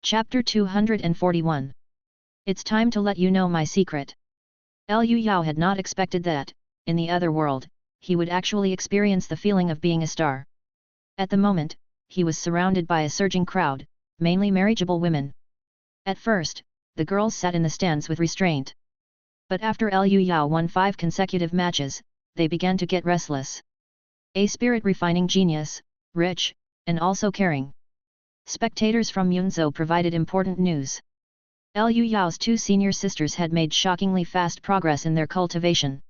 Chapter 241. It's time to let you know my secret. Liu Yao had not expected that, in the other world, he would actually experience the feeling of being a star. At the moment, he was surrounded by a surging crowd, mainly marriageable women. At first, the girls sat in the stands with restraint. But after Liu Yao won 5 consecutive matches, they began to get restless. A spirit-refining genius, rich, and also caring. Spectators from Yunzhou provided important news. Liu Yao's 2 senior sisters had made shockingly fast progress in their cultivation.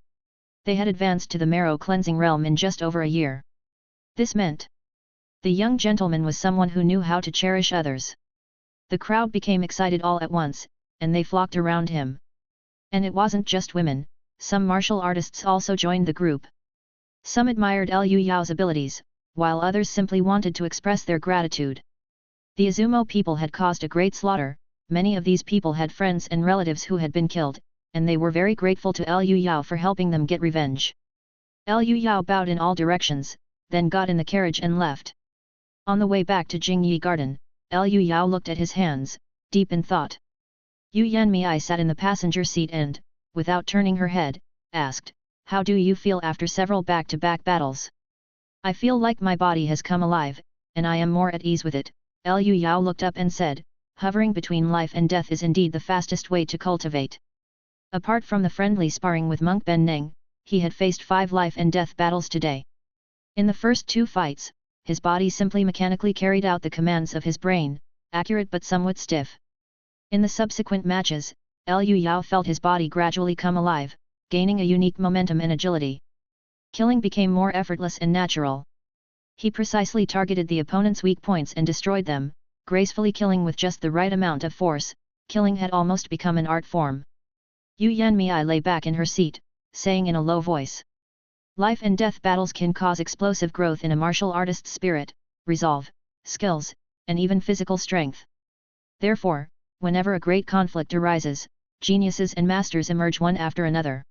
They had advanced to the marrow-cleansing realm in just over a year. This meant the young gentleman was someone who knew how to cherish others. The crowd became excited all at once, and they flocked around him. And it wasn't just women, some martial artists also joined the group. Some admired Liu Yao's abilities, while others simply wanted to express their gratitude. The Izumo people had caused a great slaughter. Many of these people had friends and relatives who had been killed, and they were very grateful to Liu Yao for helping them get revenge. Liu Yao bowed in all directions, then got in the carriage and left. On the way back to Jingyi Garden, Liu Yao looked at his hands, deep in thought. Yu Yanmei sat in the passenger seat and, without turning her head, asked, "How do you feel after several back-to-back battles?" "I feel like my body has come alive, and I am more at ease with it," Liu Yao looked up and said, "Hovering between life and death is indeed the fastest way to cultivate." Apart from the friendly sparring with Monk Ben Neng, he had faced 5 life and death battles today. In the first 2 fights, his body simply mechanically carried out the commands of his brain, accurate but somewhat stiff. In the subsequent matches, Liu Yao felt his body gradually come alive, gaining a unique momentum and agility. Killing became more effortless and natural. He precisely targeted the opponent's weak points and destroyed them, gracefully killing with just the right amount of force. Killing had almost become an art form. Yu Yanmei lay back in her seat, saying in a low voice, "Life and death battles can cause explosive growth in a martial artist's spirit, resolve, skills, and even physical strength. Therefore, whenever a great conflict arises, geniuses and masters emerge one after another.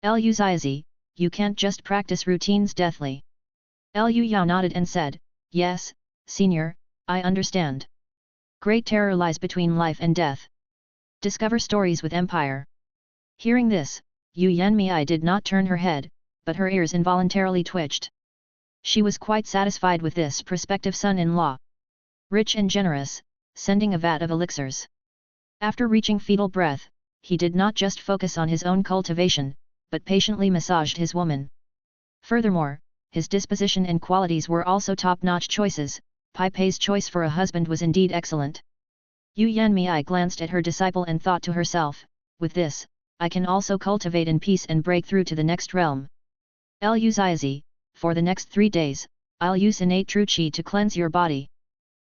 Liu Ziazi, you can't just practice routines deathly." Liu Yao nodded and said, "Yes, senior, I understand. Great terror lies between life and death. Discover stories with Empire." Hearing this, Yu Yanmei did not turn her head, but her ears involuntarily twitched. She was quite satisfied with this prospective son-in-law. Rich and generous, sending a vat of elixirs. After reaching fetal breath, he did not just focus on his own cultivation, but patiently massaged his woman. Furthermore, his disposition and qualities were also top-notch choices. Pai Pei's choice for a husband was indeed excellent. Yu Yanmei glanced at her disciple and thought to herself, "With this, I can also cultivate in peace and break through to the next realm. Liu Ziazi, for the next 3 days, I'll use innate true qi to cleanse your body.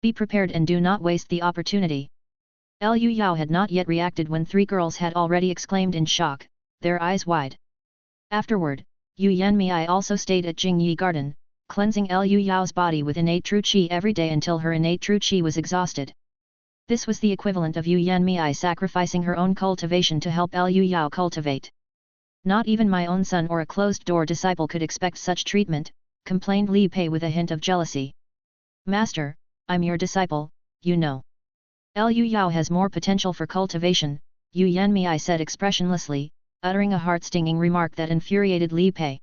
Be prepared and do not waste the opportunity." Liu Yao had not yet reacted when 3 girls had already exclaimed in shock, their eyes wide. Afterward, Yu Yanmei also stayed at Jingyi Garden, cleansing Liu Yao's body with innate true qi every day until her innate true qi was exhausted. This was the equivalent of Yu Yanmei sacrificing her own cultivation to help Liu Yao cultivate. "Not even my own son or a closed-door disciple could expect such treatment," complained Li Pei with a hint of jealousy. "Master, I'm your disciple, you know. Liu Yao has more potential for cultivation," Yu Yanmei said expressionlessly, uttering a heart-stinging remark that infuriated Li Pei.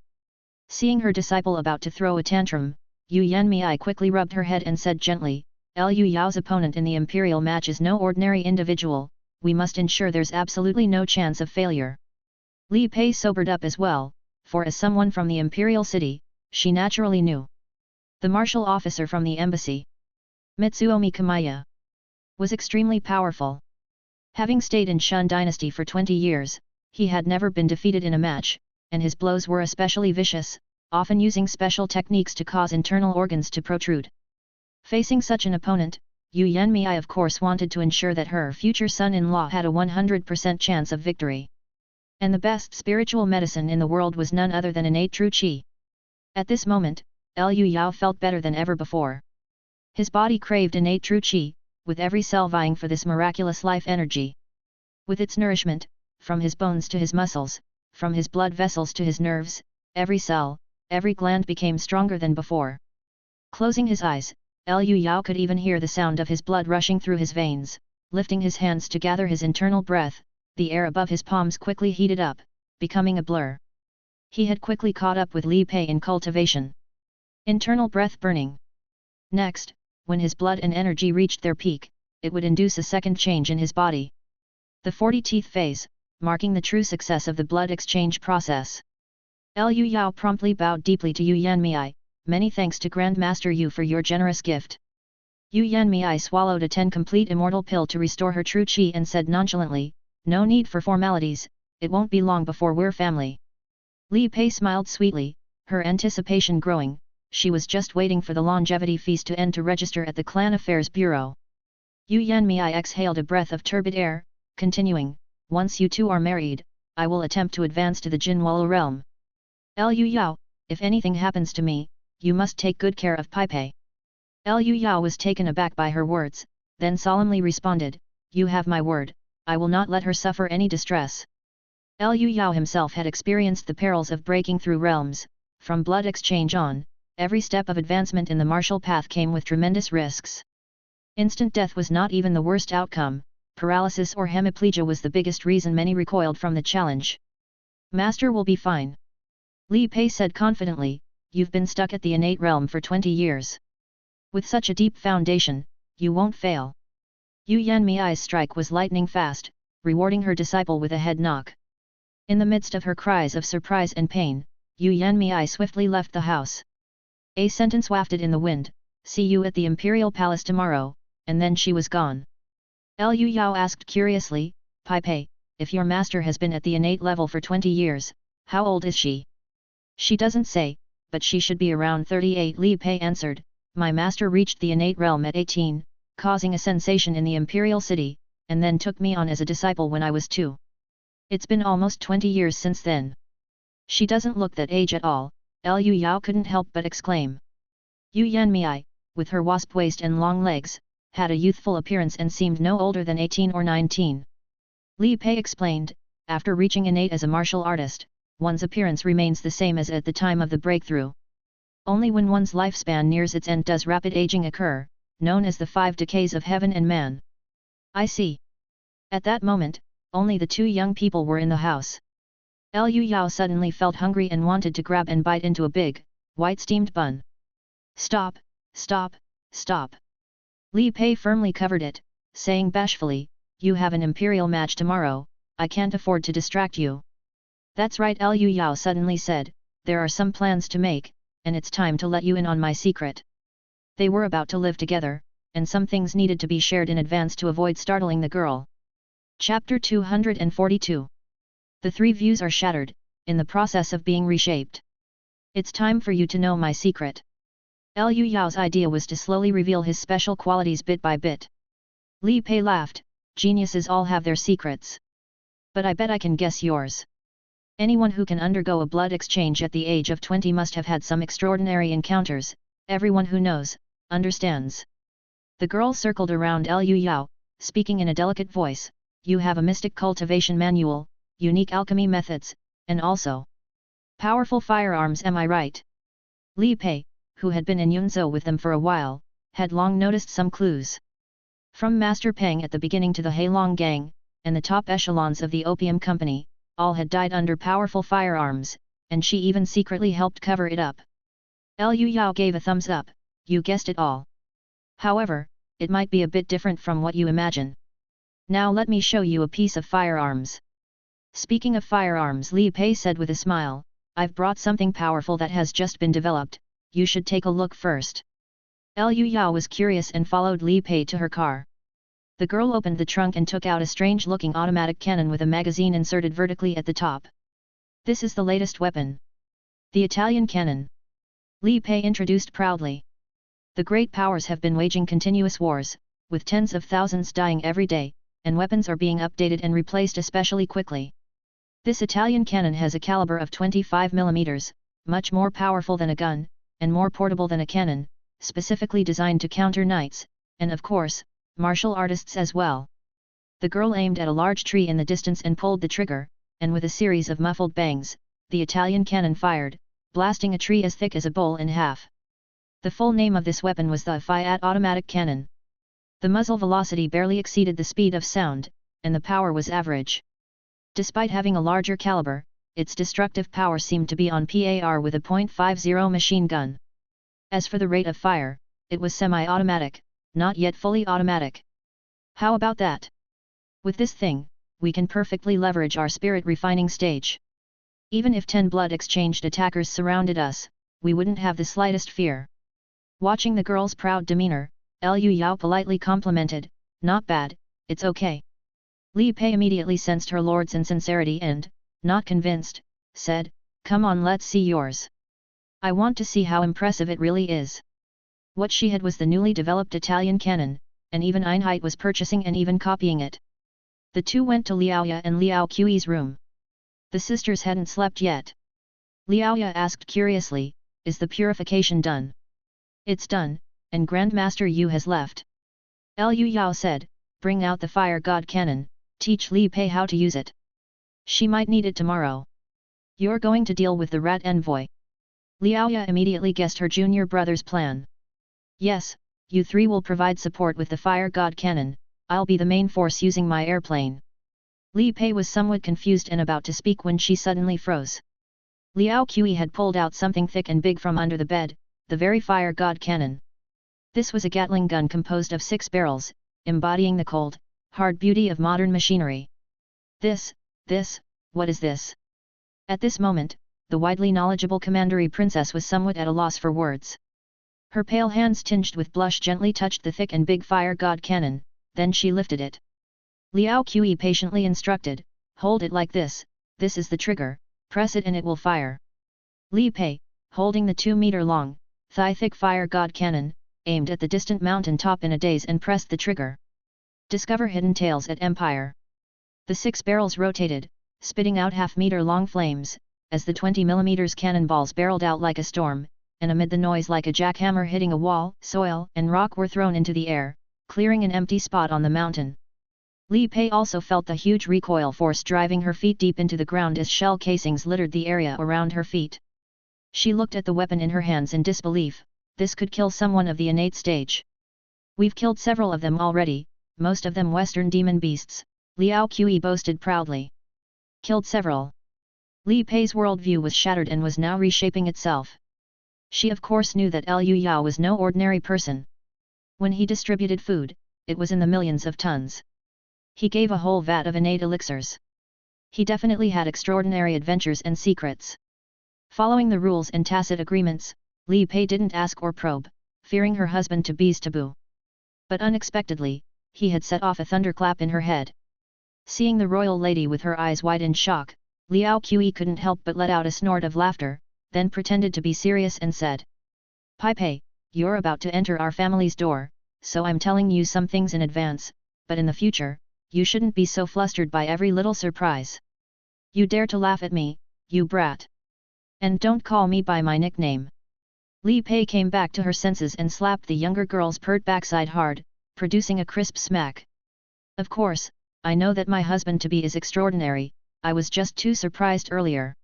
Seeing her disciple about to throw a tantrum, Yu Yanmei quickly rubbed her head and said gently, "Liu Yao's opponent in the imperial match is no ordinary individual, we must ensure there's absolutely no chance of failure." Li Pei sobered up as well, for as someone from the imperial city, she naturally knew the martial officer from the embassy, Mitsuomi Kamiya, was extremely powerful. Having stayed in Shun dynasty for 20 years, he had never been defeated in a match, and his blows were especially vicious, often using special techniques to cause internal organs to protrude. Facing such an opponent, Yu Yanmei of course wanted to ensure that her future son-in-law had a 100% chance of victory. And the best spiritual medicine in the world was none other than innate true qi. At this moment, Liu Yao felt better than ever before. His body craved innate true qi, with every cell vying for this miraculous life energy. With its nourishment, from his bones to his muscles, from his blood vessels to his nerves, every cell, every gland became stronger than before. Closing his eyes, Liu Yao could even hear the sound of his blood rushing through his veins. Lifting his hands to gather his internal breath, the air above his palms quickly heated up, becoming a blur. He had quickly caught up with Li Pei in cultivation. Internal breath burning. Next, when his blood and energy reached their peak, it would induce a second change in his body. The 40 teeth phase, marking the true success of the blood exchange process. Liu Yao promptly bowed deeply to Yu Yanmei, many thanks to Grandmaster Yu for your generous gift. Yu Yanmei swallowed a 10 complete immortal pill to restore her true qi and said nonchalantly, no need for formalities, it won't be long before we're family. Li Pei smiled sweetly, her anticipation growing. She was just waiting for the longevity feast to end to register at the Clan Affairs Bureau. Yu Yanmei exhaled a breath of turbid air, continuing, once you two are married, I will attempt to advance to the Jinwala realm. Liu Yao, if anything happens to me, you must take good care of Pai Pei. Liu Yao was taken aback by her words, then solemnly responded, you have my word, I will not let her suffer any distress. Liu Yao himself had experienced the perils of breaking through realms. From blood exchange on, every step of advancement in the martial path came with tremendous risks. Instant death was not even the worst outcome, paralysis or hemiplegia was the biggest reason many recoiled from the challenge. Master will be fine. Li Pei said confidently, you've been stuck at the innate realm for 20 years. With such a deep foundation, you won't fail. Yu Yanmei's strike was lightning fast, rewarding her disciple with a head knock. In the midst of her cries of surprise and pain, Yu Yanmei swiftly left the house. A sentence wafted in the wind, see you at the Imperial Palace tomorrow, and then she was gone. Liu Yao asked curiously, Pai Pei, if your master has been at the innate level for 20 years, how old is she? She doesn't say, but she should be around 38. Li Pei answered, my master reached the innate realm at 18, causing a sensation in the imperial city, and then took me on as a disciple when I was 2. It's been almost 20 years since then. She doesn't look that age at all, Liu Yao couldn't help but exclaim. Yu Yanmei, with her wasp waist and long legs, had a youthful appearance and seemed no older than 18 or 19. Li Pei explained, after reaching innate as a martial artist, one's appearance remains the same as at the time of the breakthrough. Only when one's lifespan nears its end does rapid aging occur, known as the 5 decays of heaven and man. I see. At that moment, only the 2 young people were in the house. Liu Yao suddenly felt hungry and wanted to grab and bite into a big, white steamed bun. Stop, stop, stop. Li Pei firmly covered it, saying bashfully, you have an imperial match tomorrow, I can't afford to distract you. That's right, Liu Yao suddenly said, there are some plans to make, and it's time to let you in on my secret. They were about to live together, and some things needed to be shared in advance to avoid startling the girl. Chapter 242. The 3 views are shattered, in the process of being reshaped. It's time for you to know my secret. Liu Yao's idea was to slowly reveal his special qualities bit by bit. Li Pei laughed, geniuses all have their secrets. But I bet I can guess yours. Anyone who can undergo a blood exchange at the age of 20 must have had some extraordinary encounters, everyone who knows, understands. The girl circled around Liu Yao, speaking in a delicate voice, you have a mystic cultivation manual, unique alchemy methods, and also powerful firearms, am I right? Li Pei, who had been in Yunzhou with them for a while, had long noticed some clues. From Master Peng at the beginning to the Heilong Gang, and the top echelons of the Opium Company, all had died under powerful firearms, and she even secretly helped cover it up. Liu Yao gave a thumbs up, you guessed it all. However, it might be a bit different from what you imagine. Now let me show you a piece of firearms. Speaking of firearms, Li Pei said with a smile, I've brought something powerful that has just been developed, you should take a look first. Liu Yao was curious and followed Li Pei to her car. The girl opened the trunk and took out a strange-looking automatic cannon with a magazine inserted vertically at the top. This is the latest weapon. The Italian cannon. Li Pei introduced proudly. The great powers have been waging continuous wars, with tens of thousands dying every day, and weapons are being updated and replaced especially quickly. This Italian cannon has a caliber of 25 mm, much more powerful than a gun, and more portable than a cannon, specifically designed to counter knights, and of course, martial artists as well. The girl aimed at a large tree in the distance and pulled the trigger, and with a series of muffled bangs, the Italian cannon fired, blasting a tree as thick as a bowl in half. The full name of this weapon was the Fiat automatic cannon. The muzzle velocity barely exceeded the speed of sound, and the power was average. Despite having a larger caliber, its destructive power seemed to be on par with a .50 machine gun. As for the rate of fire, it was semi-automatic, not yet fully automatic. How about that? With this thing, we can perfectly leverage our spirit refining stage. Even if 10 blood-exchanged attackers surrounded us, we wouldn't have the slightest fear. Watching the girl's proud demeanor, Liu Yao politely complimented, "Not bad, it's okay." Li Pei immediately sensed her lord's insincerity and, not convinced, said, "Come on, let's see yours. I want to see how impressive it really is." What she had was the newly developed Italian cannon, and even Einheit was purchasing and even copying it. The two went to Liaoya and Liao Qi's room. The sisters hadn't slept yet. Liaoya asked curiously, "Is the purification done?" "It's done, and Grandmaster Yu has left." Liu Yao said, "Bring out the fire god cannon, teach Li Pei how to use it. She might need it tomorrow." "You're going to deal with the rat envoy?" Liaoya immediately guessed her junior brother's plan. "Yes, you three will provide support with the fire god cannon, I'll be the main force using my airplane." Li Pei was somewhat confused and about to speak when she suddenly froze. Liao Qi had pulled out something thick and big from under the bed, the very fire god cannon. This was a Gatling gun composed of 6 barrels, embodying the cold, hard beauty of modern machinery. This, what is this?" At this moment, the widely knowledgeable Commandery princess was somewhat at a loss for words. Her pale hands tinged with blush gently touched the thick and big fire god cannon, then she lifted it. Liao Qi patiently instructed, "Hold it like this is the trigger, press it and it will fire." Li Pei, holding the 2-meter-long, thigh-thick fire god cannon, aimed at the distant mountain top in a daze and pressed the trigger. Discover hidden tales at Empire. The 6 barrels rotated, spitting out half-meter-long flames, as the 20mm cannonballs barreled out like a storm, and amid the noise like a jackhammer hitting a wall, soil and rock were thrown into the air, clearing an empty spot on the mountain. Li Pei also felt the huge recoil force driving her feet deep into the ground as shell casings littered the area around her feet. She looked at the weapon in her hands in disbelief. This could kill someone of the innate stage. "We've killed several of them already, most of them Western demon beasts," Liao Qi boasted proudly. "Killed several?" Li Pei's worldview was shattered and was now reshaping itself. She of course knew that Liu Yao was no ordinary person. When he distributed food, it was in the millions of tons. He gave a whole vat of innate elixirs. He definitely had extraordinary adventures and secrets. Following the rules and tacit agreements, Li Pei didn't ask or probe, fearing her husband to be's taboo. But unexpectedly, he had set off a thunderclap in her head. Seeing the royal lady with her eyes wide in shock, Liao Qi couldn't help but let out a snort of laughter, then pretended to be serious and said, "Pai Pei, you're about to enter our family's door, so I'm telling you some things in advance, but in the future, you shouldn't be so flustered by every little surprise. You dare to laugh at me, you brat. And don't call me by my nickname." Li Pei came back to her senses and slapped the younger girl's pert backside hard, producing a crisp smack. "Of course, I know that my husband-to-be is extraordinary, I was just too surprised earlier."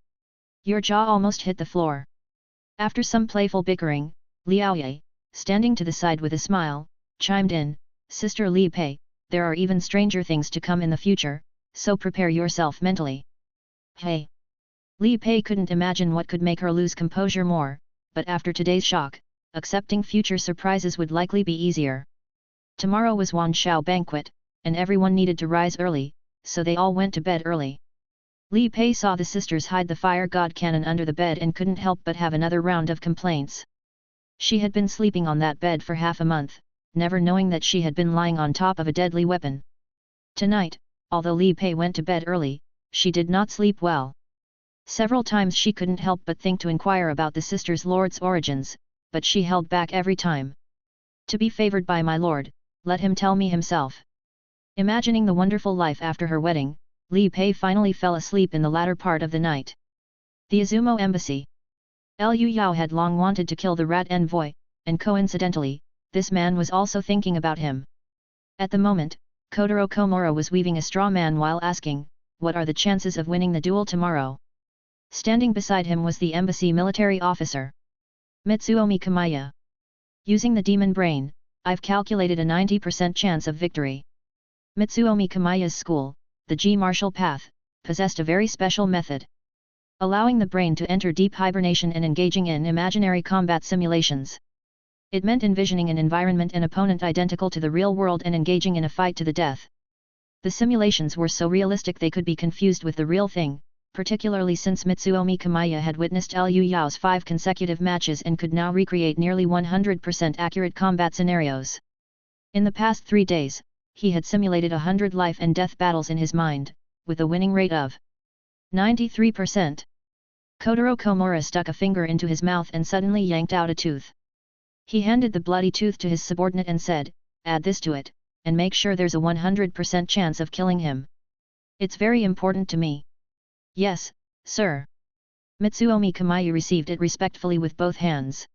Your jaw almost hit the floor. After some playful bickering, Liao Ye, standing to the side with a smile, chimed in, "Sister Li Pei, there are even stranger things to come in the future, so prepare yourself mentally." "Hey!" Li Pei couldn't imagine what could make her lose composure more, but after today's shock, accepting future surprises would likely be easier. Tomorrow was Wan Shao banquet, and everyone needed to rise early, so they all went to bed early. Li Pei saw the sisters hide the fire god cannon under the bed and couldn't help but have another round of complaints. She had been sleeping on that bed for half a month, never knowing that she had been lying on top of a deadly weapon. Tonight, although Li Pei went to bed early, she did not sleep well. Several times she couldn't help but think to inquire about the sisters' lord's origins, but she held back every time. "To be favored by my lord, let him tell me himself." Imagining the wonderful life after her wedding, Li Pei finally fell asleep in the latter part of the night. The Izumo Embassy. Liu Yao had long wanted to kill the rat envoy, and coincidentally, this man was also thinking about him. At the moment, Kotaro Komura was weaving a straw man while asking, "What are the chances of winning the duel tomorrow?" Standing beside him was the embassy military officer, Mitsuomi Kamaya. Using the demon brain, I've calculated a 90% chance of victory. Mitsuomi Kamiya's school, the G martial path, possessed a very special method, allowing the brain to enter deep hibernation and engaging in imaginary combat simulations. It meant envisioning an environment and opponent identical to the real world and engaging in a fight to the death. The simulations were so realistic they could be confused with the real thing, particularly since Mitsuomi Kamiya had witnessed Liu Yao's 5 consecutive matches and could now recreate nearly 100% accurate combat scenarios. In the past 3 days, he had simulated 100 life and death battles in his mind, with a winning rate of 93%. Kotaro Komura stuck a finger into his mouth and suddenly yanked out a tooth. He handed the bloody tooth to his subordinate and said, "Add this to it, and make sure there's a 100% chance of killing him. It's very important to me." "Yes, sir." Mitsuomi Kamiya received it respectfully with both hands.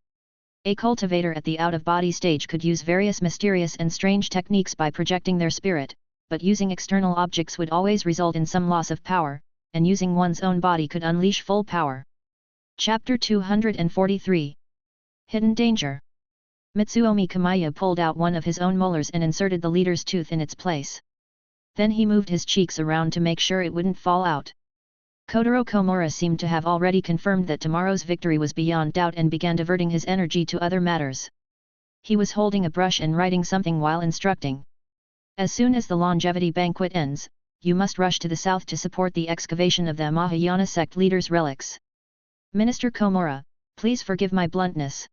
A cultivator at the out-of-body stage could use various mysterious and strange techniques by projecting their spirit, but using external objects would always result in some loss of power, and using one's own body could unleash full power. Chapter 243. Hidden Danger. Mitsuomi Kamiya pulled out one of his own molars and inserted the leader's tooth in its place. Then he moved his cheeks around to make sure it wouldn't fall out. Kotaro Komura seemed to have already confirmed that tomorrow's victory was beyond doubt and began diverting his energy to other matters. He was holding a brush and writing something while instructing. "As soon as the longevity banquet ends, you must rush to the south to support the excavation of the Mahayana sect leader's relics. Minister Komura, please forgive my bluntness."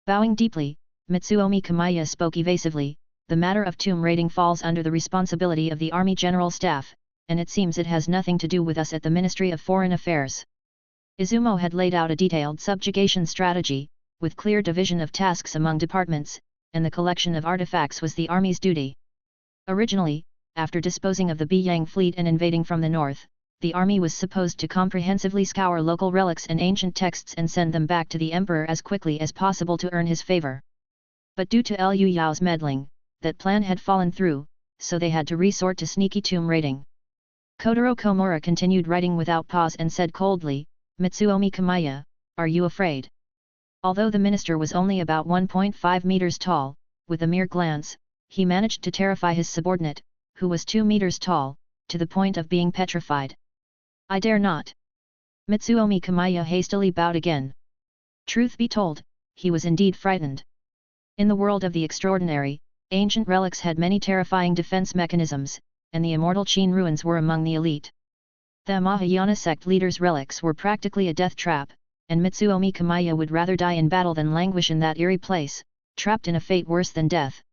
Bowing deeply, Mitsuomi Kamiya spoke evasively, "The matter of tomb raiding falls under the responsibility of the Army General Staff, and it seems it has nothing to do with us at the Ministry of Foreign Affairs." Izumo had laid out a detailed subjugation strategy, with clear division of tasks among departments, and the collection of artifacts was the Army's duty. Originally, after disposing of the Beiyang fleet and invading from the north, the Army was supposed to comprehensively scour local relics and ancient texts and send them back to the Emperor as quickly as possible to earn his favor. But due to Liu Yao's meddling, that plan had fallen through, so they had to resort to sneaky tomb raiding. Kotaro Komura continued writing without pause and said coldly, "Mitsuomi Kamiya, are you afraid?" Although the minister was only about 1.5 meters tall, with a mere glance, he managed to terrify his subordinate, who was 2 meters tall, to the point of being petrified. "I dare not." Mitsuomi Kamiya hastily bowed again. Truth be told, he was indeed frightened. In the world of the extraordinary, ancient relics had many terrifying defense mechanisms, and the immortal Qin ruins were among the elite. The Mahayana sect leader's relics were practically a death trap, and Mitsuomi Kamiya would rather die in battle than languish in that eerie place, trapped in a fate worse than death.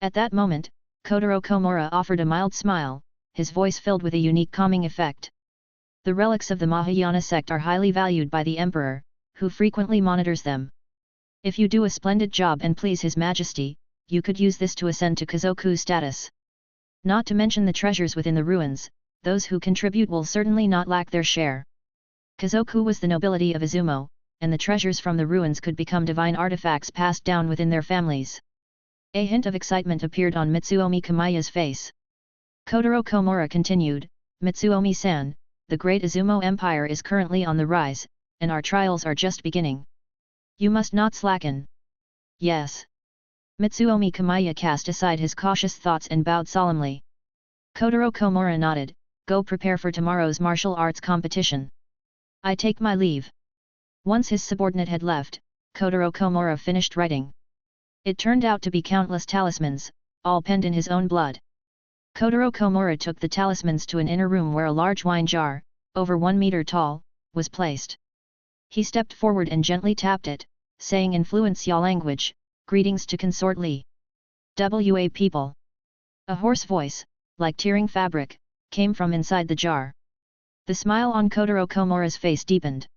At that moment, Kotaro Komura offered a mild smile, his voice filled with a unique calming effect. "The relics of the Mahayana sect are highly valued by the Emperor, who frequently monitors them. If you do a splendid job and please His Majesty, you could use this to ascend to Kazoku status. Not to mention the treasures within the ruins, those who contribute will certainly not lack their share." Kazoku was the nobility of Izumo, and the treasures from the ruins could become divine artifacts passed down within their families. A hint of excitement appeared on Mitsuomi Kamiya's face. Kotaro Komura continued, "Mitsuomi-san, the great Izumo Empire is currently on the rise, and our trials are just beginning. You must not slacken." "Yes." Mitsuomi Kamiya cast aside his cautious thoughts and bowed solemnly. Kotaro Komura nodded, "Go prepare for tomorrow's martial arts competition. I take my leave." Once his subordinate had left, Kotaro Komura finished writing. It turned out to be countless talismans, all penned in his own blood. Kotaro Komura took the talismans to an inner room where a large wine jar, over 1 meter tall, was placed. He stepped forward and gently tapped it, saying in fluent Xia language, "Greetings to Consort Li. Wa people." A hoarse voice, like tearing fabric, came from inside the jar. The smile on Kotaro Komura's face deepened.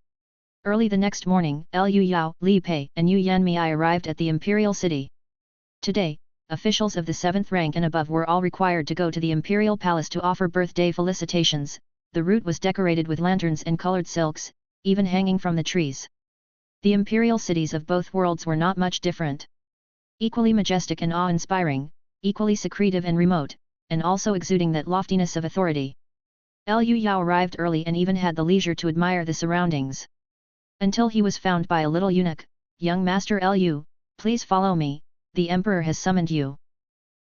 Early the next morning, Liu Yao, Li Pei and Yu Yanmei arrived at the imperial city. Today, officials of the 7th rank and above were all required to go to the imperial palace to offer birthday felicitations. The route was decorated with lanterns and colored silks, even hanging from the trees. The imperial cities of both worlds were not much different. Equally majestic and awe-inspiring, equally secretive and remote, and also exuding that loftiness of authority. Liu Yao arrived early and even had the leisure to admire the surroundings. Until he was found by a little eunuch, "Young Master Liu, Please follow me, the emperor has summoned you.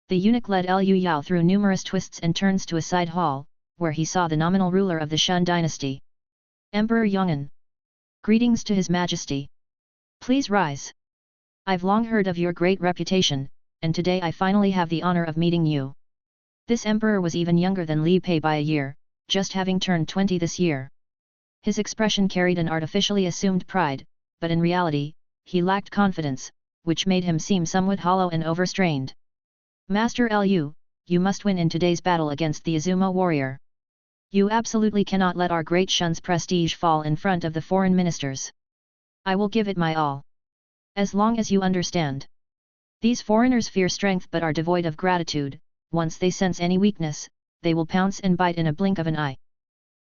The eunuch led Liu Yao through numerous twists and turns to a side hall, where he saw the nominal ruler of the Shun dynasty. Emperor Yong'an. Greetings to His Majesty. Please rise. I've long heard of your great reputation, and today I finally have the honor of meeting you. This emperor was even younger than Li Pei by a year, just having turned 20 this year. His expression carried an artificially assumed pride, but in reality, he lacked confidence, which made him seem somewhat hollow and overstrained. Master Liu, you must win in today's battle against the Azuma warrior. You absolutely cannot let our great Shun's prestige fall in front of the foreign ministers. I will give it my all. As long as you understand. These foreigners fear strength but are devoid of gratitude. Once they sense any weakness, they will pounce and bite in a blink of an eye.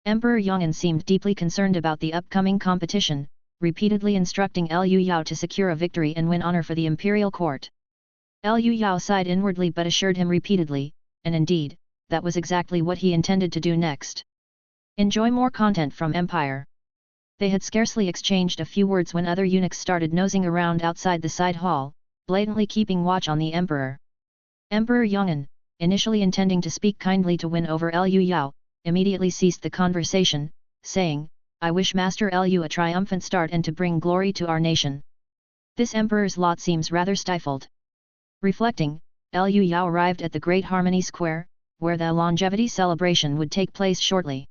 Emperor Yong'an seemed deeply concerned about the upcoming competition, repeatedly instructing Liu Yao to secure a victory and win honor for the imperial court. Liu Yao sighed inwardly but assured him repeatedly, and indeed, that was exactly what he intended to do next. Enjoy more content from Empire. They had scarcely exchanged a few words when other eunuchs started nosing around outside the side hall, blatantly keeping watch on the emperor. Emperor Yong'an, initially intending to speak kindly to win over Liu Yao, immediately ceased the conversation, saying, I wish Master Liu a triumphant start and to bring glory to our nation. This emperor's lot seems rather stifled. Reflecting, Liu Yao arrived at the Great Harmony Square, where the longevity celebration would take place shortly.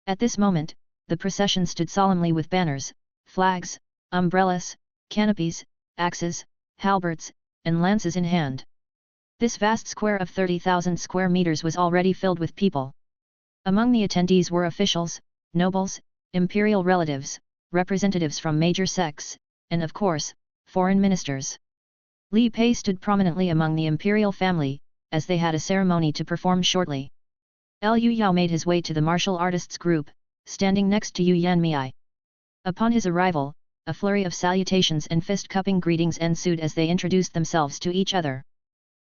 At this moment, the procession stood solemnly with banners, flags, umbrellas, canopies, axes, halberds, and lances in hand. This vast square of 30,000 square meters was already filled with people. Among the attendees were officials, nobles, imperial relatives, representatives from major sects, and of course, foreign ministers. Li Pei stood prominently among the imperial family, as they had a ceremony to perform shortly. Liu Yao made his way to the martial artists group, standing next to Yu Yanmei. Upon his arrival, a flurry of salutations and fist-cupping greetings ensued as they introduced themselves to each other.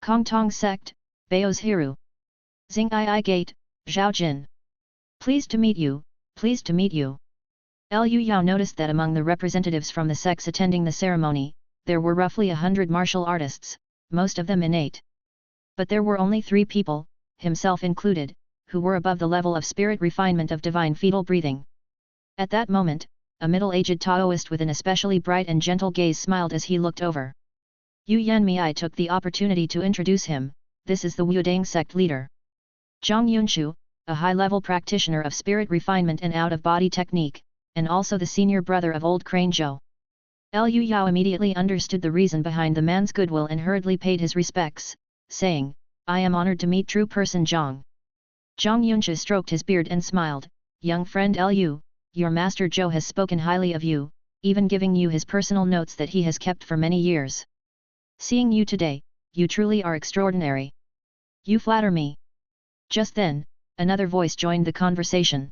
Kong Tong Sect, Bao's Hiru. Xing Ai Gate, Zhao Jin. Pleased to meet you, pleased to meet you. Liu Yao noticed that among the representatives from the sects attending the ceremony, there were roughly 100 martial artists, most of them innate. But there were only 3 people, himself included, who were above the level of spirit refinement of divine fetal breathing. At that moment, a middle-aged Taoist with an especially bright and gentle gaze smiled as he looked over. Yu Yanmei took the opportunity to introduce him, this is the Wudang sect leader. Zhang Yunshu, a high-level practitioner of spirit refinement and out-of-body technique, and also the senior brother of old Crane Zhou. Liu Yao immediately understood the reason behind the man's goodwill and hurriedly paid his respects, saying, I am honored to meet true person Zhang. Zhang Yunshu stroked his beard and smiled, young friend Liu, your master Zhou has spoken highly of you, even giving you his personal notes that he has kept for many years. Seeing you today, you truly are extraordinary. You flatter me. Just then, another voice joined the conversation.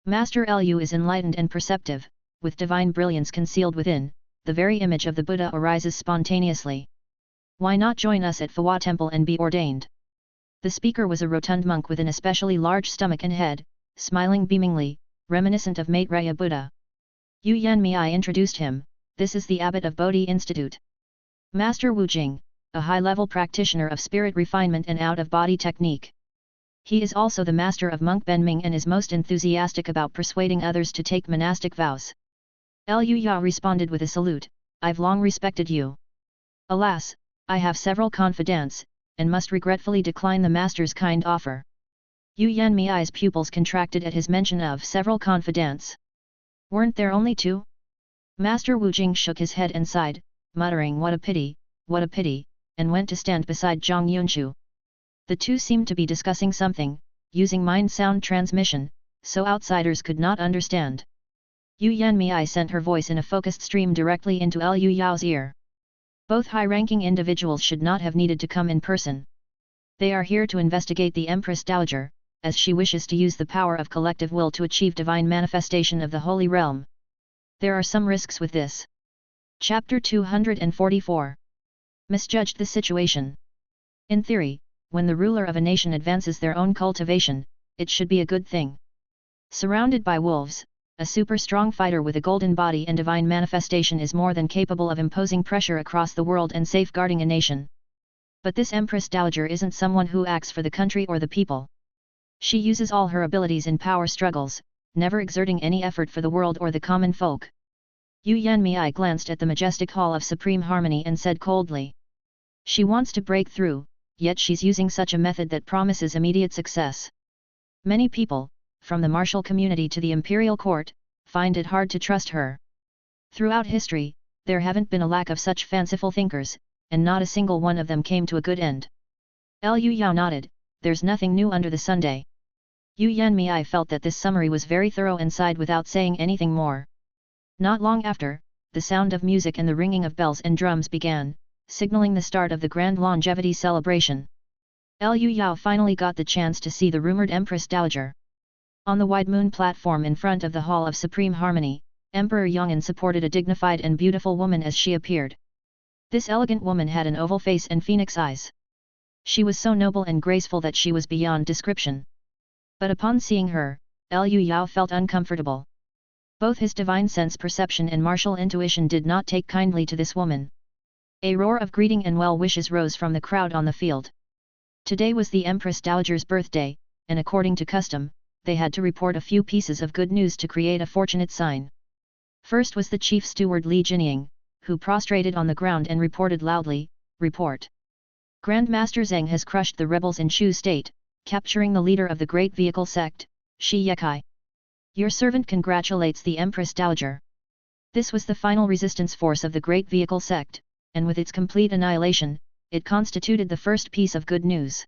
Master Liu is enlightened and perceptive, with divine brilliance concealed within, the very image of the Buddha arises spontaneously. Why not join us at Phwa Temple and be ordained? The speaker was a rotund monk with an especially large stomach and head, smiling beamingly, reminiscent of Maitreya Buddha. Yu Yanmei introduced him, this is the abbot of Bodhi Institute. Master Wu Jing, a high-level practitioner of spirit refinement and out-of-body technique. He is also the master of monk Benming and is most enthusiastic about persuading others to take monastic vows. Liu Yao responded with a salute, I've long respected you. Alas, I have several confidants, and must regretfully decline the master's kind offer. Yu Yanmei's pupils contracted at his mention of several confidants. Weren't there only 2? Master Wu Jing shook his head and sighed, muttering what a pity, and went to stand beside Zhang Yunshu. The 2 seemed to be discussing something, using mind-sound transmission, so outsiders could not understand. Yu Yanmei sent her voice in a focused stream directly into Liu Yao's ear. Both high-ranking individuals should not have needed to come in person. They are here to investigate the Empress Dowager, as she wishes to use the power of collective will to achieve divine manifestation of the Holy Realm. There are some risks with this. Chapter 244. Misjudged the situation. In theory, when the ruler of a nation advances their own cultivation, it should be a good thing. Surrounded by wolves, a super strong fighter with a golden body and divine manifestation is more than capable of imposing pressure across the world and safeguarding a nation. But this Empress Dowager isn't someone who acts for the country or the people. She uses all her abilities in power struggles, never exerting any effort for the world or the common folk. Yu Yanmei glanced at the majestic hall of supreme harmony and said coldly. She wants to break through, yet she's using such a method that promises immediate success. Many people, from the martial community to the imperial court, find it hard to trust her. Throughout history, there haven't been a lack of such fanciful thinkers, and not a single one of them came to a good end. Liu Yao nodded, there's nothing new under the sun. Yu Yanmei felt that this summary was very thorough and sighed without saying anything more. Not long after, the sound of music and the ringing of bells and drums began, signaling the start of the grand longevity celebration. Liu Yao finally got the chance to see the rumored Empress Dowager. On the wide moon platform in front of the Hall of Supreme Harmony, Emperor Yong'an supported a dignified and beautiful woman as she appeared. This elegant woman had an oval face and phoenix eyes. She was so noble and graceful that she was beyond description. But upon seeing her, Liu Yao felt uncomfortable. Both his divine sense perception and martial intuition did not take kindly to this woman. A roar of greeting and well wishes rose from the crowd on the field. Today was the Empress Dowager's birthday, and according to custom, they had to report a few pieces of good news to create a fortunate sign. First was the chief steward Li Jinying, who prostrated on the ground and reported loudly, "Report. Grandmaster Zheng has crushed the rebels in Shu State, capturing the leader of the Great Vehicle Sect, Shi Yekai. Your servant congratulates the Empress Dowager." This was the final resistance force of the Great Vehicle Sect, and with its complete annihilation, it constituted the first piece of good news.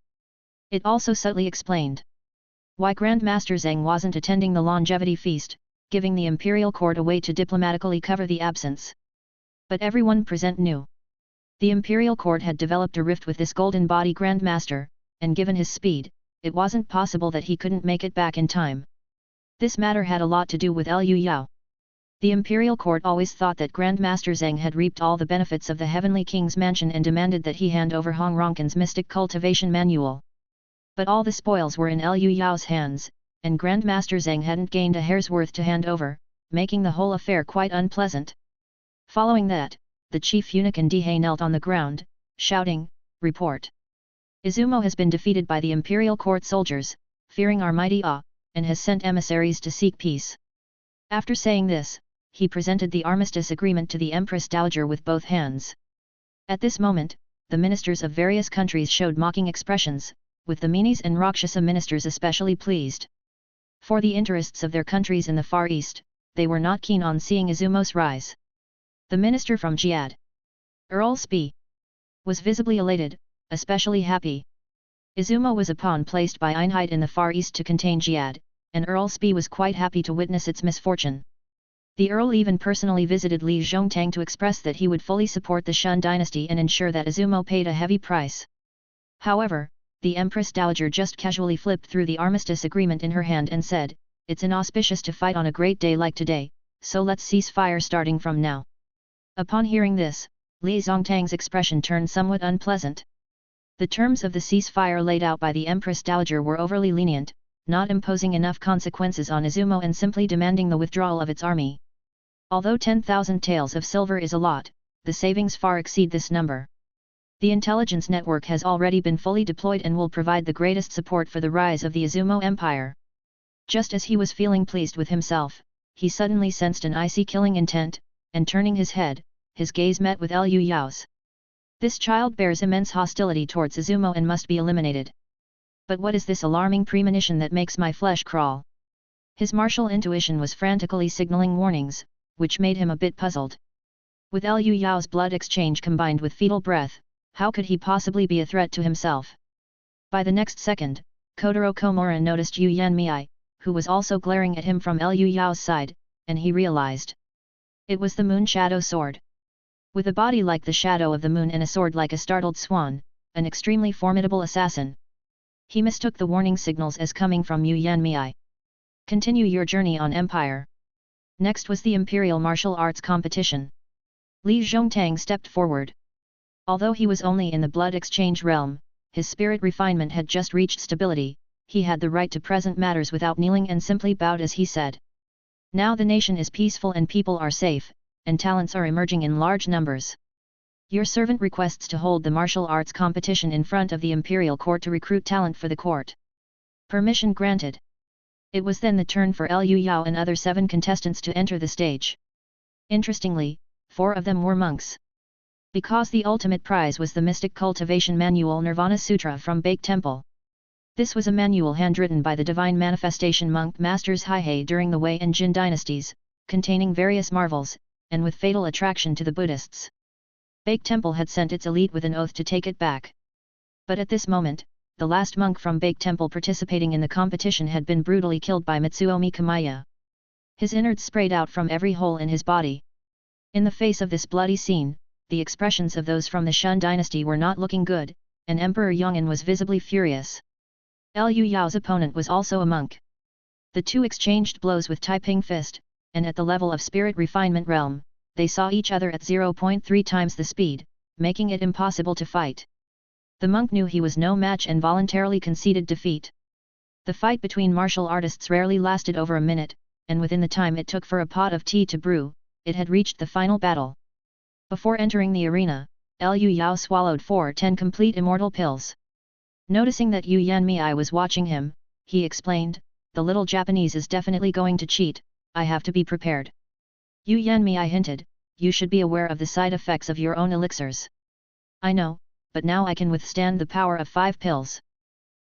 It also subtly explained why Grandmaster Zheng wasn't attending the longevity feast, giving the imperial court a way to diplomatically cover the absence. But everyone present knew. The imperial court had developed a rift with this golden body Grandmaster, and given his speed, it wasn't possible that he couldn't make it back in time. This matter had a lot to do with Liu Yao. The imperial court always thought that Grandmaster Zheng had reaped all the benefits of the Heavenly King's mansion and demanded that he hand over Hong Ronken's mystic cultivation manual. But all the spoils were in Liu Yao's hands, and Grandmaster Zheng hadn't gained a hair's worth to hand over, making the whole affair quite unpleasant. Following that, the chief eunuch and Dihei knelt on the ground, shouting, "Report. Izumo has been defeated by the imperial court soldiers, fearing our mighty awe, and has sent emissaries to seek peace." After saying this, he presented the armistice agreement to the Empress Dowager with both hands. At this moment, the ministers of various countries showed mocking expressions, with the Minis and Rakshasa ministers especially pleased. For the interests of their countries in the Far East, they were not keen on seeing Izumo's rise. The minister from Jihad, Earl Spee, was visibly elated, especially happy. Izumo was a pawn placed by Einheit in the Far East to contain Jihad, and Earl Spee was quite happy to witness its misfortune. The Earl even personally visited Li Zhongtang to express that he would fully support the Shun dynasty and ensure that Izumo paid a heavy price. However, the Empress Dowager just casually flipped through the armistice agreement in her hand and said, "It's inauspicious to fight on a great day like today, so let's cease fire starting from now." Upon hearing this, Li Zongtang's expression turned somewhat unpleasant. The terms of the ceasefire laid out by the Empress Dowager were overly lenient, not imposing enough consequences on Izumo and simply demanding the withdrawal of its army. Although 10,000 taels of silver is a lot, the savings far exceed this number. The intelligence network has already been fully deployed and will provide the greatest support for the rise of the Izumo Empire. Just as he was feeling pleased with himself, he suddenly sensed an icy killing intent, and turning his head, his gaze met with Liu Yao's. This child bears immense hostility towards Izumo and must be eliminated. But what is this alarming premonition that makes my flesh crawl? His martial intuition was frantically signaling warnings, which made him a bit puzzled. With Liu Yao's blood exchange combined with fetal breath, how could he possibly be a threat to himself? By the next second, Kotaro Komura noticed Yu Yanmei, who was also glaring at him from Liu Yao's side, and he realized. It was the moon shadow sword. With a body like the shadow of the moon and a sword like a startled swan, an extremely formidable assassin. He mistook the warning signals as coming from Yu Yanmei. Continue your journey on Empire. Next was the Imperial Martial Arts competition. Li Zhongtang stepped forward. Although he was only in the blood exchange realm, his spirit refinement had just reached stability, he had the right to present matters without kneeling and simply bowed as he said. Now the nation is peaceful and people are safe, and talents are emerging in large numbers. Your servant requests to hold the martial arts competition in front of the imperial court to recruit talent for the court. Permission granted. It was then the turn for Liu Yao and other 7 contestants to enter the stage. Interestingly, 4 of them were monks. Because the ultimate prize was the mystic cultivation manual Nirvana Sutra from Baek Temple. This was a manual handwritten by the divine manifestation monk masters Haihei during the Wei and Jin dynasties, containing various marvels, and with fatal attraction to the Buddhists. Baek Temple had sent its elite with an oath to take it back. But at this moment, the last monk from Baek Temple participating in the competition had been brutally killed by Mitsuomi Kamiya. His innards sprayed out from every hole in his body. In the face of this bloody scene, the expressions of those from the Shun dynasty were not looking good, and Emperor Yong'an was visibly furious. Liu Yao's opponent was also a monk. The two exchanged blows with Taiping Fist, and at the level of spirit refinement realm, they saw each other at 0.3 times the speed, making it impossible to fight. The monk knew he was no match and voluntarily conceded defeat. The fight between martial artists rarely lasted over a minute, and within the time it took for a pot of tea to brew, it had reached the final battle. Before entering the arena, Liu Yao swallowed 4 complete immortal pills. Noticing that Yu Yanmei was watching him, he explained, "The little Japanese is definitely going to cheat, I have to be prepared." Yu Yanmei hinted, "You should be aware of the side effects of your own elixirs." "I know, but now I can withstand the power of 5 pills."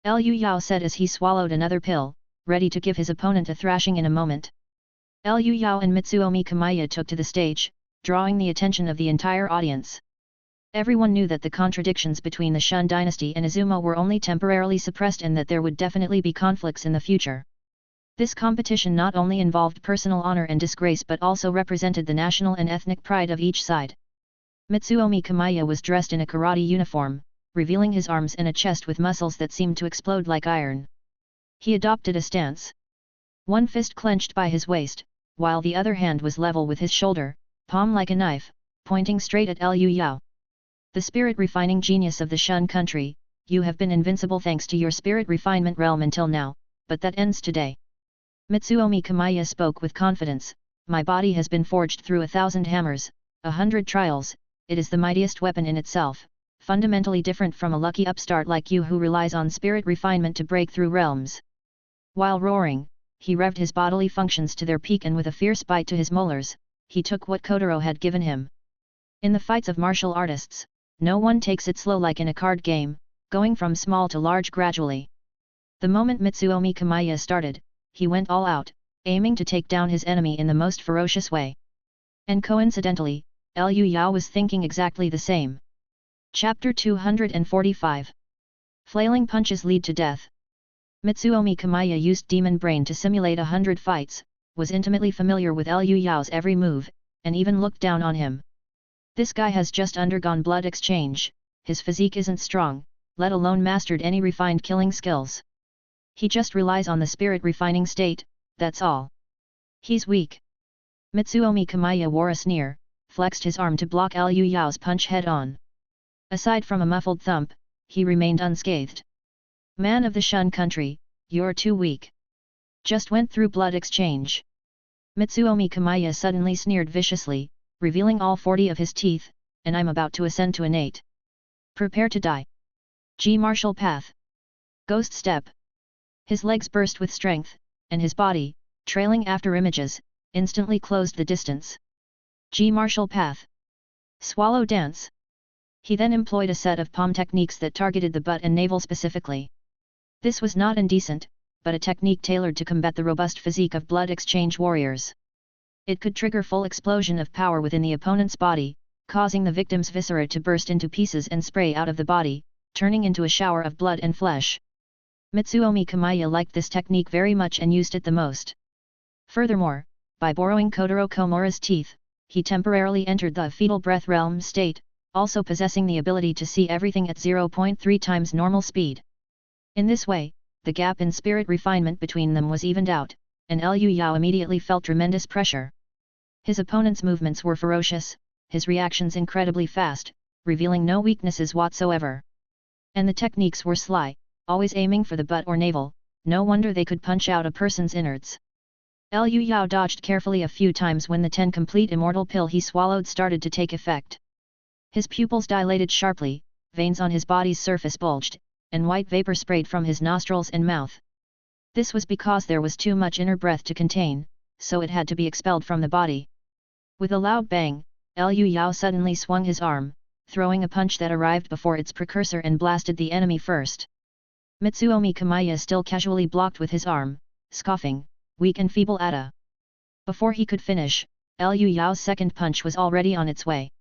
Liu Yao said as he swallowed another pill, ready to give his opponent a thrashing in a moment. Liu Yao and Mitsuomi Kamiya took to the stage, drawing the attention of the entire audience. Everyone knew that the contradictions between the Shun dynasty and Azuma were only temporarily suppressed and that there would definitely be conflicts in the future. This competition not only involved personal honor and disgrace but also represented the national and ethnic pride of each side. Mitsuomi Kamiya was dressed in a karate uniform, revealing his arms and a chest with muscles that seemed to explode like iron. He adopted a stance. One fist clenched by his waist, while the other hand was level with his shoulder, palm like a knife, pointing straight at Liu Yao. "The spirit-refining genius of the Shun country, you have been invincible thanks to your spirit refinement realm until now, but that ends today." Mitsuomi Kamiya spoke with confidence, "My body has been forged through 1,000 hammers, 100 trials, it is the mightiest weapon in itself, fundamentally different from a lucky upstart like you who relies on spirit refinement to break through realms." While roaring, he revved his bodily functions to their peak and with a fierce bite to his molars, he took what Kotaro had given him. In the fights of martial artists, no one takes it slow like in a card game, going from small to large gradually. The moment Mitsuomi Kamiya started, he went all out, aiming to take down his enemy in the most ferocious way. And coincidentally, Liu Yao was thinking exactly the same. Chapter 245. Flailing punches lead to death. Mitsuomi Kamiya used demon brain to simulate 100 fights, was intimately familiar with Liu Yao's every move, and even looked down on him. This guy has just undergone blood exchange, his physique isn't strong, let alone mastered any refined killing skills. He just relies on the spirit refining state, that's all. He's weak. Mitsuomi Kamiya wore a sneer, flexed his arm to block Liu Yao's punch head-on. Aside from a muffled thump, he remained unscathed. "Man of the Shun country, you're too weak. Just went through blood exchange." Mitsuomi Kamiya suddenly sneered viciously, revealing all 40 of his teeth, "And I'm about to ascend to an 8. Prepare to die." G martial path. Ghost step. His legs burst with strength, and his body, trailing after images, instantly closed the distance. G martial path. Swallow dance. He then employed a set of palm techniques that targeted the butt and navel specifically. This was not indecent, but a technique tailored to combat the robust physique of blood exchange warriors. It could trigger full explosion of power within the opponent's body, causing the victim's viscera to burst into pieces and spray out of the body, turning into a shower of blood and flesh. Mitsuomi Kamiya liked this technique very much and used it the most. Furthermore, by borrowing Kotaro Komura's teeth, he temporarily entered the fetal breath realm state, also possessing the ability to see everything at 0.3 times normal speed. In this way, the gap in spirit refinement between them was evened out, and Liu Yao immediately felt tremendous pressure. His opponent's movements were ferocious, his reactions incredibly fast, revealing no weaknesses whatsoever. And the techniques were sly, always aiming for the butt or navel, no wonder they could punch out a person's innards. Liu Yao dodged carefully a few times when the 10 complete immortal pill he swallowed started to take effect. His pupils dilated sharply, veins on his body's surface bulged, and white vapor sprayed from his nostrils and mouth. This was because there was too much inner breath to contain, so it had to be expelled from the body. With a loud bang, Liu Yao suddenly swung his arm, throwing a punch that arrived before its precursor and blasted the enemy first. Mitsuomi Kamiya still casually blocked with his arm, scoffing, "Weak and feeble Ada." Before he could finish, Liu Yao's second punch was already on its way.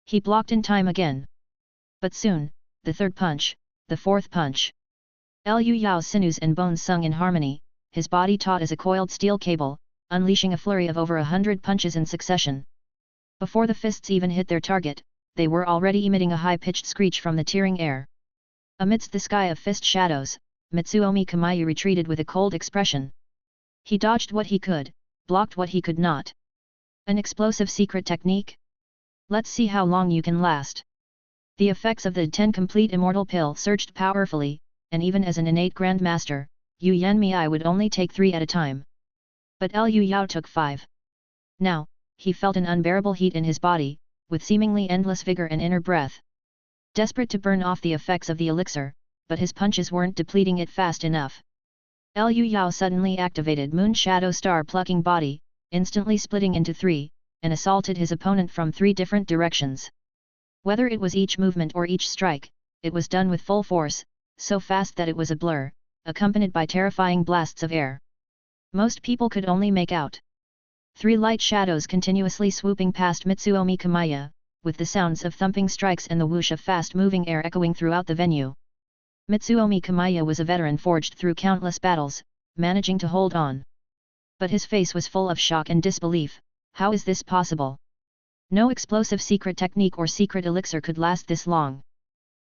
He blocked in time again. But soon, the third punch, the fourth punch. Liu Yao's sinews and bones sung in harmony, his body taut as a coiled steel cable, unleashing a flurry of over 100 punches in succession. Before the fists even hit their target, they were already emitting a high-pitched screech from the tearing air. Amidst the sky of fist shadows, Mitsuomi Kamiya retreated with a cold expression. He dodged what he could, blocked what he could not. An explosive secret technique? Let's see how long you can last. The effects of the 10 complete immortal pill surged powerfully, and even as an innate grandmaster, Yu Yanmei would only take 3 at a time. But Liu Yao took 5. Now, he felt an unbearable heat in his body, with seemingly endless vigor and inner breath. Desperate to burn off the effects of the elixir, but his punches weren't depleting it fast enough. Liu Yao suddenly activated Moon Shadow Star Plucking Body, instantly splitting into 3, and assaulted his opponent from 3 different directions. Whether it was each movement or each strike, it was done with full force, so fast that it was a blur, accompanied by terrifying blasts of air. Most people could only make out 3 light shadows continuously swooping past Mitsuomi Kamiya, with the sounds of thumping strikes and the whoosh of fast-moving air echoing throughout the venue. Mitsuomi Kamiya was a veteran forged through countless battles, managing to hold on. But his face was full of shock and disbelief. How is this possible? No explosive secret technique or secret elixir could last this long.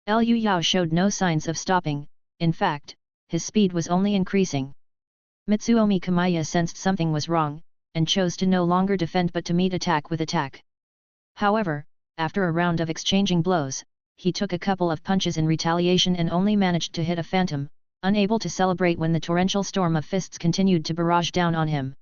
Liu Yao showed no signs of stopping, in fact, his speed was only increasing. Mitsuomi Kamiya sensed something was wrong, and chose to no longer defend but to meet attack with attack. However, after a round of exchanging blows, he took a couple of punches in retaliation and only managed to hit a phantom, unable to celebrate when the torrential storm of fists continued to barrage down on him.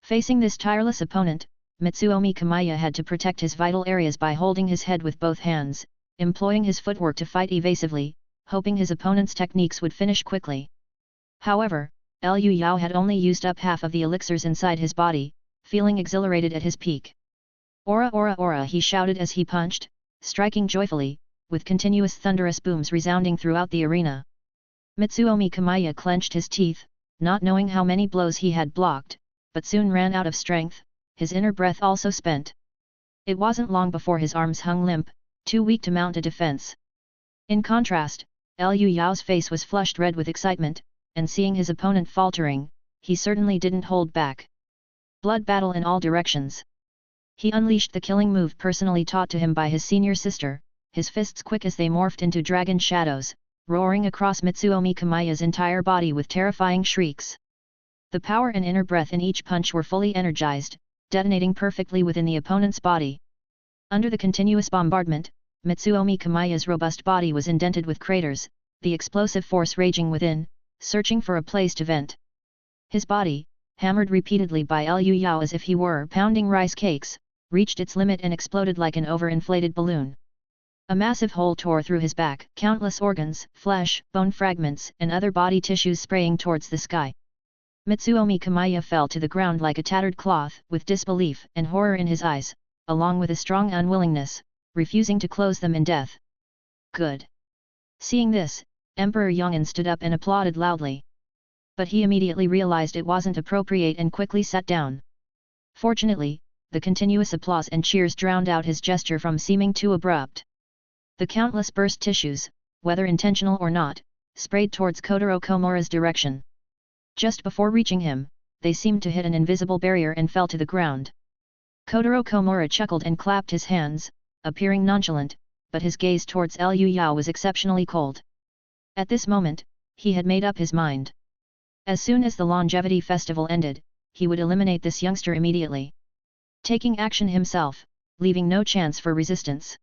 Facing this tireless opponent, Mitsuomi Kamiya had to protect his vital areas by holding his head with both hands, employing his footwork to fight evasively, hoping his opponent's techniques would finish quickly. However, Liu Yao had only used up half of the elixirs inside his body, feeling exhilarated at his peak. "Aura, aura, aura," he shouted as he punched, striking joyfully, with continuous thunderous booms resounding throughout the arena. Mitsuomi Kamiya clenched his teeth, not knowing how many blows he had blocked, but soon ran out of strength, his inner breath also spent. It wasn't long before his arms hung limp, too weak to mount a defense. In contrast, Liu Yao's face was flushed red with excitement, and seeing his opponent faltering, he certainly didn't hold back. Blood battle in all directions. He unleashed the killing move personally taught to him by his senior sister, his fists quick as they morphed into dragon shadows, roaring across Mitsuomi Kamiya's entire body with terrifying shrieks. The power and inner breath in each punch were fully energized, detonating perfectly within the opponent's body. Under the continuous bombardment, Mitsuomi Kamiya's robust body was indented with craters, the explosive force raging within, searching for a place to vent. His body, hammered repeatedly by Liu Yao as if he were pounding rice cakes, reached its limit and exploded like an overinflated balloon. A massive hole tore through his back, countless organs, flesh, bone fragments, and other body tissues spraying towards the sky. Mitsuomi Kamiya fell to the ground like a tattered cloth, with disbelief and horror in his eyes, along with a strong unwillingness, refusing to close them in death. Good. Seeing this, Emperor Yong'an stood up and applauded loudly. But he immediately realized it wasn't appropriate and quickly sat down. Fortunately, the continuous applause and cheers drowned out his gesture from seeming too abrupt. The countless burst tissues, whether intentional or not, sprayed towards Kotaro Komura's direction. Just before reaching him, they seemed to hit an invisible barrier and fell to the ground. Kotaro Komura chuckled and clapped his hands, appearing nonchalant, but his gaze towards Liu Yao was exceptionally cold. At this moment, he had made up his mind. As soon as the longevity festival ended, he would eliminate this youngster immediately. Taking action himself, leaving no chance for resistance.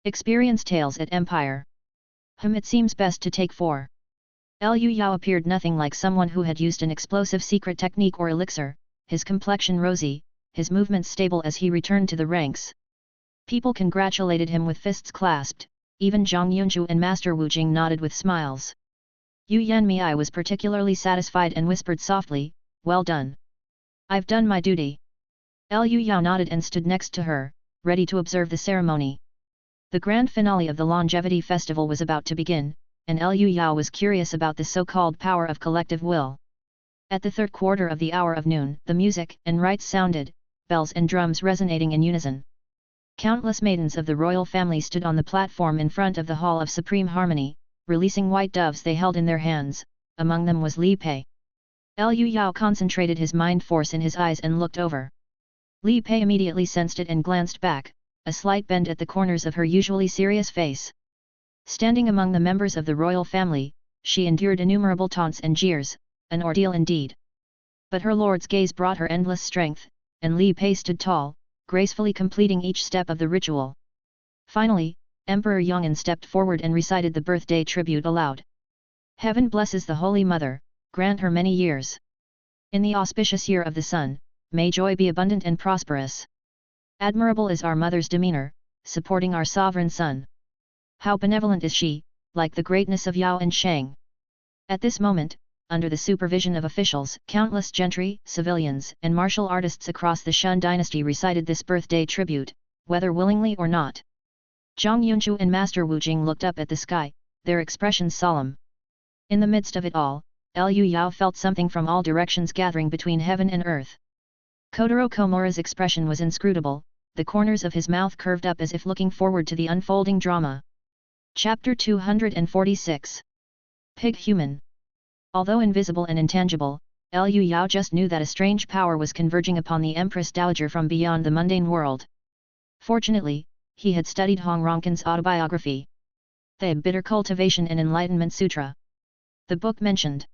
Experience tales at Empire. It seems best to take 4. Liu Yao appeared nothing like someone who had used an explosive secret technique or elixir, his complexion rosy, his movements stable as he returned to the ranks. People congratulated him with fists clasped, even Zhang Yunzhu and Master Wu Jing nodded with smiles. Yu Yanmei was particularly satisfied and whispered softly, "Well done. I've done my duty." Liu Yao nodded and stood next to her, ready to observe the ceremony. The grand finale of the longevity festival was about to begin, and Liu Yao was curious about the so-called power of collective will. At the third quarter of the hour of noon, the music and rites sounded, bells and drums resonating in unison. Countless maidens of the royal family stood on the platform in front of the Hall of Supreme Harmony, releasing white doves they held in their hands. Among them was Li Pei. Liu Yao concentrated his mind force in his eyes and looked over. Li Pei immediately sensed it and glanced back, a slight bend at the corners of her usually serious face. Standing among the members of the royal family, she endured innumerable taunts and jeers, an ordeal indeed. But her lord's gaze brought her endless strength, and Li Pei stood tall, gracefully completing each step of the ritual. Finally, Emperor Yong'an stepped forward and recited the birthday tribute aloud. "Heaven blesses the Holy Mother, grant her many years. In the auspicious year of the Sun, may joy be abundant and prosperous. Admirable is our mother's demeanor, supporting our sovereign son. How benevolent is she, like the greatness of Yao and Shang." At this moment, under the supervision of officials, countless gentry, civilians, and martial artists across the Shun dynasty recited this birthday tribute, whether willingly or not. Zhang Yunzhu and Master Wu Jing looked up at the sky, their expressions solemn. In the midst of it all, Liu Yao felt something from all directions gathering between heaven and earth. Kotaro Komura's expression was inscrutable, the corners of his mouth curved up as if looking forward to the unfolding drama. Chapter 246. Pig Human. Although invisible and intangible, Liu Yao just knew that a strange power was converging upon the Empress Dowager from beyond the mundane world. Fortunately, he had studied Hong Ronkin's autobiography, The Bitter Cultivation and Enlightenment Sutra. The book mentioned,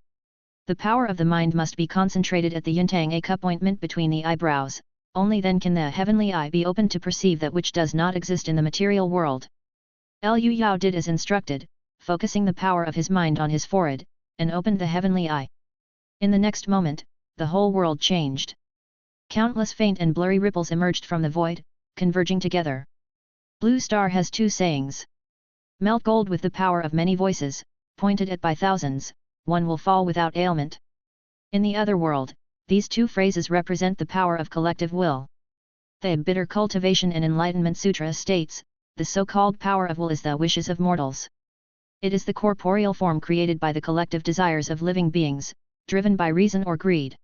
"The power of the mind must be concentrated at the Yintang acupointment between the eyebrows, only then can the heavenly eye be opened to perceive that which does not exist in the material world." Liu Yao did as instructed, focusing the power of his mind on his forehead, and opened the heavenly eye. In the next moment, the whole world changed. Countless faint and blurry ripples emerged from the void, converging together. Blue Star has two sayings. Melt gold with the power of many voices, pointed at by thousands, one will fall without ailment. In the other world, these two phrases represent the power of collective will. The Bitter Cultivation and Enlightenment Sutra states, the so-called power of will is the wishes of mortals. It is the corporeal form created by the collective desires of living beings, driven by reason or greed.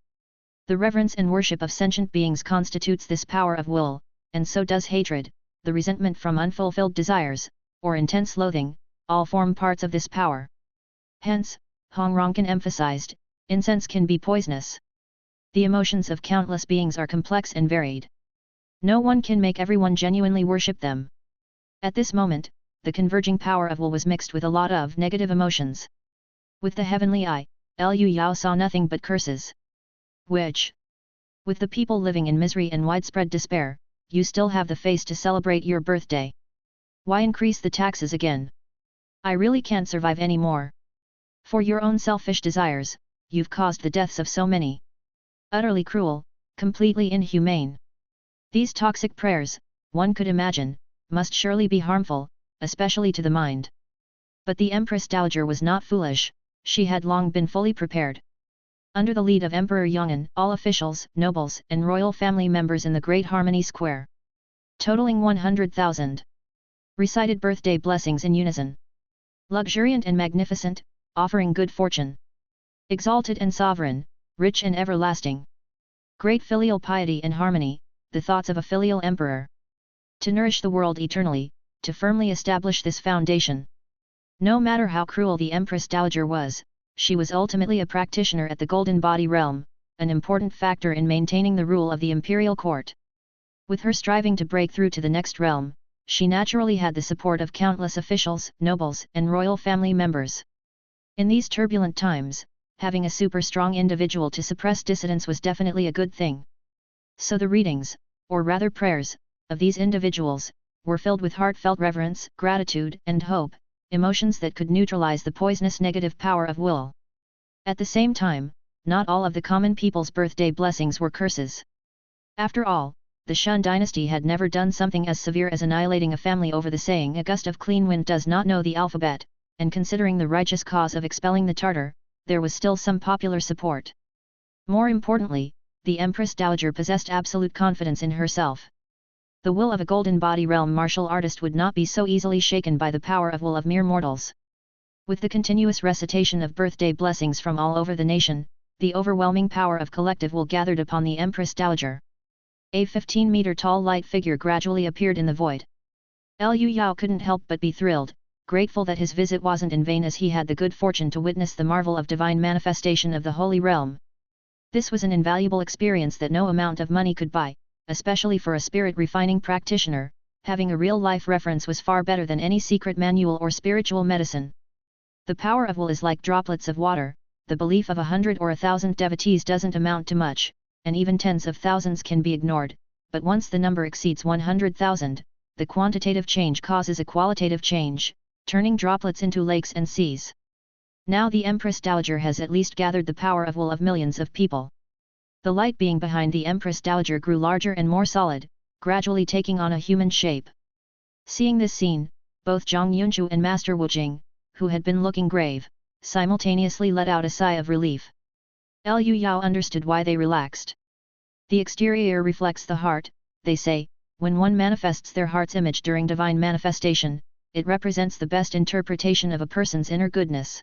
The reverence and worship of sentient beings constitutes this power of will, and so does hatred, the resentment from unfulfilled desires, or intense loathing, all form parts of this power. Hence, Hong Ronkin emphasized, incense can be poisonous. The emotions of countless beings are complex and varied. No one can make everyone genuinely worship them. At this moment, the converging power of will was mixed with a lot of negative emotions. With the heavenly eye, Liu Yao saw nothing but curses. Which? With the people living in misery and widespread despair, you still have the face to celebrate your birthday. Why increase the taxes again? I really can't survive anymore. For your own selfish desires, you've caused the deaths of so many. Utterly cruel, completely inhumane. These toxic prayers, one could imagine, must surely be harmful, especially to the mind. But the Empress Dowager was not foolish, she had long been fully prepared. Under the lead of Emperor Yong'an, all officials, nobles, and royal family members in the Great Harmony Square, totaling 100,000, recited birthday blessings in unison. Luxuriant and magnificent, offering good fortune. Exalted and sovereign, rich and everlasting. Great filial piety and harmony, the thoughts of a filial emperor. To nourish the world eternally, to firmly establish this foundation. No matter how cruel the Empress Dowager was, she was ultimately a practitioner at the Golden Body realm, an important factor in maintaining the rule of the imperial court. With her striving to break through to the next realm, she naturally had the support of countless officials, nobles, and royal family members. In these turbulent times, having a super-strong individual to suppress dissidents was definitely a good thing. So the readings, or rather prayers, of these individuals, were filled with heartfelt reverence, gratitude, and hope, emotions that could neutralize the poisonous negative power of will. At the same time, not all of the common people's birthday blessings were curses. After all, the Shun dynasty had never done something as severe as annihilating a family over the saying a gust of clean wind does not know the alphabet, and considering the righteous cause of expelling the Tartar, there was still some popular support. More importantly, the Empress Dowager possessed absolute confidence in herself. The will of a golden body realm martial artist would not be so easily shaken by the power of will of mere mortals. With the continuous recitation of birthday blessings from all over the nation, the overwhelming power of collective will gathered upon the Empress Dowager. A 15-meter-tall light figure gradually appeared in the void. Liu Yao couldn't help but be thrilled, grateful that his visit wasn't in vain as he had the good fortune to witness the marvel of divine manifestation of the Holy Realm. This was an invaluable experience that no amount of money could buy, especially for a spirit-refining practitioner. Having a real-life reference was far better than any secret manual or spiritual medicine. The power of will is like droplets of water. The belief of 100 or 1,000 devotees doesn't amount to much, and even tens of thousands can be ignored, but once the number exceeds 100,000, the quantitative change causes a qualitative change, turning droplets into lakes and seas. Now the Empress Dowager has at least gathered the power of will of millions of people. The light being behind the Empress Dowager grew larger and more solid, gradually taking on a human shape. Seeing this scene, both Zhang Yunchu and Master Wu Jing, who had been looking grave, simultaneously let out a sigh of relief. Liu Yao understood why they relaxed. The exterior reflects the heart, they say. When one manifests their heart's image during divine manifestation, it represents the best interpretation of a person's inner goodness.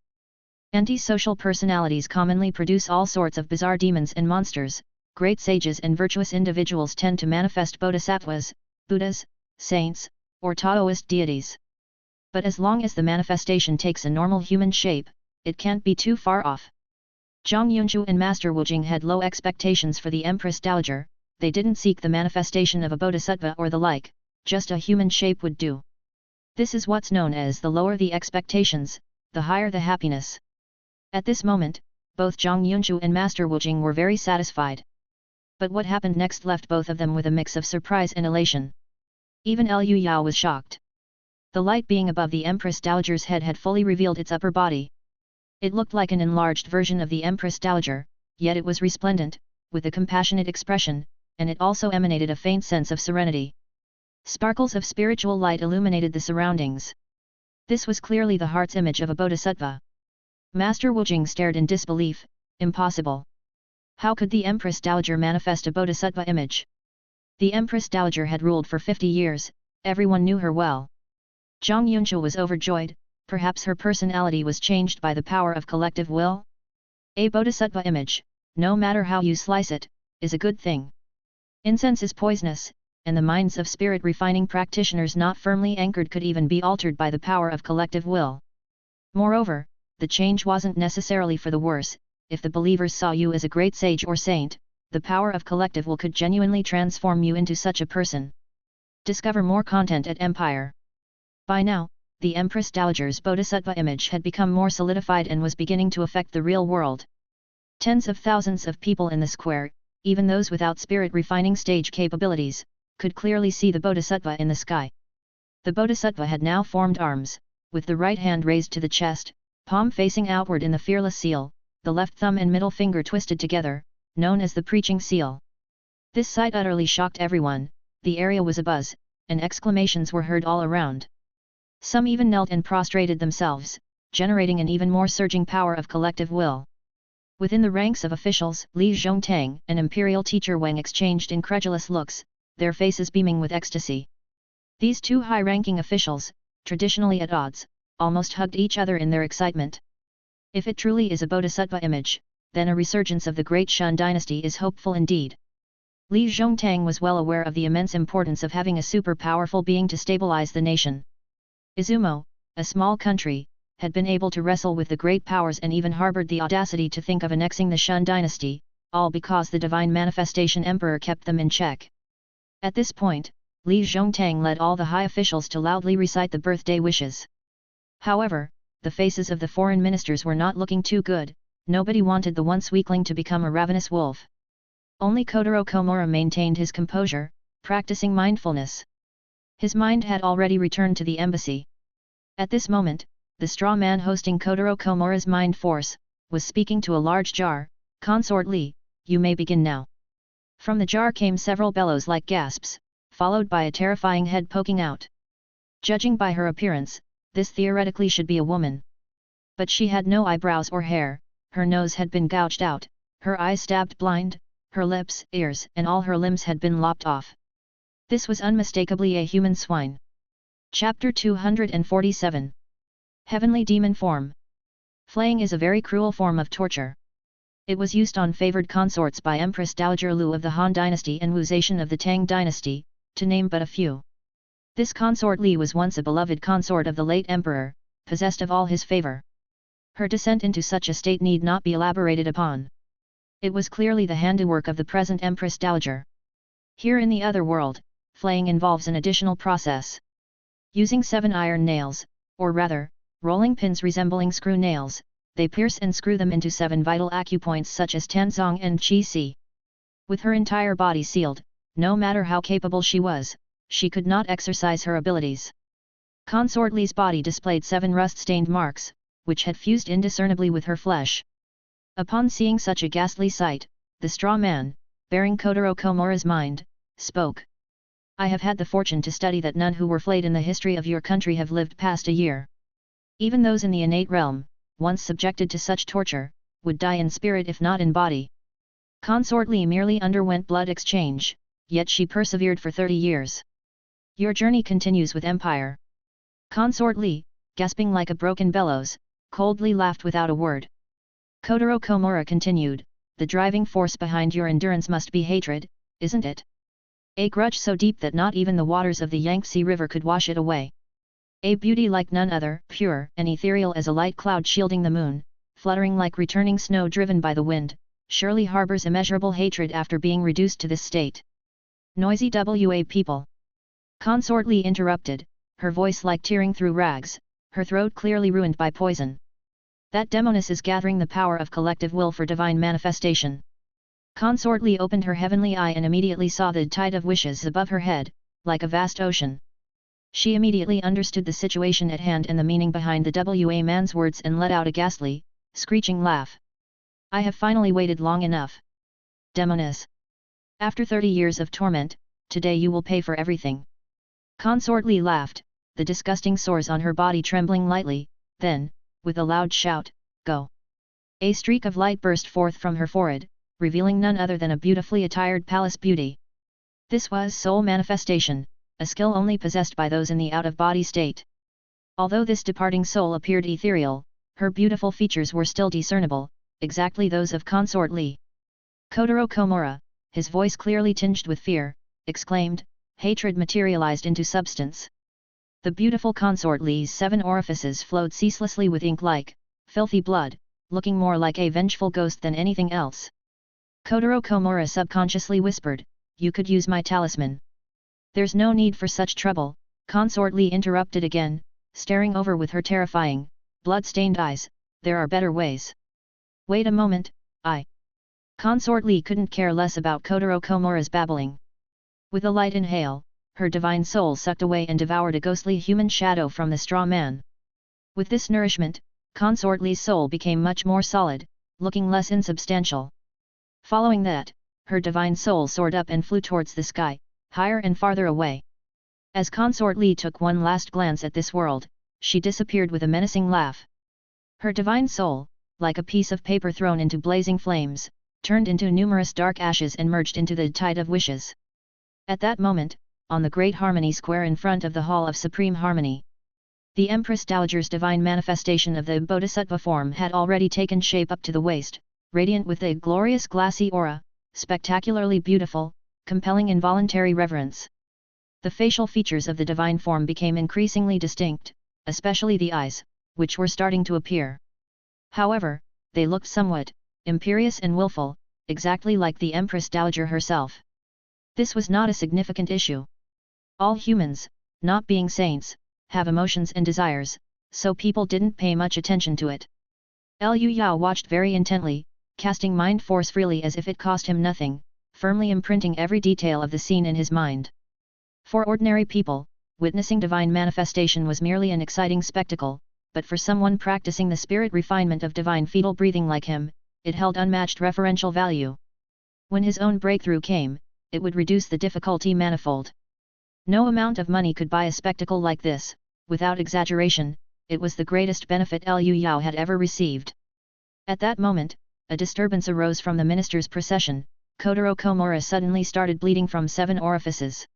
Antisocial personalities commonly produce all sorts of bizarre demons and monsters. Great sages and virtuous individuals tend to manifest bodhisattvas, Buddhas, saints, or Taoist deities. But as long as the manifestation takes a normal human shape, it can't be too far off. Zhang Yunchu and Master Wu Jing had low expectations for the Empress Dowager. They didn't seek the manifestation of a bodhisattva or the like, just a human shape would do. This is what's known as the lower the expectations, the higher the happiness. At this moment, both Zhang Yunchu and Master Wu Jing were very satisfied. But what happened next left both of them with a mix of surprise and elation. Even Liu Yao was shocked. The light being above the Empress Dowager's head had fully revealed its upper body. It looked like an enlarged version of the Empress Dowager, yet it was resplendent, with a compassionate expression, and it also emanated a faint sense of serenity. Sparkles of spiritual light illuminated the surroundings. This was clearly the heart's image of a bodhisattva. Master Wu Jing stared in disbelief. Impossible. How could the Empress Dowager manifest a bodhisattva image? The Empress Dowager had ruled for 50 years, everyone knew her well. Zhang Yunchu was overjoyed. Perhaps her personality was changed by the power of collective will? A bodhisattva image, no matter how you slice it, is a good thing. Incense is poisonous, and the minds of spirit-refining practitioners not firmly anchored could even be altered by the power of collective will. Moreover, the change wasn't necessarily for the worse. If the believers saw you as a great sage or saint, the power of collective will could genuinely transform you into such a person. Discover more content at Empire. By now, the Empress Dowager's bodhisattva image had become more solidified and was beginning to affect the real world. Tens of thousands of people in the square, even those without spirit-refining stage capabilities, could clearly see the bodhisattva in the sky. The bodhisattva had now formed arms, with the right hand raised to the chest, palm facing outward in the fearless seal, the left thumb and middle finger twisted together, known as the preaching seal. This sight utterly shocked everyone. The area was abuzz, and exclamations were heard all around. Some even knelt and prostrated themselves, generating an even more surging power of collective will. Within the ranks of officials, Li Zhongtang and Imperial Teacher Wang exchanged incredulous looks, their faces beaming with ecstasy. These two high-ranking officials, traditionally at odds, almost hugged each other in their excitement. If it truly is a bodhisattva image, then a resurgence of the great Shun dynasty is hopeful indeed. Li Zhongtang was well aware of the immense importance of having a super-powerful being to stabilize the nation. Izumo, a small country, had been able to wrestle with the great powers and even harbored the audacity to think of annexing the Shun dynasty, all because the divine manifestation emperor kept them in check. At this point, Li Zhongtang led all the high officials to loudly recite the birthday wishes. However, the faces of the foreign ministers were not looking too good. Nobody wanted the once weakling to become a ravenous wolf. Only Kotaro Komura maintained his composure, practicing mindfulness. His mind had already returned to the embassy. At this moment, the straw man hosting Kotaro Komura's mind force, was speaking to a large jar, Consort Li, you may begin now. From the jar came several bellows like gasps, followed by a terrifying head poking out. Judging by her appearance, this theoretically should be a woman. But she had no eyebrows or hair, her nose had been gouged out, her eyes stabbed blind, her lips, ears and all her limbs had been lopped off. This was unmistakably a human swine. Chapter 247. Heavenly Demon Form. Flaying is a very cruel form of torture. It was used on favored consorts by Empress Dowager Lu of the Han dynasty and Wu Zetian of the Tang dynasty, to name but a few. This consort Li was once a beloved consort of the late emperor, possessed of all his favor. Her descent into such a state need not be elaborated upon. It was clearly the handiwork of the present Empress Dowager. Here in the other world, flaying involves an additional process. Using 7 iron nails, or rather, rolling pins resembling screw nails, they pierce and screw them into 7 vital acupoints such as Tanzong and Qi Si. With her entire body sealed, no matter how capable she was, she could not exercise her abilities. Consort Li's body displayed 7 rust-stained marks, which had fused indiscernibly with her flesh. Upon seeing such a ghastly sight, the straw man, bearing Kotaro Komura's mind, spoke. I have had the fortune to study that none who were flayed in the history of your country have lived past a year. Even those in the innate realm, once subjected to such torture, would die in spirit if not in body. Consort Li merely underwent blood exchange, yet she persevered for 30 years. Your journey continues with Empire. Consort Li, gasping like a broken bellows, coldly laughed without a word. Kotaro Komura continued, the driving force behind your endurance must be hatred, isn't it? A grudge so deep that not even the waters of the Yangtze River could wash it away. A beauty like none other, pure and ethereal as a light cloud shielding the moon, fluttering like returning snow driven by the wind, surely harbors immeasurable hatred after being reduced to this state. Noisy WA people. Consort Li interrupted, her voice like tearing through rags, her throat clearly ruined by poison. That demoness is gathering the power of collective will for divine manifestation. Consort Li opened her heavenly eye and immediately saw the tide of wishes above her head, like a vast ocean. She immediately understood the situation at hand and the meaning behind the WA man's words and let out a ghastly, screeching laugh. I have finally waited long enough. Demoness. After 30 years of torment, today you will pay for everything. Consort Li laughed, the disgusting sores on her body trembling lightly, then, with a loud shout, go! A streak of light burst forth from her forehead, revealing none other than a beautifully attired palace beauty. This was soul manifestation, a skill only possessed by those in the out-of-body state. Although this departing soul appeared ethereal, her beautiful features were still discernible, exactly those of Consort Li. Kotaro Komura, his voice clearly tinged with fear, exclaimed, hatred materialized into substance. The beautiful Consort Li's 7 orifices flowed ceaselessly with ink-like, filthy blood, looking more like a vengeful ghost than anything else. Kotaro Komura subconsciously whispered, you could use my talisman. There's no need for such trouble, Consort Li interrupted again, staring over with her terrifying, blood-stained eyes, there are better ways. Wait a moment, Consort Li couldn't care less about Kotaro Komura's babbling. With a light inhale, her divine soul sucked away and devoured a ghostly human shadow from the straw man. With this nourishment, Consort Li's soul became much more solid, looking less insubstantial. Following that, her divine soul soared up and flew towards the sky, higher and farther away. As Consort Li took one last glance at this world, she disappeared with a menacing laugh. Her divine soul, like a piece of paper thrown into blazing flames, turned into numerous dark ashes and merged into the tide of wishes. At that moment, on the Great Harmony Square in front of the Hall of Supreme Harmony, the Empress Dowager's divine manifestation of the Bodhisattva form had already taken shape up to the waist, radiant with a glorious glassy aura, spectacularly beautiful, compelling involuntary reverence. The facial features of the divine form became increasingly distinct, especially the eyes, which were starting to appear. However, they looked somewhat imperious and willful, exactly like the Empress Dowager herself. This was not a significant issue. All humans, not being saints, have emotions and desires, so people didn't pay much attention to it. Liu Yao watched very intently, casting mind force freely as if it cost him nothing, firmly imprinting every detail of the scene in his mind. For ordinary people, witnessing divine manifestation was merely an exciting spectacle, but for someone practicing the spirit refinement of divine fetal breathing like him, it held unmatched referential value. When his own breakthrough came, it would reduce the difficulty manifold. No amount of money could buy a spectacle like this. Without exaggeration, it was the greatest benefit Liu Yao had ever received. At that moment, a disturbance arose from the minister's procession. Kotaro Komura suddenly started bleeding from 7 orifices.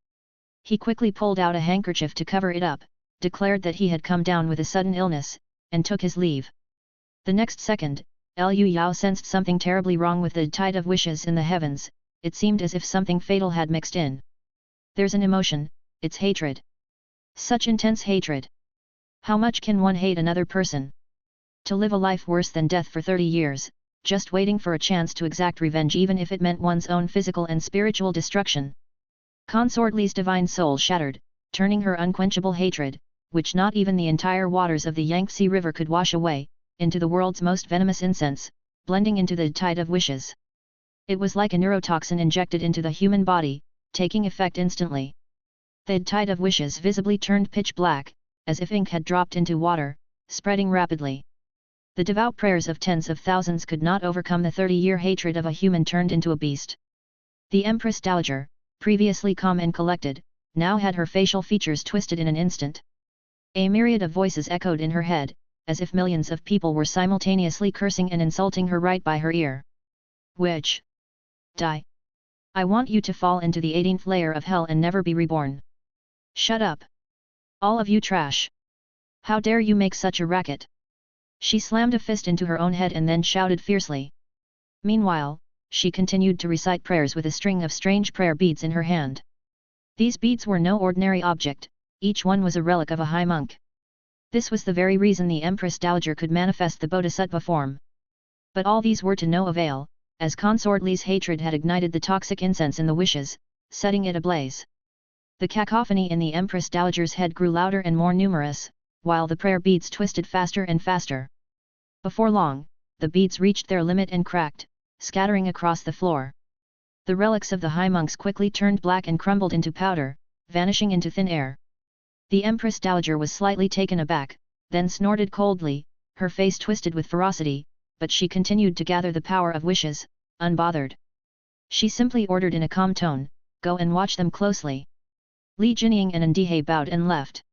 He quickly pulled out a handkerchief to cover it up, declared that he had come down with a sudden illness, and took his leave. The next second, Liu Yao sensed something terribly wrong with the tide of wishes in the heavens. It seemed as if something fatal had mixed in. There's an emotion, it's hatred. Such intense hatred. How much can one hate another person? To live a life worse than death for 30 years, just waiting for a chance to exact revenge even if it meant one's own physical and spiritual destruction. Consort Li's divine soul shattered, turning her unquenchable hatred, which not even the entire waters of the Yangtze River could wash away, into the world's most venomous incense, blending into the tide of wishes. It was like a neurotoxin injected into the human body, taking effect instantly. The tide of wishes visibly turned pitch black, as if ink had dropped into water, spreading rapidly. The devout prayers of tens of thousands could not overcome the 30-year hatred of a human turned into a beast. The Empress Dowager, previously calm and collected, now had her facial features twisted in an instant. A myriad of voices echoed in her head, as if millions of people were simultaneously cursing and insulting her right by her ear. Witch! Die! I want you to fall into the 18th layer of hell and never be reborn. Shut up! All of you trash! How dare you make such a racket! She slammed a fist into her own head and then shouted fiercely. Meanwhile, she continued to recite prayers with a string of strange prayer beads in her hand. These beads were no ordinary object, each one was a relic of a high monk. This was the very reason the Empress Dowager could manifest the Bodhisattva form. But all these were to no avail, as Consort Li's hatred had ignited the toxic incense in the wishes, setting it ablaze. The cacophony in the Empress Dowager's head grew louder and more numerous, while the prayer beads twisted faster and faster. Before long, the beads reached their limit and cracked, scattering across the floor. The relics of the high monks quickly turned black and crumbled into powder, vanishing into thin air. The Empress Dowager was slightly taken aback, then snorted coldly, her face twisted with ferocity, but she continued to gather the power of wishes, unbothered. She simply ordered in a calm tone, "Go and watch them closely." Li Jinying and Ndihe bowed and left.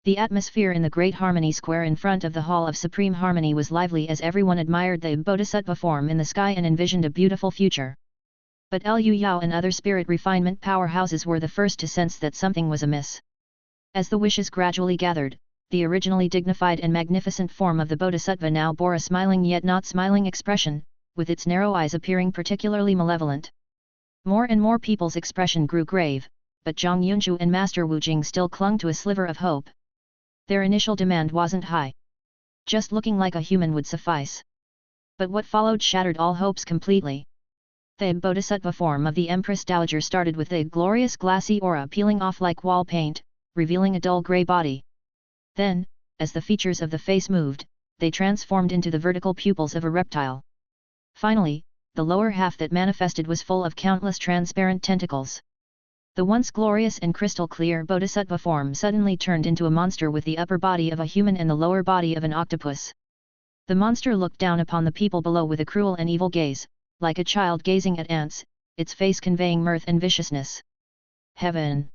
The atmosphere in the Great Harmony Square in front of the Hall of Supreme Harmony was lively as everyone admired the Bodhisattva form in the sky and envisioned a beautiful future. But Liu Yao and other spirit refinement powerhouses were the first to sense that something was amiss. As the wishes gradually gathered, the originally dignified and magnificent form of the Bodhisattva now bore a smiling yet not smiling expression, with its narrow eyes appearing particularly malevolent. More and more people's expression grew grave, but Zhang Yunzhu and Master Wu Jing still clung to a sliver of hope. Their initial demand wasn't high. Just looking like a human would suffice. But what followed shattered all hopes completely. The Bodhisattva form of the Empress Dowager started with a glorious glassy aura peeling off like wall paint, revealing a dull grey body. Then, as the features of the face moved, they transformed into the vertical pupils of a reptile. Finally, the lower half that manifested was full of countless transparent tentacles. The once glorious and crystal-clear Bodhisattva form suddenly turned into a monster with the upper body of a human and the lower body of an octopus. The monster looked down upon the people below with a cruel and evil gaze, like a child gazing at ants, its face conveying mirth and viciousness. Heaven!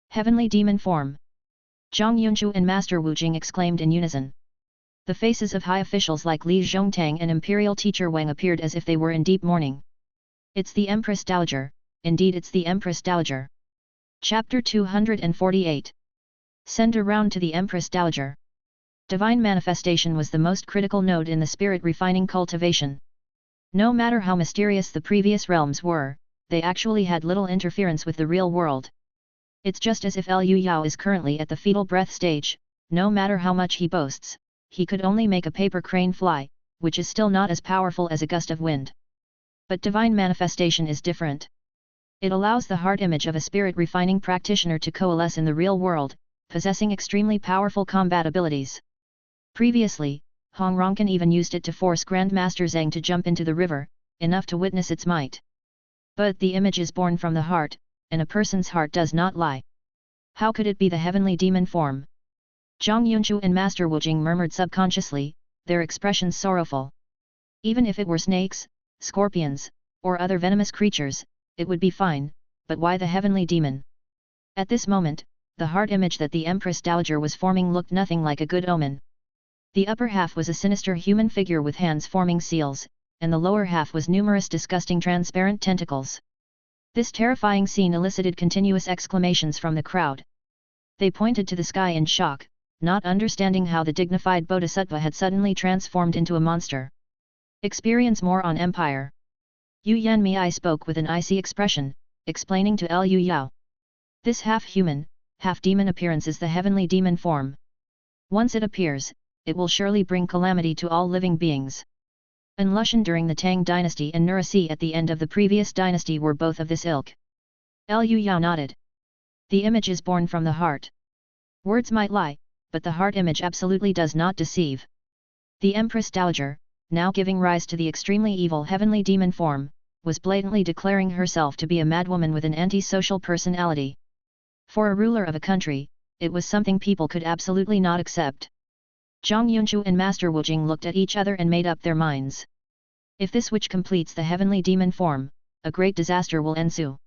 Heavenly demon form! Zhang Yunzhu and Master Wu Jing exclaimed in unison. The faces of high officials like Li Zhongtang and Imperial Teacher Wang appeared as if they were in deep mourning. It's the Empress Dowager, indeed it's the Empress Dowager. Chapter 248. Send around to the Empress Dowager. Divine manifestation was the most critical node in the spirit refining cultivation. No matter how mysterious the previous realms were, they actually had little interference with the real world. It's just as if Liu Yao is currently at the fetal breath stage, no matter how much he boasts, he could only make a paper crane fly, which is still not as powerful as a gust of wind. But divine manifestation is different. It allows the heart image of a spirit refining practitioner to coalesce in the real world, possessing extremely powerful combat abilities. Previously, Hong Rongkan even used it to force Grandmaster Zhang to jump into the river, enough to witness its might. But the image is born from the heart, and a person's heart does not lie. How could it be the heavenly demon form? Zhang Yunzhu and Master Wu Jing murmured subconsciously, their expressions sorrowful. Even if it were snakes, scorpions, or other venomous creatures, it would be fine, but why the heavenly demon? At this moment, the heart image that the Empress Dowager was forming looked nothing like a good omen. The upper half was a sinister human figure with hands forming seals, and the lower half was numerous disgusting transparent tentacles. This terrifying scene elicited continuous exclamations from the crowd. They pointed to the sky in shock, not understanding how the dignified bodhisattva had suddenly transformed into a monster. Experience more on Empire. Yu Yanmei spoke with an icy expression, explaining to Liu Yao. This half-human, half-demon appearance is the heavenly demon form. Once it appears, it will surely bring calamity to all living beings. An Lushan during the Tang dynasty and Nurasi at the end of the previous dynasty were both of this ilk. Liu Yao nodded. The image is born from the heart. Words might lie, but the heart image absolutely does not deceive. The Empress Dowager, now giving rise to the extremely evil heavenly demon form, was blatantly declaring herself to be a madwoman with an anti-social personality. For a ruler of a country, it was something people could absolutely not accept. Zhang Yunchu and Master Wujing looked at each other and made up their minds. If this witch completes the heavenly demon form, a great disaster will ensue.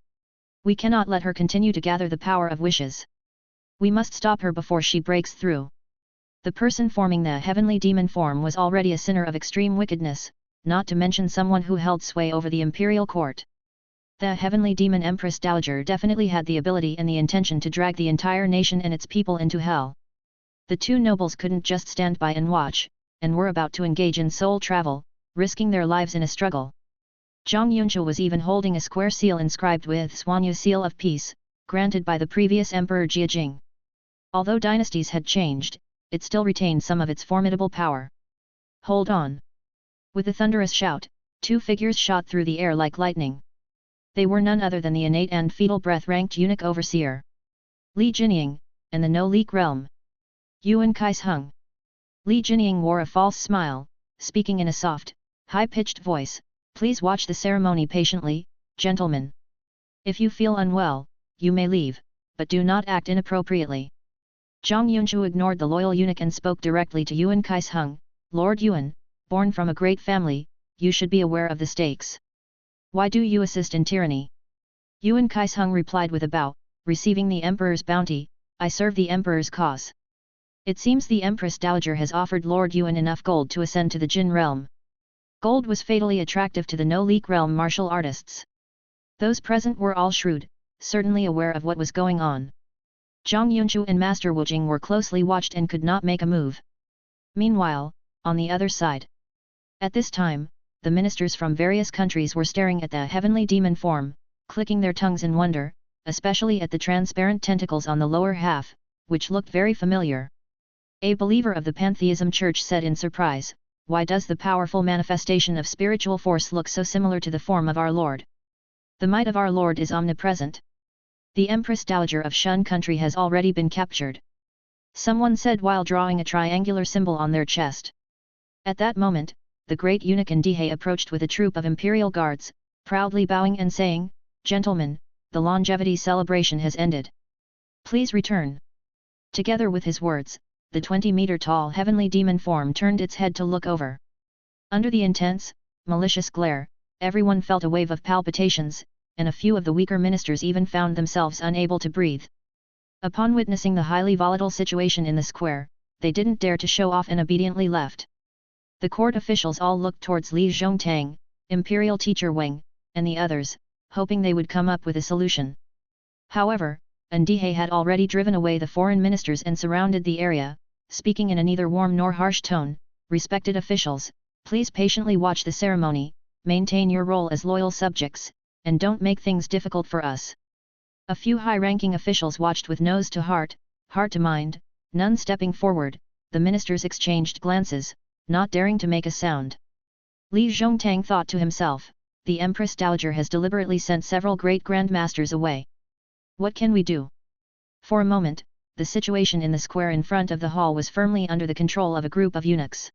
We cannot let her continue to gather the power of wishes. We must stop her before she breaks through. The person forming the heavenly demon form was already a sinner of extreme wickedness, not to mention someone who held sway over the imperial court. The heavenly demon Empress Dowager definitely had the ability and the intention to drag the entire nation and its people into hell. The two nobles couldn't just stand by and watch, and were about to engage in soul travel, risking their lives in a struggle. Zhang Yunchu was even holding a square seal inscribed with Xuanyu Seal of Peace, granted by the previous Emperor Jiajing. Although dynasties had changed, it still retained some of its formidable power. Hold on! With a thunderous shout, two figures shot through the air like lightning. They were none other than the innate and fetal breath ranked eunuch overseer Li Jinying, and the no-leak realm Yuan Kaisheng. Li Jinying wore a false smile, speaking in a soft, high-pitched voice, "Please watch the ceremony patiently, gentlemen. If you feel unwell, you may leave, but do not act inappropriately." Zhang Yunchu ignored the loyal eunuch and spoke directly to Yuan Kaisheng, "Lord Yuan, born from a great family, you should be aware of the stakes. Why do you assist in tyranny?" Yuan Kaisheng replied with a bow, "Receiving the Emperor's bounty, I serve the Emperor's cause." It seems the Empress Dowager has offered Lord Yuan enough gold to ascend to the Jin realm. Gold was fatally attractive to the no-leak realm martial artists. Those present were all shrewd, certainly aware of what was going on. Zhang Yunchu and Master Wujing were closely watched and could not make a move. Meanwhile, on the other side. At this time, the ministers from various countries were staring at the heavenly demon form, clicking their tongues in wonder, especially at the transparent tentacles on the lower half, which looked very familiar. A believer of the Pantheism Church said in surprise, "Why does the powerful manifestation of spiritual force look so similar to the form of our Lord? The might of our Lord is omnipresent. The Empress Dowager of Shun country has already been captured," someone said while drawing a triangular symbol on their chest. At that moment, the great eunuch Ndihei approached with a troop of imperial guards, proudly bowing and saying, "Gentlemen, the longevity celebration has ended. Please return." Together with his words, the 20-meter-tall heavenly demon form turned its head to look over. Under the intense, malicious glare, everyone felt a wave of palpitations, and a few of the weaker ministers even found themselves unable to breathe. Upon witnessing the highly volatile situation in the square, they didn't dare to show off and obediently left. The court officials all looked towards Li Zhongtang, Imperial Teacher Wang, and the others, hoping they would come up with a solution. However, Ndihei had already driven away the foreign ministers and surrounded the area, speaking in a neither warm nor harsh tone, "Respected officials, please patiently watch the ceremony, maintain your role as loyal subjects, and don't make things difficult for us." A few high-ranking officials watched with nose to heart to mind, none stepping forward. The ministers exchanged glances, not daring to make a sound. Li Zhongtang thought to himself, "The Empress Dowager has deliberately sent several great grandmasters away. What can we do?" For a moment, the situation in the square in front of the hall was firmly under the control of a group of eunuchs.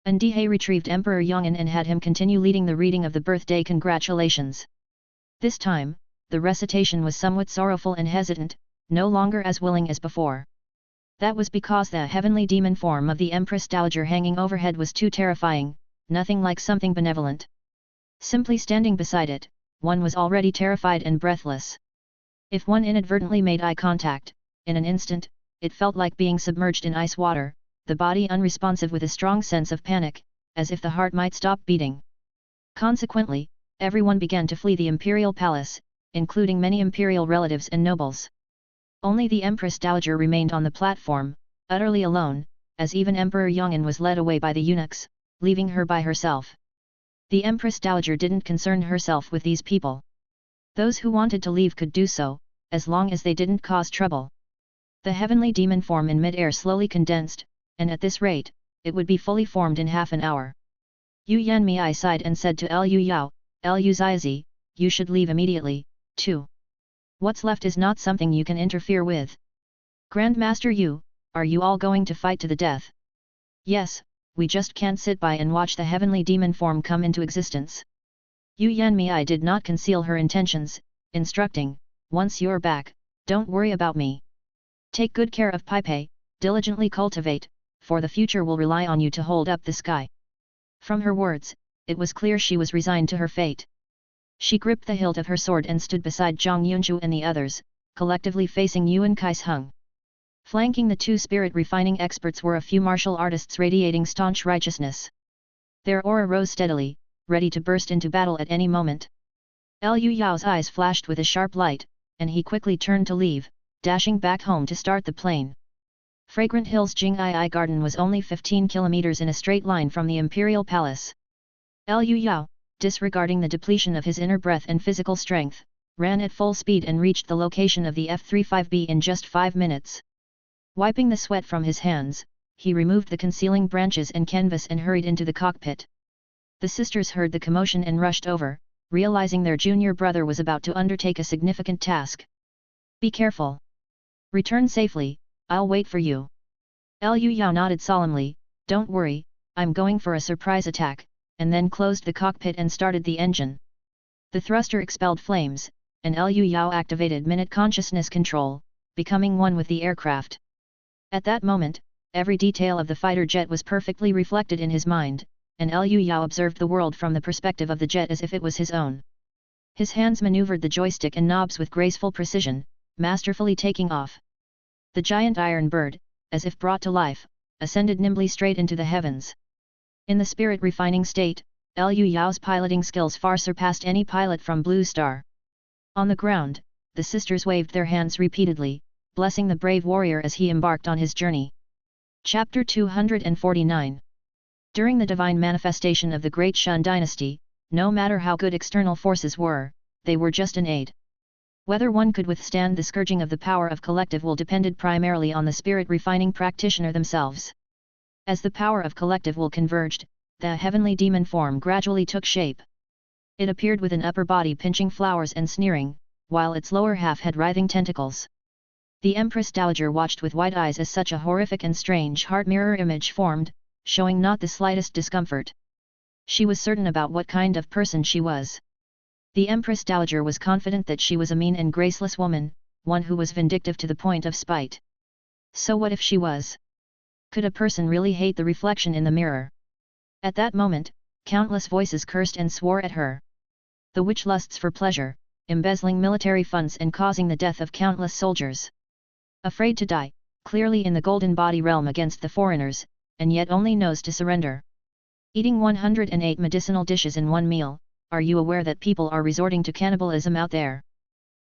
Ndihei retrieved Emperor Yong'an and had him continue leading the reading of the birthday congratulations. This time, the recitation was somewhat sorrowful and hesitant, no longer as willing as before. That was because the heavenly demon form of the Empress Dowager hanging overhead was too terrifying, nothing like something benevolent. Simply standing beside it, one was already terrified and breathless. If one inadvertently made eye contact, in an instant, it felt like being submerged in ice water, the body unresponsive with a strong sense of panic, as if the heart might stop beating. Consequently, everyone began to flee the imperial palace, including many imperial relatives and nobles. Only the Empress Dowager remained on the platform, utterly alone, as even Emperor Yong'an was led away by the eunuchs, leaving her by herself. The Empress Dowager didn't concern herself with these people. Those who wanted to leave could do so, as long as they didn't cause trouble. The heavenly demon form in mid-air slowly condensed, and at this rate, it would be fully formed in half an hour. Yu Yanmei sighed and said to Lu Yao, Lu Ziazi, you should leave immediately, too. What's left is not something you can interfere with. Grandmaster Yu, are you all going to fight to the death? Yes, we just can't sit by and watch the heavenly demon form come into existence. Yu Yanmei did not conceal her intentions, instructing, once you're back, don't worry about me. Take good care of Pipei, diligently cultivate, for the future will rely on you to hold up the sky. From her words, it was clear she was resigned to her fate. She gripped the hilt of her sword and stood beside Zhang Yunzhu and the others, collectively facing Yuan Kaisheng. Flanking the two spirit-refining experts were a few martial artists radiating staunch righteousness. Their aura rose steadily, ready to burst into battle at any moment. Lu Yao's eyes flashed with a sharp light, and he quickly turned to leave, dashing back home to start the plane. Fragrant Hills Jing'ai Garden was only 15 kilometers in a straight line from the Imperial Palace. Lu Yao, disregarding the depletion of his inner breath and physical strength, ran at full speed and reached the location of the F-35B in just 5 minutes. Wiping the sweat from his hands, he removed the concealing branches and canvas and hurried into the cockpit. The sisters heard the commotion and rushed over, realizing their junior brother was about to undertake a significant task. Be careful. Return safely, I'll wait for you. Lu Yao nodded solemnly, don't worry, I'm going for a surprise attack, and then closed the cockpit and started the engine. The thruster expelled flames, and Lu Yao activated minute consciousness control, becoming one with the aircraft. At that moment, every detail of the fighter jet was perfectly reflected in his mind, and Lu Yao observed the world from the perspective of the jet as if it was his own. His hands maneuvered the joystick and knobs with graceful precision, masterfully taking off. The giant iron bird, as if brought to life, ascended nimbly straight into the heavens. In the spirit-refining state, Lu Yao's piloting skills far surpassed any pilot from Blue Star. On the ground, the sisters waved their hands repeatedly, blessing the brave warrior as he embarked on his journey. Chapter 249. During the divine manifestation of the Great Shun dynasty, no matter how good external forces were, they were just an aid. Whether one could withstand the scourging of the power of collective will depended primarily on the spirit-refining practitioner themselves. As the power of collective will converged, the heavenly demon form gradually took shape. It appeared with an upper body pinching flowers and sneering, while its lower half had writhing tentacles. The Empress Dowager watched with wide eyes as such a horrific and strange heart mirror image formed, showing not the slightest discomfort. She was certain about what kind of person she was. The Empress Dowager was confident that she was a mean and graceless woman, one who was vindictive to the point of spite. So what if she was? Could a person really hate the reflection in the mirror? At that moment, countless voices cursed and swore at her. The witch lusts for pleasure, embezzling military funds and causing the death of countless soldiers. Afraid to die, clearly in the golden body realm against the foreigners, and yet only knows to surrender. Eating 108 medicinal dishes in one meal, are you aware that people are resorting to cannibalism out there?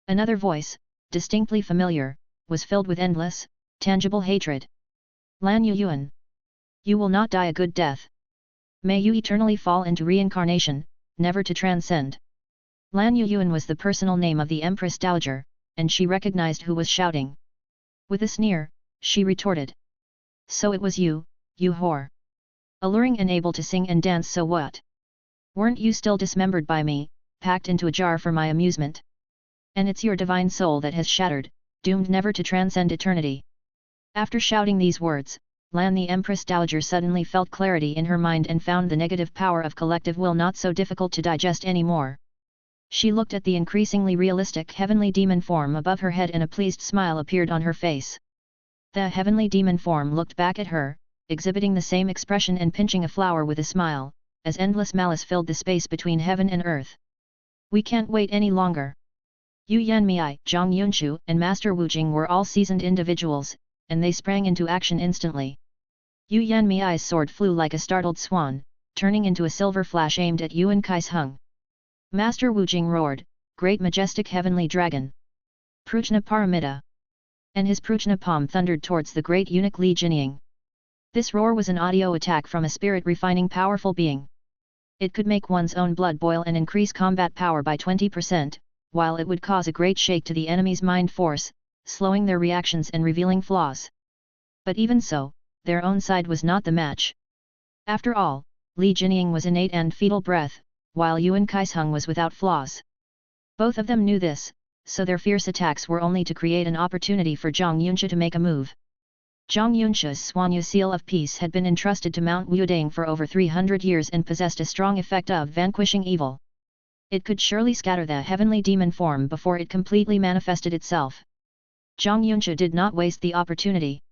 Another voice, distinctly familiar, was filled with endless, tangible hatred. Lan Yuyuan. You will not die a good death. May you eternally fall into reincarnation, never to transcend. Lan Yuyuan was the personal name of the Empress Dowager, and she recognized who was shouting. With a sneer, she retorted. So it was you, you whore. Alluring and able to sing and dance, so what? Weren't you still dismembered by me, packed into a jar for my amusement? And it's your divine soul that has shattered, doomed never to transcend eternity. After shouting these words, Lan the Empress Dowager suddenly felt clarity in her mind and found the negative power of collective will not so difficult to digest anymore. She looked at the increasingly realistic heavenly demon form above her head and a pleased smile appeared on her face. The heavenly demon form looked back at her, exhibiting the same expression and pinching a flower with a smile, as endless malice filled the space between heaven and earth. We can't wait any longer. Yu Yanmei, Zhang Yunshu, and Master Wu Jing were all seasoned individuals, and they sprang into action instantly. Yu Yanmei's sword flew like a startled swan, turning into a silver flash aimed at Yuan Kaisheng. Master Wu Jing roared, "Great majestic heavenly dragon! Prujna Paramita!" And his Prujna palm thundered towards the great eunuch Li Jinying. This roar was an audio attack from a spirit-refining powerful being. It could make one's own blood boil and increase combat power by 20%, while it would cause a great shake to the enemy's mind force, slowing their reactions and revealing flaws. But even so, their own side was not the match. After all, Li Jinying was innate and fetal breath, while Yuan Kaisheng was without flaws. Both of them knew this, so their fierce attacks were only to create an opportunity for Zhang Yunshu to make a move. Zhang Yunshu's Suanyu seal of peace had been entrusted to Mount Wudang for over 300 years and possessed a strong effect of vanquishing evil. It could surely scatter the heavenly demon form before it completely manifested itself. Zhang Yunshu did not waste the opportunity.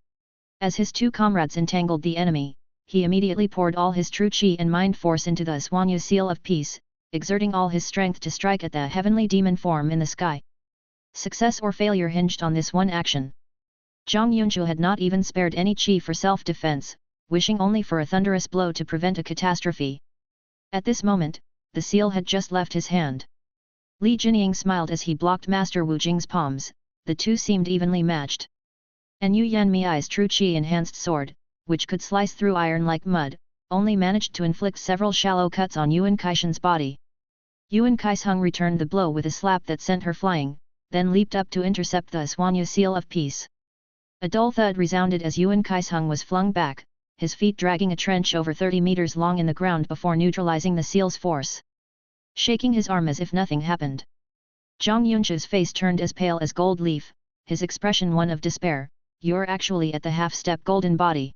As his two comrades entangled the enemy, he immediately poured all his true qi and mind force into the Suanyu seal of peace, exerting all his strength to strike at the heavenly demon form in the sky. Success or failure hinged on this one action. Zhang Yunshu had not even spared any qi for self-defense, wishing only for a thunderous blow to prevent a catastrophe. At this moment, the seal had just left his hand. Li Jinying smiled as he blocked Master Wu Jing's palms, the two seemed evenly matched. And Yu Yanmei's true qi-enhanced sword, which could slice through iron like mud, only managed to inflict several shallow cuts on Yuan Kaishen's body. Yuan Kaisheng returned the blow with a slap that sent her flying, then leaped up to intercept the Suanyu seal of peace. A dull thud resounded as Yuan Kaisheng was flung back, his feet dragging a trench over 30 meters long in the ground before neutralizing the seal's force. Shaking his arm as if nothing happened. Zhang Yunshu's face turned as pale as gold leaf, his expression one of despair. "You're actually at the half-step golden body."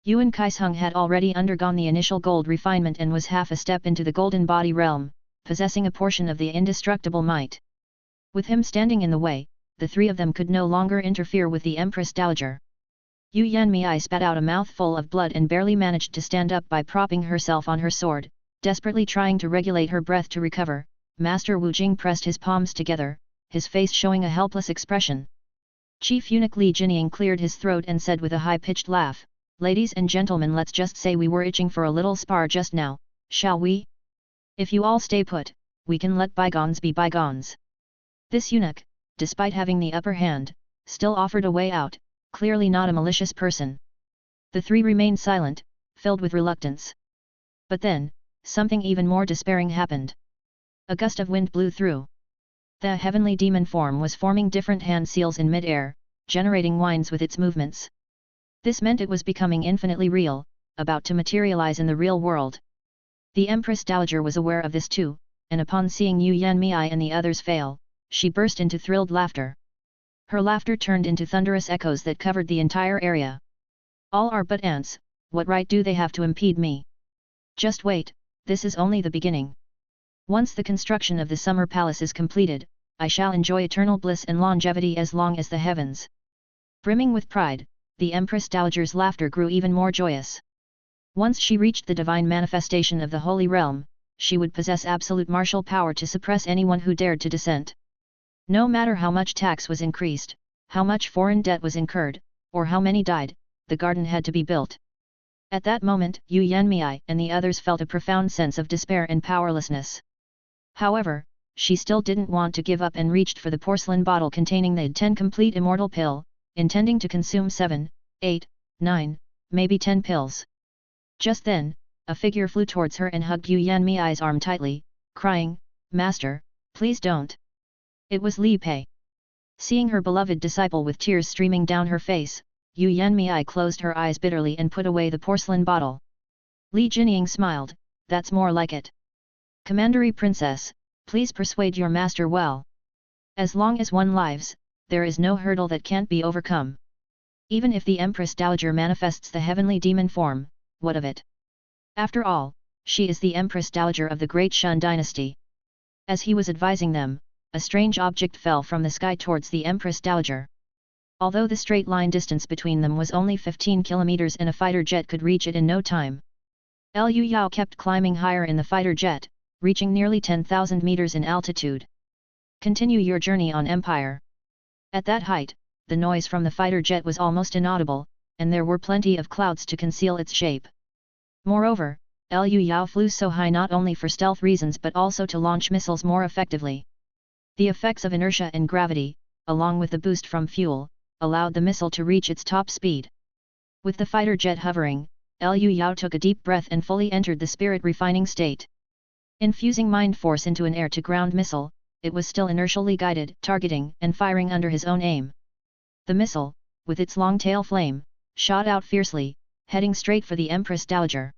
Yuan Kaisheng had already undergone the initial gold refinement and was half a step into the golden body realm, possessing a portion of the indestructible might. With him standing in the way, the three of them could no longer interfere with the Empress Dowager. Yu Yanmei spat out a mouthful of blood and barely managed to stand up by propping herself on her sword, desperately trying to regulate her breath to recover. Master Wu Jing pressed his palms together, his face showing a helpless expression. Chief Eunuch Li Jinying cleared his throat and said with a high-pitched laugh, "Ladies and gentlemen, let's just say we were itching for a little spar just now, shall we? If you all stay put, we can let bygones be bygones." This eunuch, despite having the upper hand, still offered a way out, clearly not a malicious person. The three remained silent, filled with reluctance. But then, something even more despairing happened. A gust of wind blew through. The heavenly demon form was forming different hand seals in mid-air, generating winds with its movements. This meant it was becoming infinitely real, about to materialize in the real world. The Empress Dowager was aware of this too, and upon seeing Yu Yanmei and the others fail, she burst into thrilled laughter. Her laughter turned into thunderous echoes that covered the entire area. "All are but ants, what right do they have to impede me? Just wait, this is only the beginning. Once the construction of the summer palace is completed, I shall enjoy eternal bliss and longevity as long as the heavens." Brimming with pride, the Empress Dowager's laughter grew even more joyous. Once she reached the divine manifestation of the Holy Realm, she would possess absolute martial power to suppress anyone who dared to dissent. No matter how much tax was increased, how much foreign debt was incurred, or how many died, the garden had to be built. At that moment, Yu Yanmei and the others felt a profound sense of despair and powerlessness. However, she still didn't want to give up and reached for the porcelain bottle containing the 10 complete immortal pill, intending to consume 7, 8, 9, maybe 10 pills. Just then, a figure flew towards her and hugged Yu Yanmei's arm tightly, crying, "Master, please don't." It was Li Pei. Seeing her beloved disciple with tears streaming down her face, Yu Yanmei closed her eyes bitterly and put away the porcelain bottle. Li Jinying smiled, "That's more like it. Commandery Princess, please persuade your master well. As long as one lives, there is no hurdle that can't be overcome. Even if the Empress Dowager manifests the heavenly demon form, what of it? After all, she is the Empress Dowager of the Great Shun dynasty." As he was advising them, a strange object fell from the sky towards the Empress Dowager. Although the straight line distance between them was only 15 kilometers and a fighter jet could reach it in no time. Liu Yao kept climbing higher in the fighter jet, reaching nearly 10,000 meters in altitude. Continue your journey on Empire. At that height, the noise from the fighter jet was almost inaudible, and there were plenty of clouds to conceal its shape. Moreover, Liu Yao flew so high not only for stealth reasons but also to launch missiles more effectively. The effects of inertia and gravity, along with the boost from fuel, allowed the missile to reach its top speed. With the fighter jet hovering, Liu Yao took a deep breath and fully entered the spirit refining state. Infusing mind force into an air-to-ground missile, it was still inertially guided, targeting and firing under his own aim. The missile, with its long tail flame, shot out fiercely, heading straight for the Empress Dowager.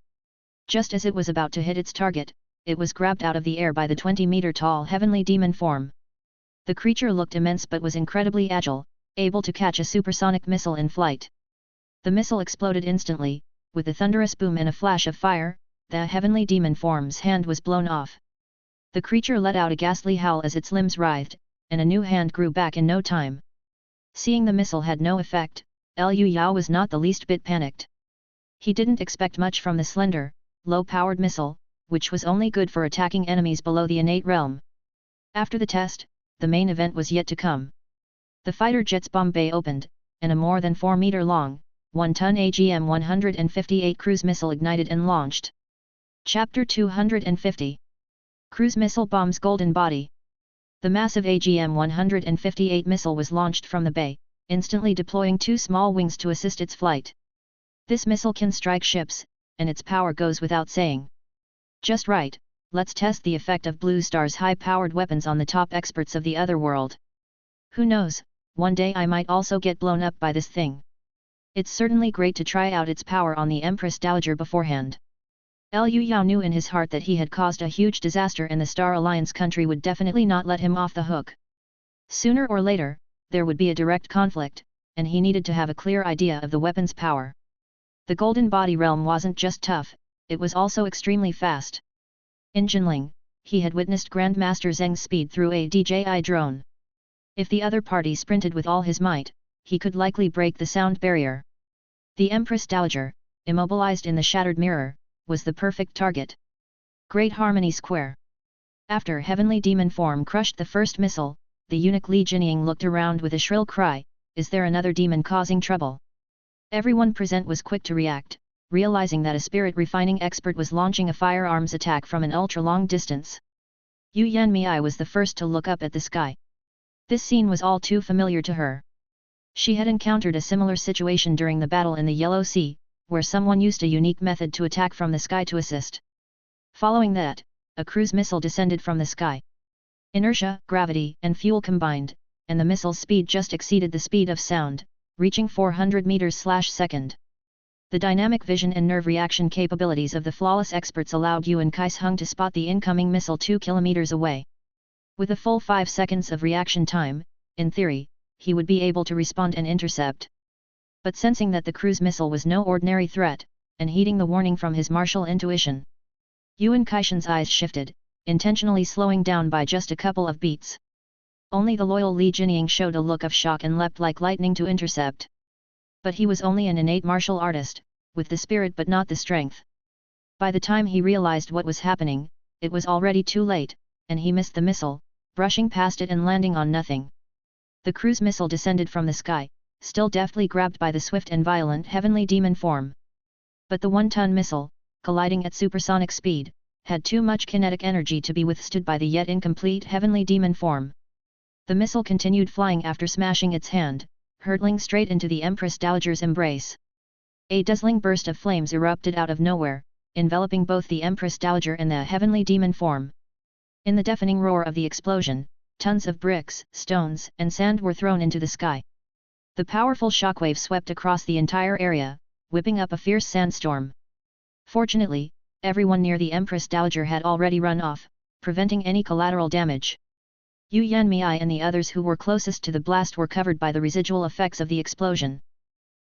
Just as it was about to hit its target, it was grabbed out of the air by the 20-meter-tall heavenly demon form. The creature looked immense but was incredibly agile, able to catch a supersonic missile in flight. The missile exploded instantly, with a thunderous boom and a flash of fire. The heavenly demon form's hand was blown off. The creature let out a ghastly howl as its limbs writhed, and a new hand grew back in no time. Seeing the missile had no effect, Liu Yao was not the least bit panicked. He didn't expect much from the slender, low-powered missile, which was only good for attacking enemies below the innate realm. After the test, the main event was yet to come. The fighter jet's bomb bay opened, and a more than 4-meter-long, 1-ton AGM-158 cruise missile ignited and launched. Chapter 250. Cruise Missile Bomb's Golden Body. The massive AGM-158 missile was launched from the bay, instantly deploying 2 small wings to assist its flight. This missile can strike ships, and its power goes without saying. Just right, let's test the effect of Blue Star's high-powered weapons on the top experts of the other world. Who knows, one day I might also get blown up by this thing. It's certainly great to try out its power on the Empress Dowager beforehand. Liu Yao knew in his heart that he had caused a huge disaster and the Star Alliance country would definitely not let him off the hook. Sooner or later, there would be a direct conflict, and he needed to have a clear idea of the weapon's power. The Golden Body realm wasn't just tough, it was also extremely fast. In Jinling, he had witnessed Grandmaster Zheng's speed through a DJI drone. If the other party sprinted with all his might, he could likely break the sound barrier. The Empress Dowager, immobilized in the shattered mirror, was the perfect target. Great Harmony Square. After Heavenly Demon form crushed the first missile, the eunuch Li Jinying looked around with a shrill cry, "Is there another demon causing trouble?" Everyone present was quick to react, realizing that a spirit refining expert was launching a firearms attack from an ultra-long distance. Yu Yanmei was the first to look up at the sky. This scene was all too familiar to her. She had encountered a similar situation during the battle in the Yellow Sea, where someone used a unique method to attack from the sky to assist. Following that, a cruise missile descended from the sky. Inertia, gravity, and fuel combined, and the missile's speed just exceeded the speed of sound, reaching 400 meters/second. The dynamic vision and nerve reaction capabilities of the flawless experts allowed Yuan Kaisheng to spot the incoming missile 2 kilometers away. With a full 5 seconds of reaction time, in theory, he would be able to respond and intercept. But sensing that the cruise missile was no ordinary threat, and heeding the warning from his martial intuition, Yuan Kaisheng's eyes shifted, intentionally slowing down by just a couple of beats. Only the loyal Li Jinying showed a look of shock and leapt like lightning to intercept. But he was only an innate martial artist, with the spirit but not the strength. By the time he realized what was happening, it was already too late, and he missed the missile, brushing past it and landing on nothing. The cruise missile descended from the sky, still deftly grabbed by the swift and violent heavenly demon form. But the 1-ton missile, colliding at supersonic speed, had too much kinetic energy to be withstood by the yet incomplete heavenly demon form. The missile continued flying after smashing its hand, hurtling straight into the Empress Dowager's embrace. A dazzling burst of flames erupted out of nowhere, enveloping both the Empress Dowager and the heavenly demon form. In the deafening roar of the explosion, tons of bricks, stones, and sand were thrown into the sky. The powerful shockwave swept across the entire area, whipping up a fierce sandstorm. Fortunately, everyone near the Empress Dowager had already run off, preventing any collateral damage. Yu Yanmei and the others who were closest to the blast were covered by the residual effects of the explosion.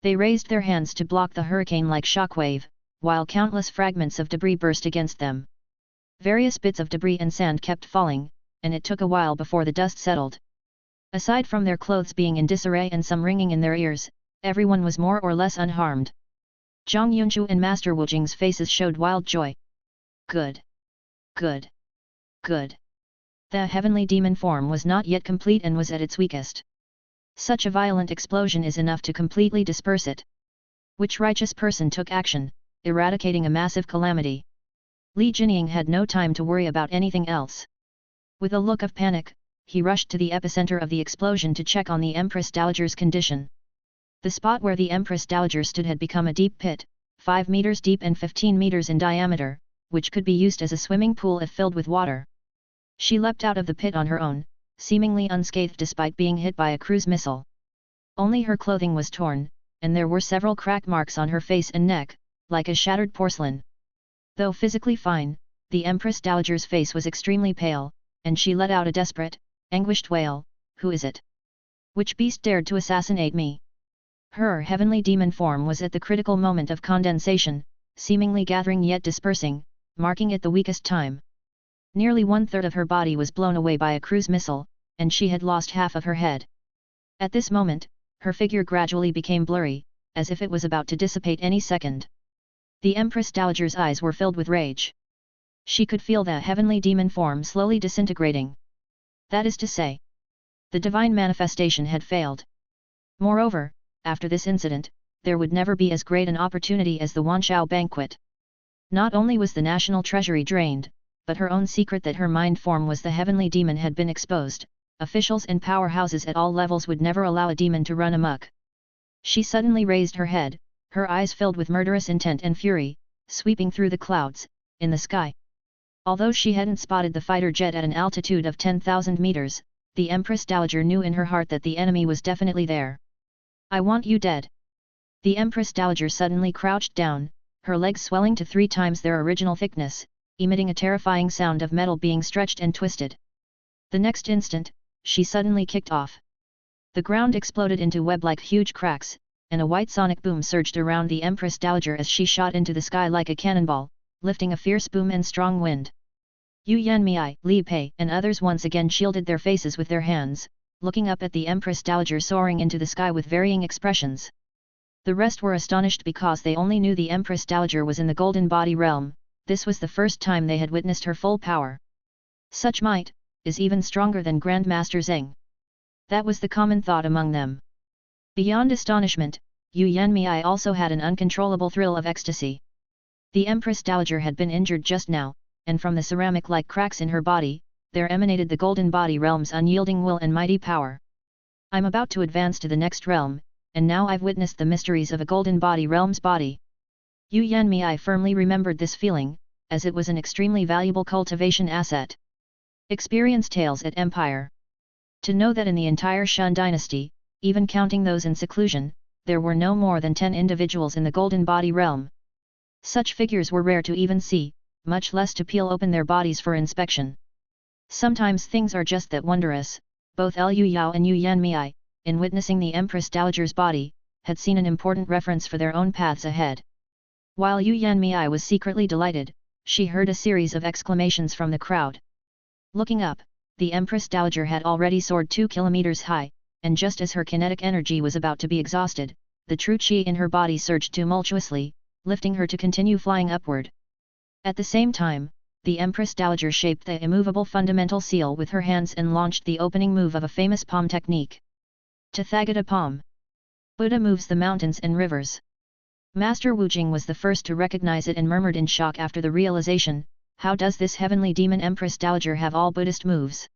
They raised their hands to block the hurricane-like shockwave, while countless fragments of debris burst against them. Various bits of debris and sand kept falling, and it took a while before the dust settled. Aside from their clothes being in disarray and some ringing in their ears, everyone was more or less unharmed. Zhang Yunchu and Master Wu Jing's faces showed wild joy. Good. Good. Good. The heavenly demon form was not yet complete and was at its weakest. Such a violent explosion is enough to completely disperse it. Which righteous person took action, eradicating a massive calamity? Li Jinying had no time to worry about anything else. With a look of panic, he rushed to the epicenter of the explosion to check on the Empress Dowager's condition. The spot where the Empress Dowager stood had become a deep pit, 5 meters deep and 15 meters in diameter, which could be used as a swimming pool if filled with water. She leapt out of the pit on her own, seemingly unscathed despite being hit by a cruise missile. Only her clothing was torn, and there were several crack marks on her face and neck, like a shattered porcelain. Though physically fine, the Empress Dowager's face was extremely pale, and she let out a desperate, anguished wail, "Who is it? Which beast dared to assassinate me?" Her heavenly demon form was at the critical moment of condensation, seemingly gathering yet dispersing, marking it the weakest time. Nearly 1/3 of her body was blown away by a cruise missile, and she had lost half of her head. At this moment, her figure gradually became blurry, as if it was about to dissipate any second. The Empress Dowager's eyes were filled with rage. She could feel the heavenly demon form slowly disintegrating. That is to say, the divine manifestation had failed. Moreover, after this incident, there would never be as great an opportunity as the Wanshao banquet. Not only was the national treasury drained, but her own secret that her mind form was the heavenly demon had been exposed. Officials and powerhouses at all levels would never allow a demon to run amok. She suddenly raised her head, her eyes filled with murderous intent and fury, sweeping through the clouds, in the sky. Although she hadn't spotted the fighter jet at an altitude of 10,000 meters, the Empress Dowager knew in her heart that the enemy was definitely there. "I want you dead." The Empress Dowager suddenly crouched down, her legs swelling to 3 times their original thickness, emitting a terrifying sound of metal being stretched and twisted. The next instant, she suddenly kicked off. The ground exploded into web-like huge cracks, and a white sonic boom surged around the Empress Dowager as she shot into the sky like a cannonball, lifting a fierce boom and strong wind. Yu Yanmei, Li Pei and others once again shielded their faces with their hands, looking up at the Empress Dowager soaring into the sky with varying expressions. The rest were astonished because they only knew the Empress Dowager was in the Golden Body realm. This was the first time they had witnessed her full power. Such might is even stronger than Grandmaster Zheng. That was the common thought among them. Beyond astonishment, Yu Yanmei also had an uncontrollable thrill of ecstasy. The Empress Dowager had been injured just now, and from the ceramic-like cracks in her body, there emanated the Golden Body realm's unyielding will and mighty power. "I'm about to advance to the next realm, and now I've witnessed the mysteries of a Golden Body realm's body." Yu Yanmei firmly remembered this feeling, as it was an extremely valuable cultivation asset. Experience tales at Empire. To know that in the entire Shun dynasty, even counting those in seclusion, there were no more than 10 individuals in the Golden Body realm. Such figures were rare to even see, much less to peel open their bodies for inspection. Sometimes things are just that wondrous. Both Liu Yao and Yu Yanmei, in witnessing the Empress Dowager's body, had seen an important reference for their own paths ahead. While Yu Yanmei was secretly delighted, she heard a series of exclamations from the crowd. Looking up, the Empress Dowager had already soared 2 kilometers high, and just as her kinetic energy was about to be exhausted, the true qi in her body surged tumultuously, lifting her to continue flying upward. At the same time, the Empress Dowager shaped the immovable fundamental seal with her hands and launched the opening move of a famous palm technique. Tathagata palm. Buddha moves the mountains and rivers. Master Wu Jing was the first to recognize it and murmured in shock after the realization, "How does this heavenly demon Empress Dowager have all Buddhist moves?"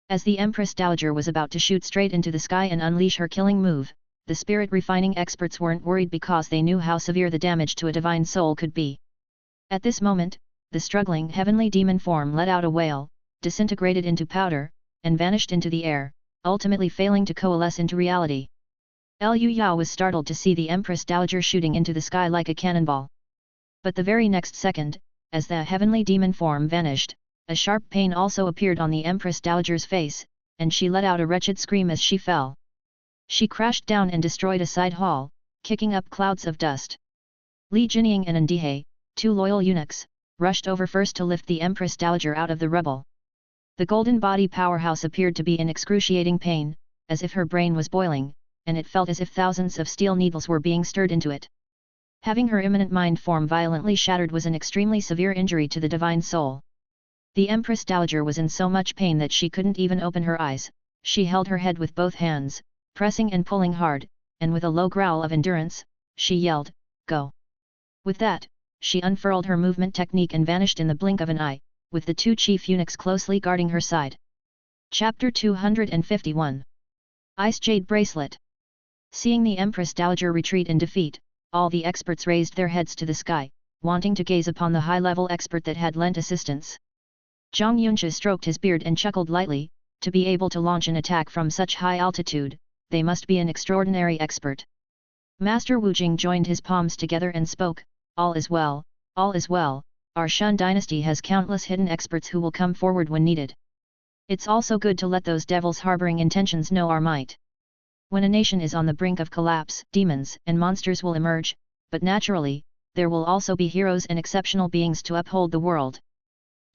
As the Empress Dowager was about to shoot straight into the sky and unleash her killing move, the spirit refining experts weren't worried because they knew how severe the damage to a divine soul could be. At this moment, the struggling heavenly demon form let out a wail, disintegrated into powder, and vanished into the air, ultimately failing to coalesce into reality. Liu Yao was startled to see the Empress Dowager shooting into the sky like a cannonball. But the very next second, as the heavenly demon form vanished, a sharp pain also appeared on the Empress Dowager's face, and she let out a wretched scream as she fell. She crashed down and destroyed a side hall, kicking up clouds of dust. Li Jinying and Ndihe, 2 loyal eunuchs, rushed over first to lift the Empress Dowager out of the rubble. The Golden Body powerhouse appeared to be in excruciating pain, as if her brain was boiling, and it felt as if thousands of steel needles were being stirred into it. Having her immanent mind form violently shattered was an extremely severe injury to the divine soul. The Empress Dowager was in so much pain that she couldn't even open her eyes. She held her head with both hands, pressing and pulling hard, and with a low growl of endurance, she yelled, "Go!" With that, she unfurled her movement technique and vanished in the blink of an eye, with the two chief eunuchs closely guarding her side. Chapter 251. Ice Jade Bracelet. Seeing the Empress Dowager retreat in defeat, all the experts raised their heads to the sky, wanting to gaze upon the high-level expert that had lent assistance. Zhang Yunxia stroked his beard and chuckled lightly. To be able to launch an attack from such high altitude, they must be an extraordinary expert. Master Wu Jing joined his palms together and spoke, "All is well, all is well, our Shun dynasty has countless hidden experts who will come forward when needed. It's also good to let those devils harboring intentions know our might. When a nation is on the brink of collapse, demons and monsters will emerge, but naturally, there will also be heroes and exceptional beings to uphold the world."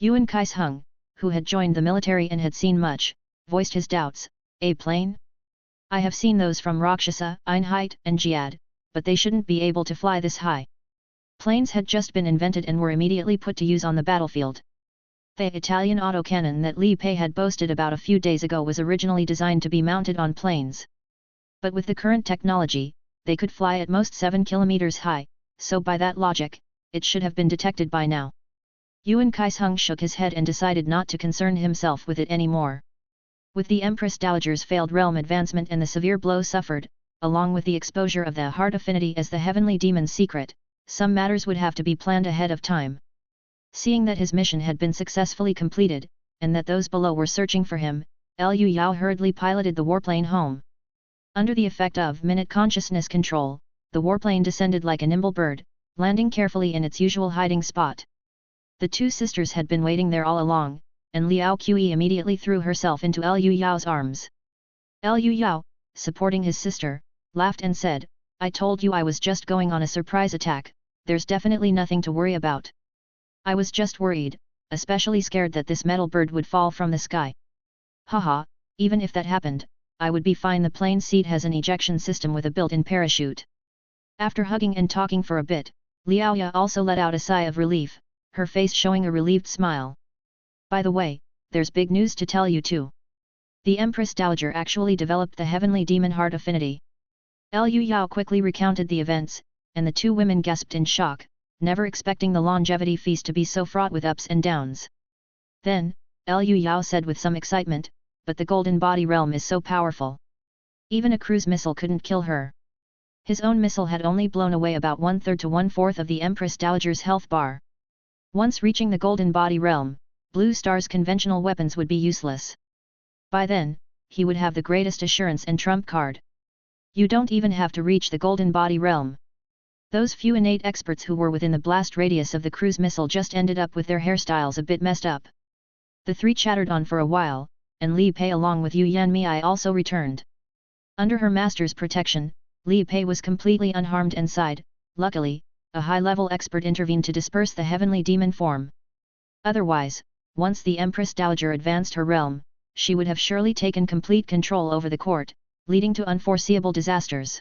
Yuan Kaisheng, who had joined the military and had seen much, voiced his doubts. "A plane? I have seen those from Rakshasa, Einheit, and Jihad, but they shouldn't be able to fly this high." Planes had just been invented and were immediately put to use on the battlefield. The Italian autocannon that Li Pei had boasted about a few days ago was originally designed to be mounted on planes. But with the current technology, they could fly at most 7 kilometers high, so by that logic, it should have been detected by now. Yuan Kaisheng shook his head and decided not to concern himself with it anymore. With the Empress Dowager's failed realm advancement and the severe blow suffered, along with the exposure of the heart affinity as the heavenly demon's secret, some matters would have to be planned ahead of time. Seeing that his mission had been successfully completed, and that those below were searching for him, Liu Yao hurriedly piloted the warplane home. Under the effect of minute consciousness control, the warplane descended like a nimble bird, landing carefully in its usual hiding spot. The two sisters had been waiting there all along, and Liao Qi immediately threw herself into Liu Yao's arms. Liu Yao, supporting his sister, laughed and said, "I told you I was just going on a surprise attack, there's definitely nothing to worry about. I was just worried, especially scared that this metal bird would fall from the sky. Haha, even if that happened, I would be fine. The plane seat has an ejection system with a built-in parachute." After hugging and talking for a bit, Liao Ya also let out a sigh of relief, her face showing a relieved smile. "By the way, there's big news to tell you too. The Empress Dowager actually developed the heavenly demon heart affinity." Liu Yao quickly recounted the events, and the two women gasped in shock, never expecting the longevity feast to be so fraught with ups and downs. Then, Liu Yao said with some excitement, "But the golden body realm is so powerful. Even a cruise missile couldn't kill her." His own missile had only blown away about 1/3 to 1/4 of the Empress Dowager's health bar. Once reaching the golden body realm, Blue Star's conventional weapons would be useless. By then, he would have the greatest assurance and trump card. You don't even have to reach the golden body realm. Those few innate experts who were within the blast radius of the cruise missile just ended up with their hairstyles a bit messed up. The three chattered on for a while, and Li Pei along with Yu Yanmei also returned. Under her master's protection, Li Pei was completely unharmed and sighed. Luckily, a high-level expert intervened to disperse the heavenly demon form. Otherwise, once the Empress Dowager advanced her realm, she would have surely taken complete control over the court, leading to unforeseeable disasters.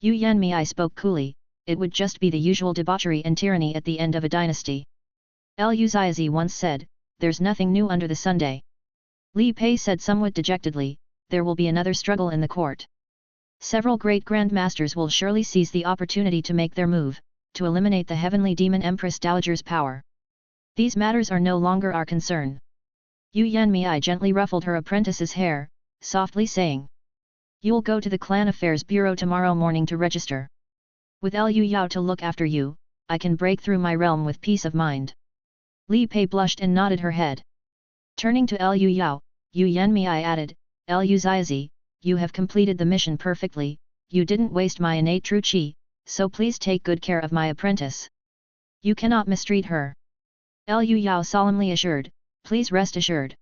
Yu Yanmei spoke coolly, "It would just be the usual debauchery and tyranny at the end of a dynasty. Liu Ziazi once said, there's nothing new under the sunday." Li Pei said somewhat dejectedly, "There will be another struggle in the court. Several great grandmasters will surely seize the opportunity to make their move, to eliminate the heavenly demon Empress Dowager's power. These matters are no longer our concern." Yu Yanmei gently ruffled her apprentice's hair, softly saying, "You'll go to the Clan Affairs Bureau tomorrow morning to register. With Liu Yao to look after you, I can break through my realm with peace of mind." Li Pei blushed and nodded her head. Turning to Liu Yao, Yu Yanmei added, "Liu Ziazi, you have completed the mission perfectly, you didn't waste my innate true qi, so please take good care of my apprentice. You cannot mistreat her." Liu Yao solemnly assured, "Please rest assured."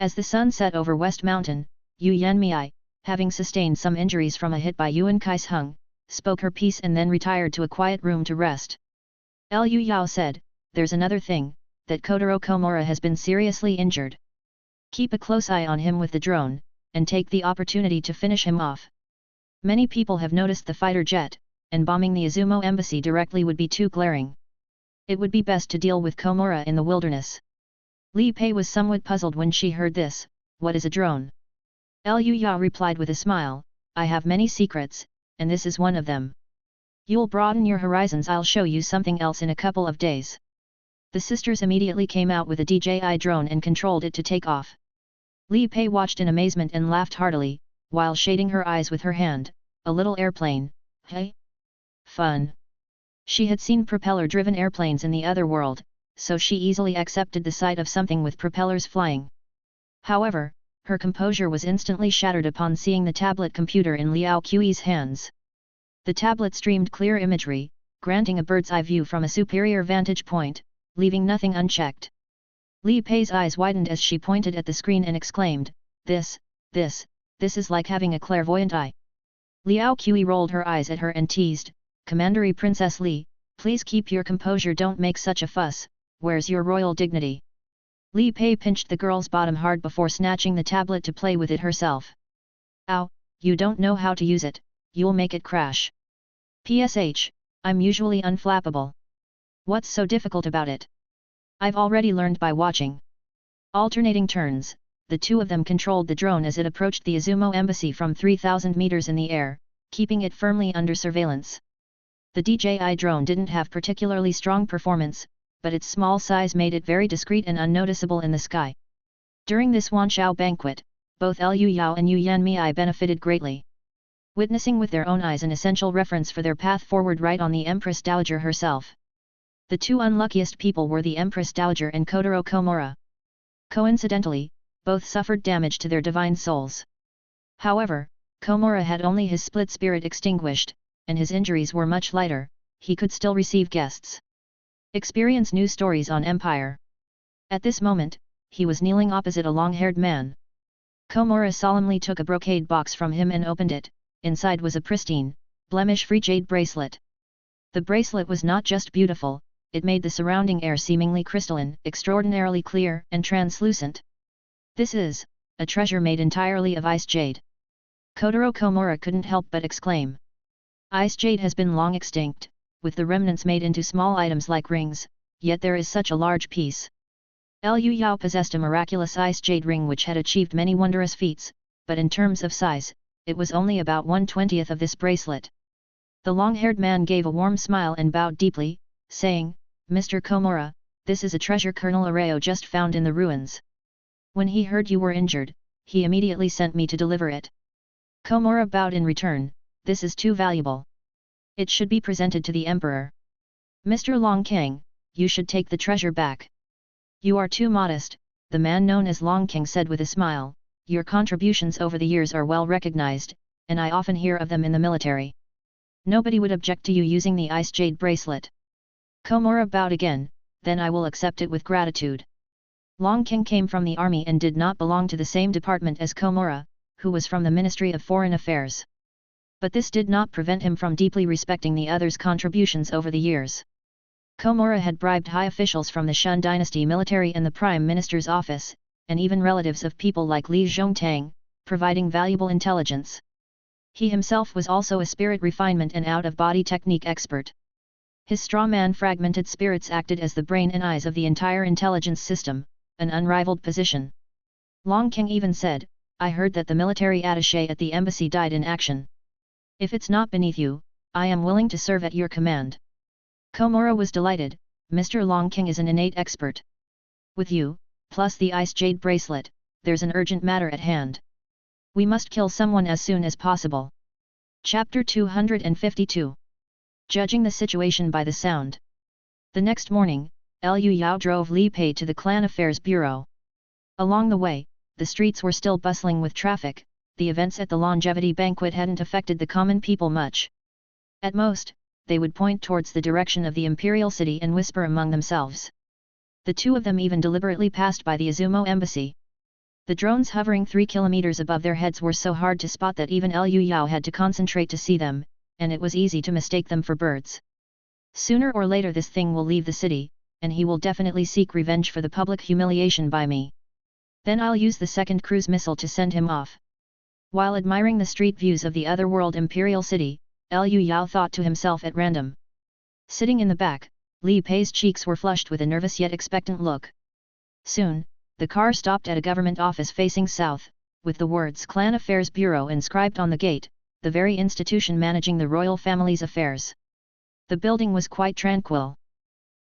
As the sun set over West Mountain, Yu Yanmei, having sustained some injuries from a hit by Yuan Kaisheng, spoke her piece and then retired to a quiet room to rest. Liu Yao said, "There's another thing, that Kotaro Komura has been seriously injured. Keep a close eye on him with the drone, and take the opportunity to finish him off. Many people have noticed the fighter jet, and bombing the Izumo embassy directly would be too glaring. It would be best to deal with Komura in the wilderness. Li Pei was somewhat puzzled when she heard this. What is a drone? Liu Ya replied with a smile, I have many secrets, and this is one of them. You'll broaden your horizons, I'll show you something else in a couple of days. The sisters immediately came out with a DJI drone and controlled it to take off. Li Pei watched in amazement and laughed heartily, while shading her eyes with her hand. A little airplane, hey? Fun. She had seen propeller-driven airplanes in the other world, so she easily accepted the sight of something with propellers flying. However, her composure was instantly shattered upon seeing the tablet computer in Liao Qi's hands. The tablet streamed clear imagery, granting a bird's-eye view from a superior vantage point, leaving nothing unchecked. Li Pei's eyes widened as she pointed at the screen and exclaimed, This is like having a clairvoyant eye. Liao Qi rolled her eyes at her and teased, Commandery Princess Li, please keep your composure, don't make such a fuss, where's your royal dignity? Li Pei pinched the girl's bottom hard before snatching the tablet to play with it herself. Ow, you don't know how to use it, you'll make it crash. PSH, I'm usually unflappable. What's so difficult about it? I've already learned by watching. Alternating turns, the two of them controlled the drone as it approached the Izumo embassy from 3,000 meters in the air, keeping it firmly under surveillance. The DJI drone didn't have particularly strong performance, but its small size made it very discreet and unnoticeable in the sky. During this Wanshao banquet, both Liu Yao and Yu Yanmei benefited greatly. Witnessing with their own eyes an essential reference for their path forward right on the Empress Dowager herself. The two unluckiest people were the Empress Dowager and Kotaro Komura. Coincidentally, both suffered damage to their divine souls. However, Komura had only his split spirit extinguished, and his injuries were much lighter, he could still receive guests. Experience new stories on Empire. At this moment, he was kneeling opposite a long-haired man. Komura solemnly took a brocade box from him and opened it. Inside was a pristine, blemish-free jade bracelet. The bracelet was not just beautiful, it made the surrounding air seemingly crystalline, extraordinarily clear and translucent. This is a treasure made entirely of ice jade. Kotaro Komura couldn't help but exclaim. Ice jade has been long extinct, with the remnants made into small items like rings, yet there is such a large piece. Liu Yao possessed a miraculous ice jade ring which had achieved many wondrous feats, but in terms of size, it was only about 1/20th of this bracelet. The long-haired man gave a warm smile and bowed deeply, saying, Mr. Komura, this is a treasure Colonel Areo just found in the ruins. When he heard you were injured, he immediately sent me to deliver it. Komura bowed in return, this is too valuable. It should be presented to the Emperor. Mr. Long King, you should take the treasure back. You are too modest, the man known as Long King said with a smile, your contributions over the years are well recognized, and I often hear of them in the military. Nobody would object to you using the ice jade bracelet. Komura bowed again, then I will accept it with gratitude. Long King came from the army and did not belong to the same department as Komura, who was from the Ministry of Foreign Affairs. But this did not prevent him from deeply respecting the other's contributions over the years. Komura had bribed high officials from the Shun dynasty military and the Prime Minister's office, and even relatives of people like Li Zhongtang, providing valuable intelligence. He himself was also a spirit refinement and out-of-body technique expert. His straw man fragmented spirits acted as the brain and eyes of the entire intelligence system, an unrivaled position. Long King even said, I heard that the military attaché at the embassy died in action. If it's not beneath you, I am willing to serve at your command. Komura was delighted, Mr. Long King is an innate expert. With you, plus the ice jade bracelet, there's an urgent matter at hand. We must kill someone as soon as possible. Chapter 252. Judging the situation by the sound. The next morning, Liu Yao drove Li Pei to the Clan Affairs Bureau. Along the way, the streets were still bustling with traffic. The events at the longevity banquet hadn't affected the common people much. At most, they would point towards the direction of the imperial city and whisper among themselves. The two of them even deliberately passed by the Izumo embassy. The drones hovering 3 kilometers above their heads were so hard to spot that even Liu Yao had to concentrate to see them, and it was easy to mistake them for birds. Sooner or later this thing will leave the city, and he will definitely seek revenge for the public humiliation by me. Then I'll use the second cruise missile to send him off. While admiring the street views of the otherworld imperial city, Liu Yao thought to himself at random. Sitting in the back, Li Pei's cheeks were flushed with a nervous yet expectant look. Soon, the car stopped at a government office facing south, with the words Clan Affairs Bureau inscribed on the gate, the very institution managing the royal family's affairs. The building was quite tranquil.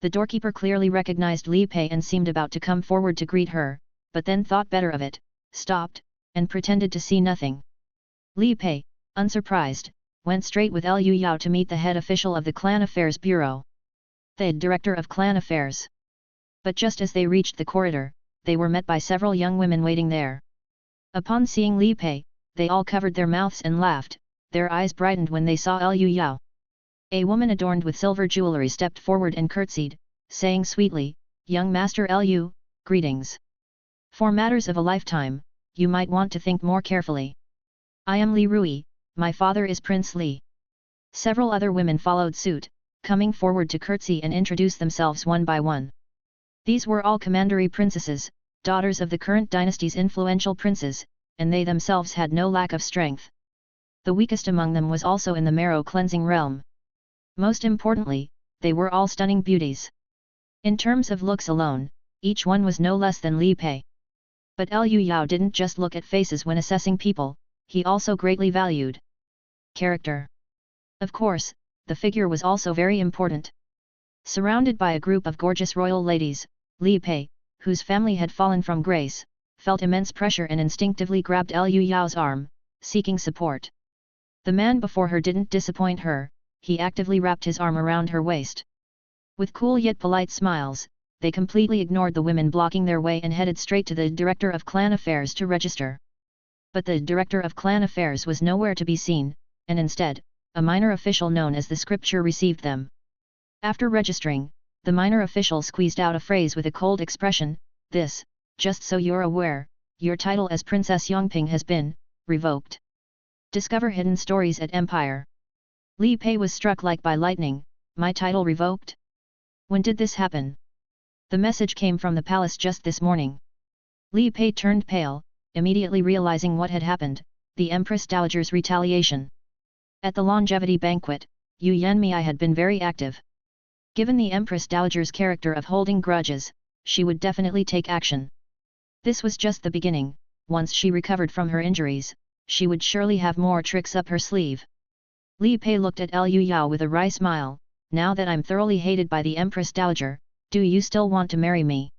The doorkeeper clearly recognized Li Pei and seemed about to come forward to greet her, but then thought better of it, stopped, and pretended to see nothing. Li Pei, unsurprised, went straight with Liu Yao to meet the head official of the Clan Affairs Bureau, the director of Clan Affairs. But just as they reached the corridor, they were met by several young women waiting there. Upon seeing Li Pei, they all covered their mouths and laughed, their eyes brightened when they saw Liu Yao. A woman adorned with silver jewelry stepped forward and curtsied, saying sweetly, "Young Master Liu, greetings. For matters of a lifetime, you might want to think more carefully. I am Li Rui, my father is Prince Li." Several other women followed suit, coming forward to curtsy and introduce themselves one by one. These were all commandery princesses, daughters of the current dynasty's influential princes, and they themselves had no lack of strength. The weakest among them was also in the marrow-cleansing realm. Most importantly, they were all stunning beauties. In terms of looks alone, each one was no less than Li Pei. But Liu Yao didn't just look at faces when assessing people, he also greatly valued character. Of course, the figure was also very important. Surrounded by a group of gorgeous royal ladies, Li Pei, whose family had fallen from grace, felt immense pressure and instinctively grabbed Liu Yao's arm, seeking support. The man before her didn't disappoint her, he actively wrapped his arm around her waist. With cool yet polite smiles, they completely ignored the women blocking their way and headed straight to the Director of Clan Affairs to register. But the Director of Clan Affairs was nowhere to be seen, and instead, a minor official known as the Scripture received them. After registering, the minor official squeezed out a phrase with a cold expression, "This, just so you're aware, your title as Princess Yongping has been revoked. Discover hidden stories at Empire." Li Pei was struck like by lightning. My title revoked? When did this happen? The message came from the palace just this morning. Li Pei turned pale, immediately realizing what had happened, the Empress Dowager's retaliation. At the longevity banquet, Yu Yanmei had been very active. Given the Empress Dowager's character of holding grudges, she would definitely take action. This was just the beginning. Once she recovered from her injuries, she would surely have more tricks up her sleeve. Li Pei looked at Liu Yao with a wry smile. "Now that I'm thoroughly hated by the Empress Dowager, do you still want to marry me?"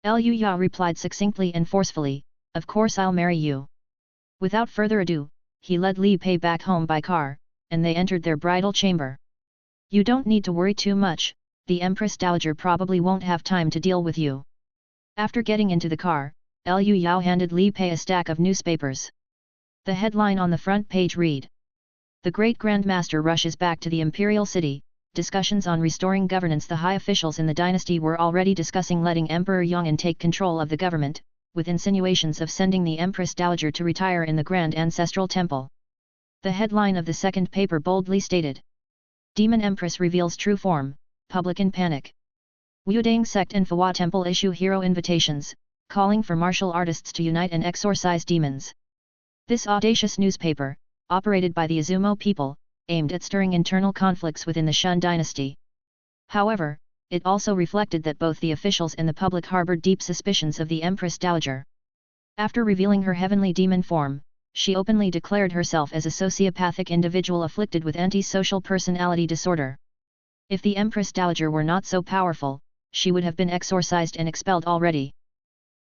Liu Yao replied succinctly and forcefully, "Of course I'll marry you." Without further ado, he led Li Pei back home by car, and they entered their bridal chamber. "You don't need to worry too much, the Empress Dowager probably won't have time to deal with you." After getting into the car, Liu Yao handed Li Pei a stack of newspapers. The headline on the front page read, "The Great Grand Master rushes back to the Imperial City." Discussions on restoring governance. The high officials in the dynasty were already discussing letting Emperor Yong'an take control of the government, with insinuations of sending the Empress Dowager to retire in the Grand Ancestral Temple. The headline of the second paper boldly stated, "Demon Empress reveals true form, public in panic. Wudang sect and Fawa Temple issue hero invitations, calling for martial artists to unite and exorcise demons." This audacious newspaper, operated by the Izumo people, aimed at stirring internal conflicts within the Shun dynasty. However, it also reflected that both the officials and the public harbored deep suspicions of the Empress Dowager. After revealing her heavenly demon form, she openly declared herself as a sociopathic individual afflicted with antisocial personality disorder. If the Empress Dowager were not so powerful, she would have been exorcised and expelled already.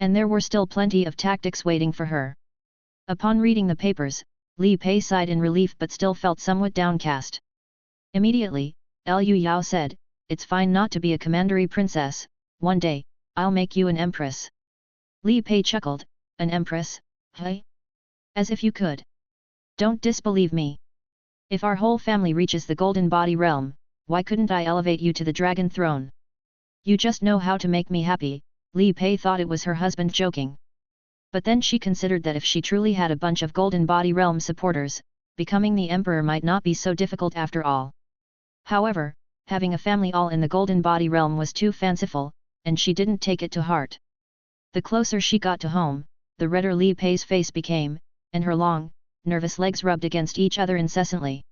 And there were still plenty of tactics waiting for her. Upon reading the papers, Li Pei sighed in relief but still felt somewhat downcast. Immediately, Liu Yao said, "It's fine not to be a commandery princess, one day, I'll make you an empress." Li Pei chuckled, "An empress, hey? As if you could. Don't disbelieve me. If our whole family reaches the Golden Body Realm, why couldn't I elevate you to the Dragon Throne? You just know how to make me happy." Li Pei thought it was her husband joking. But then she considered that if she truly had a bunch of Golden Body Realm supporters, becoming the emperor might not be so difficult after all. However, having a family all in the Golden Body Realm was too fanciful, and she didn't take it to heart. The closer she got to home, the redder Li Pei's face became, and her long, nervous legs rubbed against each other incessantly.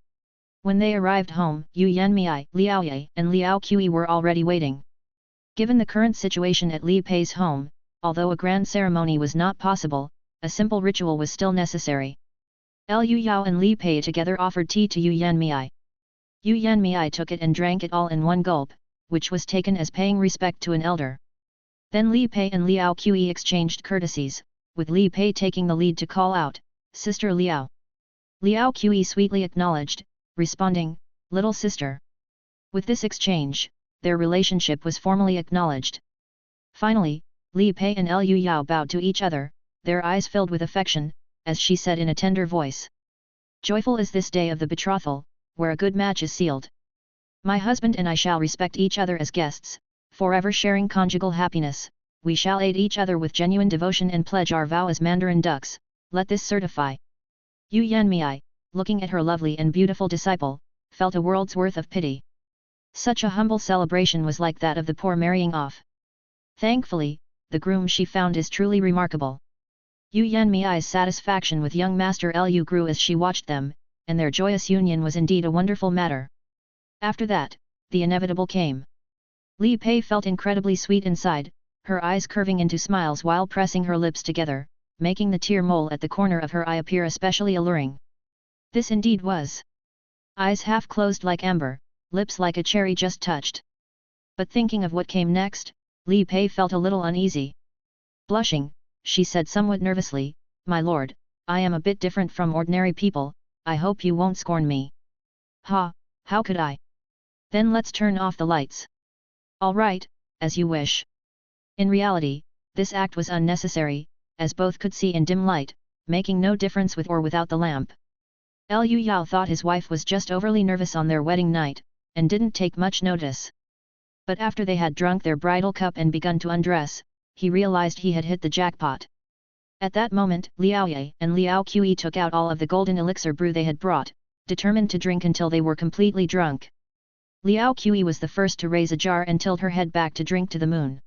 When they arrived home, Yu Yanmei, Liao Ye, and Liao Qi were already waiting. Given the current situation at Li Pei's home, although a grand ceremony was not possible, a simple ritual was still necessary. Liu Yao and Li Pei together offered tea to Yu Yanmei. Yu Yanmei took it and drank it all in one gulp, which was taken as paying respect to an elder. Then Li Pei and Liao Qi exchanged courtesies, with Li Pei taking the lead to call out, "Sister Liao." Liao Qi sweetly acknowledged, responding, "Little sister." With this exchange, their relationship was formally acknowledged. Finally, Li Pei and Liu Yao bowed to each other, their eyes filled with affection, as she said in a tender voice. "Joyful is this day of the betrothal, where a good match is sealed. My husband and I shall respect each other as guests, forever sharing conjugal happiness. We shall aid each other with genuine devotion and pledge our vow as Mandarin ducks, let this certify." Yu Yanmei, looking at her lovely and beautiful disciple, felt a world's worth of pity. Such a humble celebration was like that of the poor marrying off. Thankfully, the groom she found is truly remarkable. Yu Yanmei's satisfaction with young Master Liu grew as she watched them, and their joyous union was indeed a wonderful matter. After that, the inevitable came. Li Pei felt incredibly sweet inside, her eyes curving into smiles while pressing her lips together, making the tear mole at the corner of her eye appear especially alluring. This indeed was. Eyes half closed like amber, lips like a cherry just touched. But thinking of what came next, Li Pei felt a little uneasy. Blushing, she said somewhat nervously, "My lord, I am a bit different from ordinary people, I hope you won't scorn me." "Ha, how could I? Then let's turn off the lights." "All right, as you wish." In reality, this act was unnecessary, as both could see in dim light, making no difference with or without the lamp. Liu Yao thought his wife was just overly nervous on their wedding night, and didn't take much notice. But after they had drunk their bridal cup and begun to undress, he realized he had hit the jackpot. At that moment, Liao Ye and Liao Qi took out all of the golden elixir brew they had brought, determined to drink until they were completely drunk. Liao Qi was the first to raise a jar and tilt her head back to drink to the moon.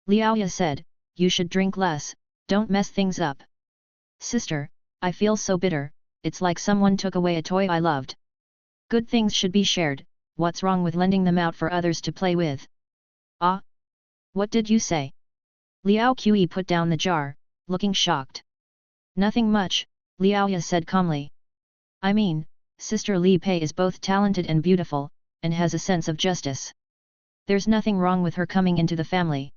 Liao Ye said, "You should drink less, don't mess things up." "Sister, I feel so bitter, it's like someone took away a toy I loved." "Good things should be shared, what's wrong with lending them out for others to play with?" "Ah? What did you say?" Liao Qi put down the jar, looking shocked. "Nothing much," Liao Ye said calmly. "I mean, Sister Li Pei is both talented and beautiful, and has a sense of justice. There's nothing wrong with her coming into the family."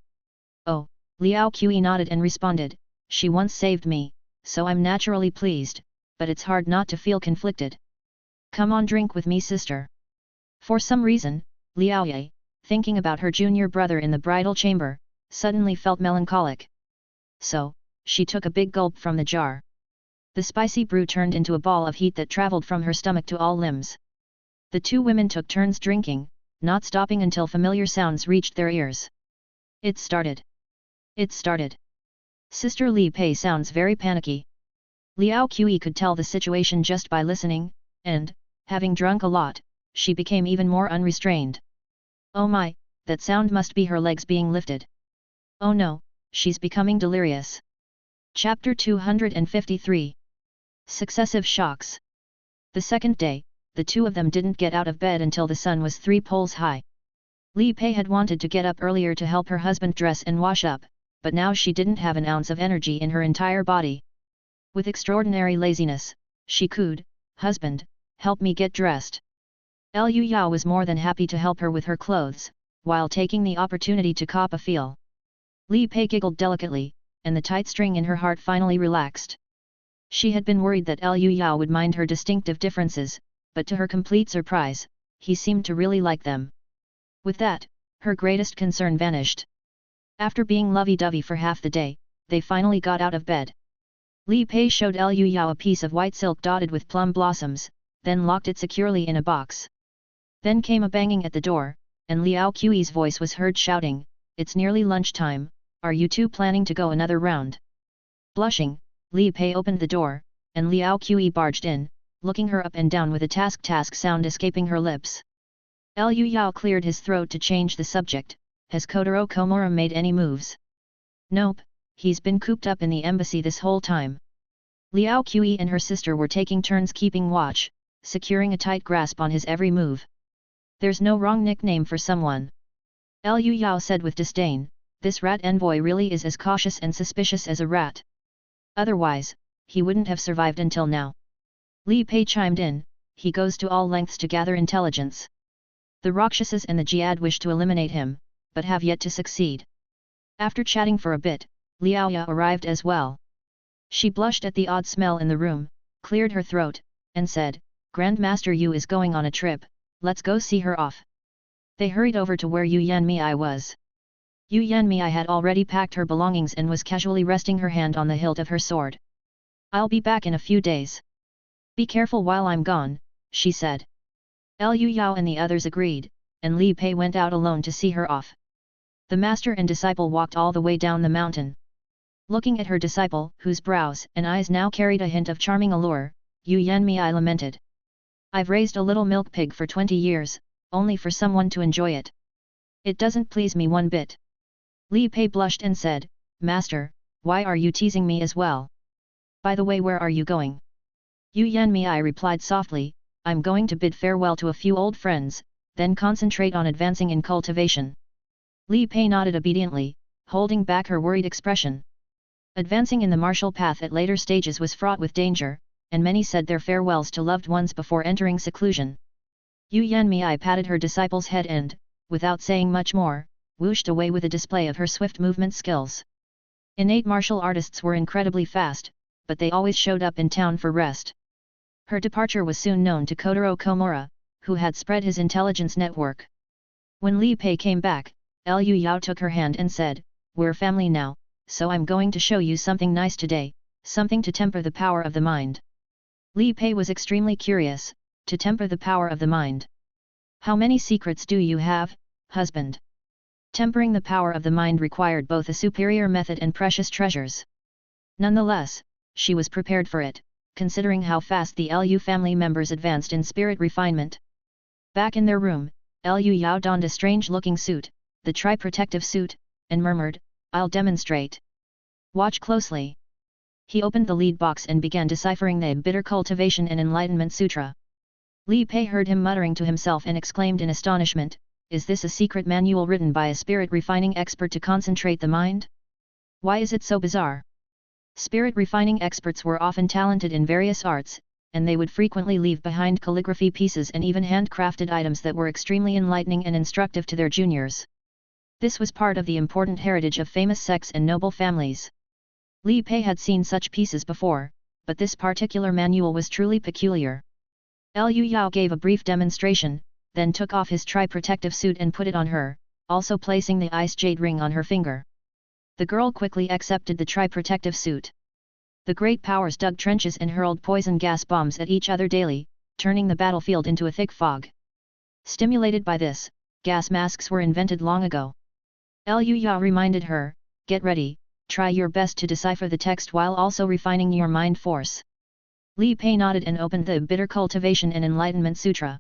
"Oh," Liao Qi nodded and responded, "she once saved me, so I'm naturally pleased, but it's hard not to feel conflicted. Come on, drink with me, sister." For some reason, Liao Ye, thinking about her junior brother in the bridal chamber, suddenly felt melancholic. So, she took a big gulp from the jar. The spicy brew turned into a ball of heat that traveled from her stomach to all limbs. The two women took turns drinking, not stopping until familiar sounds reached their ears. It started. It started. Sister Li Pei sounds very panicky. Liao Qi could tell the situation just by listening, and, having drunk a lot, she became even more unrestrained. "Oh my, that sound must be her legs being lifted. Oh no, she's becoming delirious." Chapter 253. Successive shocks. The second day, the two of them didn't get out of bed until the sun was 3 poles high. Li Pei had wanted to get up earlier to help her husband dress and wash up, but now she didn't have an ounce of energy in her entire body. With extraordinary laziness, she cooed, "Husband, help me get dressed." Liu Yao was more than happy to help her with her clothes, while taking the opportunity to cop a feel. Li Pei giggled delicately, and the tight string in her heart finally relaxed. She had been worried that Liu Yao would mind her distinctive differences, but to her complete surprise, he seemed to really like them. With that, her greatest concern vanished. After being lovey-dovey for half the day, they finally got out of bed. Li Pei showed Liu Yao a piece of white silk dotted with plum blossoms, then locked it securely in a box. Then came a banging at the door, and Liao Qi's voice was heard shouting, "It's nearly lunchtime, are you two planning to go another round?" Blushing, Li Pei opened the door, and Liao Qi barged in, looking her up and down with a task sound escaping her lips. Liu Yao cleared his throat to change the subject. "Has Kotaro Komura made any moves?" "Nope, he's been cooped up in the embassy this whole time." Liao Qi and her sister were taking turns keeping watch, securing a tight grasp on his every move. There's no wrong nickname for someone. Liu Yao said with disdain, this rat envoy really is as cautious and suspicious as a rat. Otherwise, he wouldn't have survived until now. Li Pei chimed in, he goes to all lengths to gather intelligence. The Rakshasas and the Jyad wish to eliminate him, but have yet to succeed. After chatting for a bit, Liao Ya arrived as well. She blushed at the odd smell in the room, cleared her throat, and said, Grandmaster Yu is going on a trip, let's go see her off. They hurried over to where Yu Yanmei was. Yu Yanmei had already packed her belongings and was casually resting her hand on the hilt of her sword. I'll be back in a few days. Be careful while I'm gone, she said. Liu Yao and the others agreed, and Li Pei went out alone to see her off. The master and disciple walked all the way down the mountain. Looking at her disciple, whose brows and eyes now carried a hint of charming allure, Yu Yanmei lamented. I've raised a little milk pig for 20 years, only for someone to enjoy it. It doesn't please me one bit. Li Pei blushed and said, Master, why are you teasing me as well? By the way, where are you going? Yu Yanmei replied softly, I'm going to bid farewell to a few old friends, then concentrate on advancing in cultivation. Li Pei nodded obediently, holding back her worried expression. Advancing in the martial path at later stages was fraught with danger, and many said their farewells to loved ones before entering seclusion. Yu Yanmei patted her disciple's head and, without saying much more, whooshed away with a display of her swift movement skills. Innate martial artists were incredibly fast, but they always showed up in town for rest. Her departure was soon known to Kotaro Komura, who had spread his intelligence network. When Li Pei came back, Liu Yao took her hand and said, We're family now, so I'm going to show you something nice today, something to temper the power of the mind. Li Pei was extremely curious, to temper the power of the mind. How many secrets do you have, husband? Tempering the power of the mind required both a superior method and precious treasures. Nonetheless, she was prepared for it, considering how fast the Liu family members advanced in spirit refinement. Back in their room, Liu Yao donned a strange-looking suit, the tri-protective suit, and murmured, I'll demonstrate. Watch closely. He opened the lead box and began deciphering the Bitter Cultivation and Enlightenment Sutra. Li Pei heard him muttering to himself and exclaimed in astonishment, Is this a secret manual written by a spirit refining expert to concentrate the mind? Why is it so bizarre? Spirit refining experts were often talented in various arts, and they would frequently leave behind calligraphy pieces and even handcrafted items that were extremely enlightening and instructive to their juniors. This was part of the important heritage of famous sects and noble families. Li Pei had seen such pieces before, but this particular manual was truly peculiar. Liu Yao gave a brief demonstration, then took off his tri-protective suit and put it on her, also placing the ice jade ring on her finger. The girl quickly accepted the tri-protective suit. The great powers dug trenches and hurled poison gas bombs at each other daily, turning the battlefield into a thick fog. Stimulated by this, gas masks were invented long ago. Liu Yao reminded her, Get ready, try your best to decipher the text while also refining your mind force. Li Pei nodded and opened the Bitter Cultivation and Enlightenment Sutra.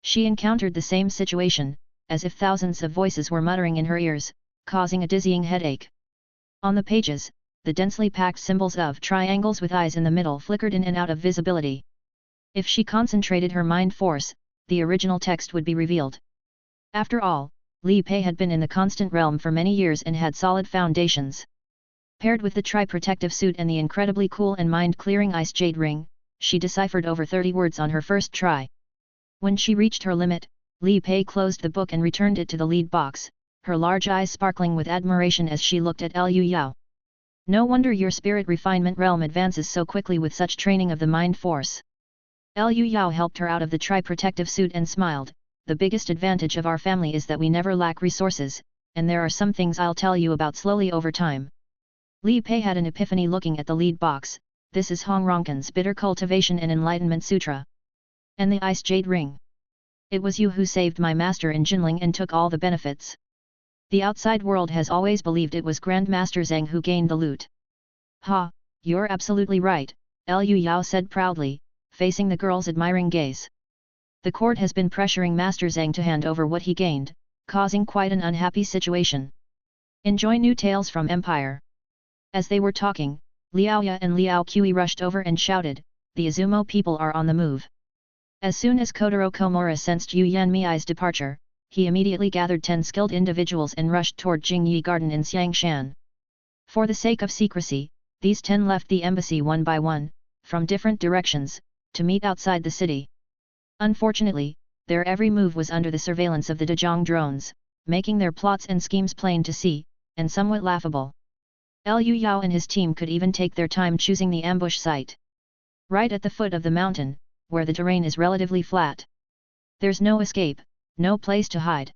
She encountered the same situation, as if thousands of voices were muttering in her ears, causing a dizzying headache. On the pages, the densely packed symbols of triangles with eyes in the middle flickered in and out of visibility. If she concentrated her mind force, the original text would be revealed. After all, Li Pei had been in the constant realm for many years and had solid foundations. Paired with the tri-protective suit and the incredibly cool and mind-clearing ice jade ring, she deciphered over 30 words on her first try. When she reached her limit, Li Pei closed the book and returned it to the lead box, her large eyes sparkling with admiration as she looked at Liu Yao. No wonder your spirit refinement realm advances so quickly with such training of the mind force. Liu Yao helped her out of the tri-protective suit and smiled, The biggest advantage of our family is that we never lack resources, and there are some things I'll tell you about slowly over time. Li Pei had an epiphany looking at the lead box, This is Hong Rongkan's Bitter Cultivation and Enlightenment Sutra. And the Ice Jade Ring. It was you who saved my master in Jinling and took all the benefits. The outside world has always believed it was Grandmaster Zhang who gained the loot. Ha, you're absolutely right, Liu Yao said proudly, facing the girl's admiring gaze. The court has been pressuring Master Zhang to hand over what he gained, causing quite an unhappy situation. Enjoy new tales from Empire. As they were talking, Liao Ya and Liao Qi rushed over and shouted, The Izumo people are on the move. As soon as Kotaro Komura sensed Yu Yanmei's departure, he immediately gathered 10 skilled individuals and rushed toward Jingyi Garden in Xiangshan. For the sake of secrecy, these 10 left the embassy one by one, from different directions, to meet outside the city. Unfortunately, their every move was under the surveillance of the Dezhong drones, making their plots and schemes plain to see, and somewhat laughable. Liu Yao and his team could even take their time choosing the ambush site. Right at the foot of the mountain, where the terrain is relatively flat. There's no escape, no place to hide.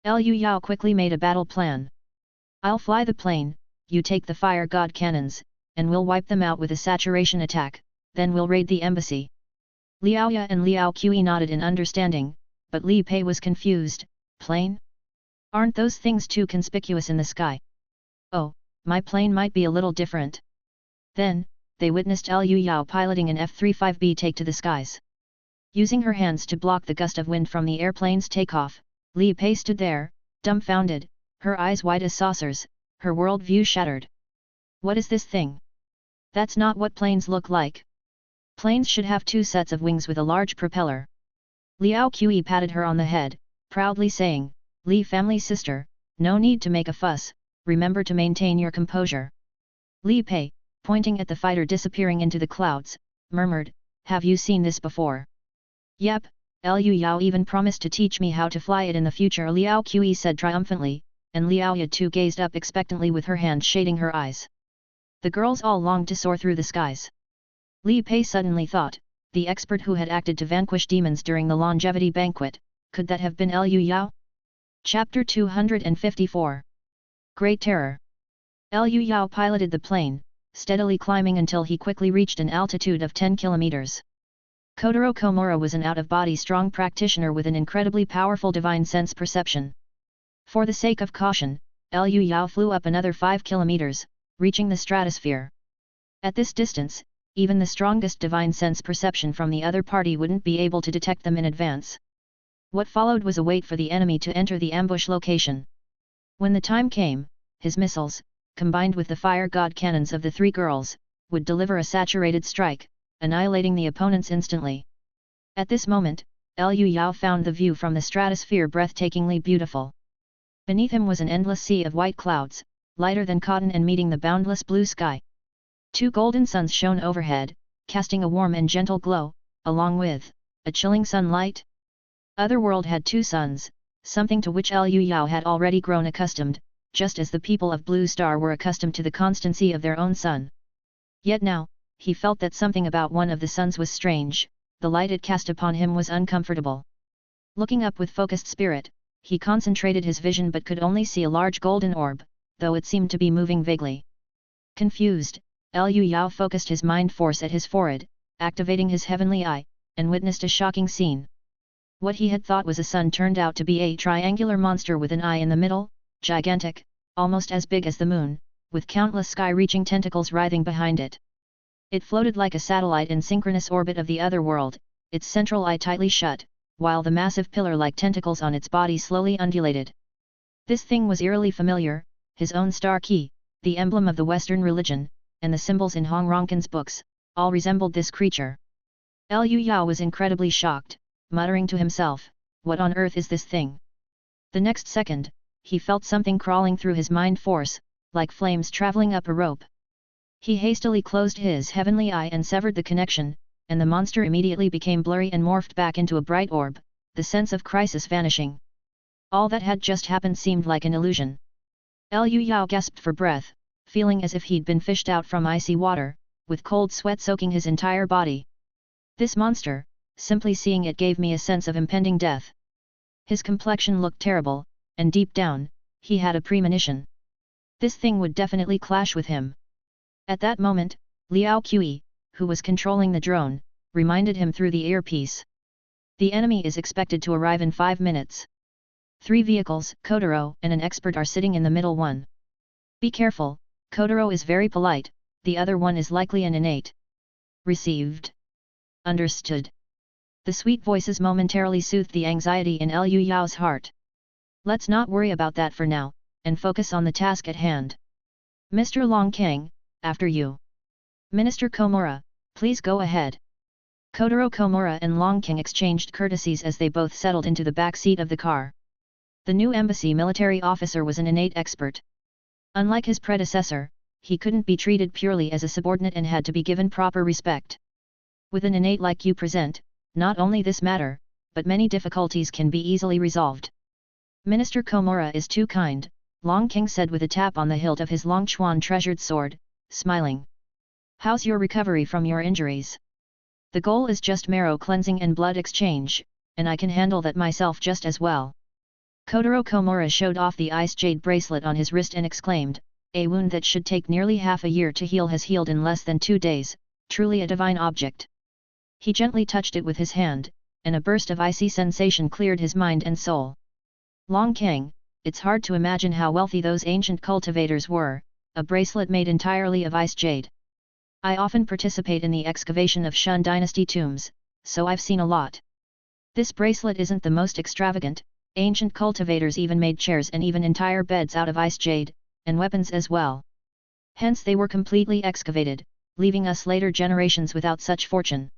Liu Yao quickly made a battle plan. I'll fly the plane, you take the fire god cannons, and we'll wipe them out with a saturation attack, then we'll raid the embassy. Liao Ya and Liao Qi nodded in understanding, but Li Pei was confused. Plane? Aren't those things too conspicuous in the sky? Oh, my plane might be a little different. Then, they witnessed Liu Yao piloting an F-35B take to the skies. Using her hands to block the gust of wind from the airplane's takeoff, Li Pei stood there, dumbfounded, her eyes wide as saucers, her world view shattered. What is this thing? That's not what planes look like. Planes should have 2 sets of wings with a large propeller. Liao Qi patted her on the head, proudly saying, Li family sister, no need to make a fuss, remember to maintain your composure. Li Pei, pointing at the fighter disappearing into the clouds, murmured, have you seen this before? Yep, Liu Yao even promised to teach me how to fly it in the future, Liao Qi said triumphantly, and Liao Ya too gazed up expectantly with her hand shading her eyes. The girls all longed to soar through the skies. Li Pei suddenly thought, the expert who had acted to vanquish demons during the longevity banquet, could that have been Liu Yao? Chapter 254 Great Terror. Liu Yao piloted the plane, steadily climbing until he quickly reached an altitude of 10 kilometers. Kotaro Komura was an out-of-body strong practitioner with an incredibly powerful divine sense perception. For the sake of caution, Liu Yao flew up another 5 kilometers, reaching the stratosphere. At this distance, even the strongest divine sense perception from the other party wouldn't be able to detect them in advance. What followed was a wait for the enemy to enter the ambush location. When the time came, his missiles, combined with the fire god cannons of the 3 girls, would deliver a saturated strike, annihilating the opponents instantly. At this moment, Liu Yao found the view from the stratosphere breathtakingly beautiful. Beneath him was an endless sea of white clouds, lighter than cotton and meeting the boundless blue sky. 2 golden suns shone overhead, casting a warm and gentle glow, along with a chilling sunlight. Otherworld had 2 suns, something to which Liu Yao had already grown accustomed, just as the people of Blue Star were accustomed to the constancy of their own sun. Yet now, he felt that something about one of the suns was strange, the light it cast upon him was uncomfortable. Looking up with focused spirit, he concentrated his vision but could only see a large golden orb, though it seemed to be moving vaguely. Confused, Liu Yao focused his mind force at his forehead, activating his heavenly eye, and witnessed a shocking scene. What he had thought was a sun turned out to be a triangular monster with an eye in the middle, gigantic, almost as big as the moon, with countless sky-reaching tentacles writhing behind it. It floated like a satellite in synchronous orbit of the other world, its central eye tightly shut, while the massive pillar-like tentacles on its body slowly undulated. This thing was eerily familiar, his own star key, the emblem of the Western religion, and the symbols in Hong Ronkin's books, all resembled this creature. Liu Yao was incredibly shocked, muttering to himself, what on earth is this thing? The next second, he felt something crawling through his mind force, like flames traveling up a rope. He hastily closed his heavenly eye and severed the connection, and the monster immediately became blurry and morphed back into a bright orb, the sense of crisis vanishing. All that had just happened seemed like an illusion. Liu Yao gasped for breath, feeling as if he'd been fished out from icy water, with cold sweat soaking his entire body. This monster, simply seeing it gave me a sense of impending death. His complexion looked terrible, and deep down, he had a premonition. This thing would definitely clash with him. At that moment, Liao Qi, who was controlling the drone, reminded him through the earpiece. The enemy is expected to arrive in 5 minutes. 3 vehicles, Kotaro and an expert are sitting in the middle one. Be careful, Kotaro is very polite, the other one is likely an innate. Received. Understood. The sweet voices momentarily soothed the anxiety in Liu Yao's heart. Let's not worry about that for now, and focus on the task at hand. Mr. Long Kang, after you. Minister Komura, please go ahead. Kotaro Komura and Long King exchanged courtesies as they both settled into the back seat of the car. The new embassy military officer was an innate expert. Unlike his predecessor, he couldn't be treated purely as a subordinate and had to be given proper respect. With an innate like you present, not only this matter, but many difficulties can be easily resolved. Minister Komura is too kind, Long King said with a tap on the hilt of his long Chuan treasured sword, smiling. How's your recovery from your injuries? The goal is just marrow cleansing and blood exchange, and I can handle that myself just as well. Kotaro Komura showed off the ice jade bracelet on his wrist and exclaimed, a wound that should take nearly half a year to heal has healed in less than 2 days, truly a divine object. He gently touched it with his hand, and a burst of icy sensation cleared his mind and soul. Long King, it's hard to imagine how wealthy those ancient cultivators were, a bracelet made entirely of ice jade. I often participate in the excavation of Shun dynasty tombs, so I've seen a lot. This bracelet isn't the most extravagant, ancient cultivators even made chairs and even entire beds out of ice jade, and weapons as well. Hence they were completely excavated, leaving us later generations without such fortune.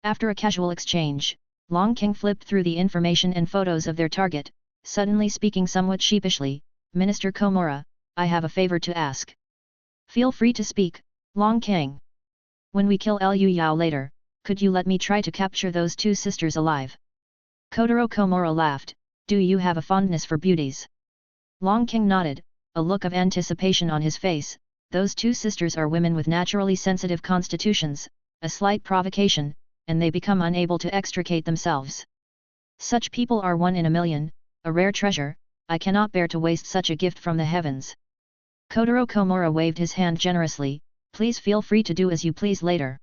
After a casual exchange, Long King flipped through the information and photos of their target, suddenly speaking somewhat sheepishly, Minister Komura, I have a favor to ask. Feel free to speak, Long King. When we kill Liu Yao later, could you let me try to capture those 2 sisters alive? Kotaro Komura laughed, do you have a fondness for beauties? Long King nodded, a look of anticipation on his face, those 2 sisters are women with naturally sensitive constitutions, a slight provocation, and they become unable to extricate themselves. Such people are 1 in a million, a rare treasure, I cannot bear to waste such a gift from the heavens. Kotaro Komura waved his hand generously, please feel free to do as you please later.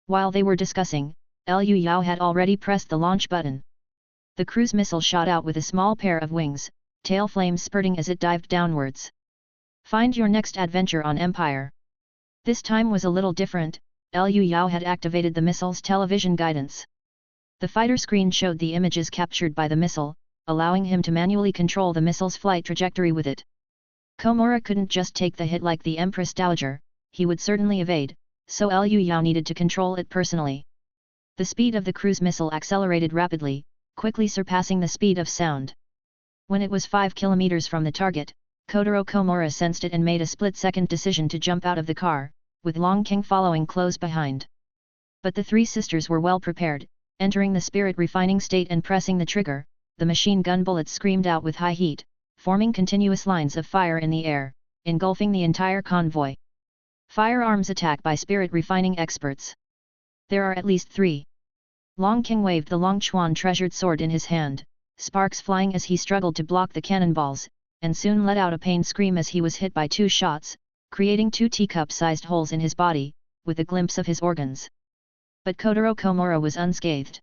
While they were discussing, Liu Yao had already pressed the launch button. The cruise missile shot out with a small pair of wings, tail flames spurting as it dived downwards. Find your next adventure on Empire. This time was a little different, Liu Yao had activated the missile's television guidance. The fighter screen showed the images captured by the missile, allowing him to manually control the missile's flight trajectory with it. Komura couldn't just take the hit like the Empress Dowager, he would certainly evade, so Liu Yao needed to control it personally. The speed of the cruise missile accelerated rapidly, quickly surpassing the speed of sound. When it was 5 kilometers from the target, Kotaro Komura sensed it and made a split-second decision to jump out of the car, with Long King following close behind. But the 3 sisters were well prepared, entering the spirit refining state and pressing the trigger, the machine gun bullets screamed out with high heat, forming continuous lines of fire in the air, engulfing the entire convoy. Firearms attack by spirit refining experts. There are at least 3. Long King waved the long Chuan treasured sword in his hand, sparks flying as he struggled to block the cannonballs, and soon let out a pain scream as he was hit by 2 shots, creating 2 teacup-sized holes in his body, with a glimpse of his organs. But Kotaro Komura was unscathed.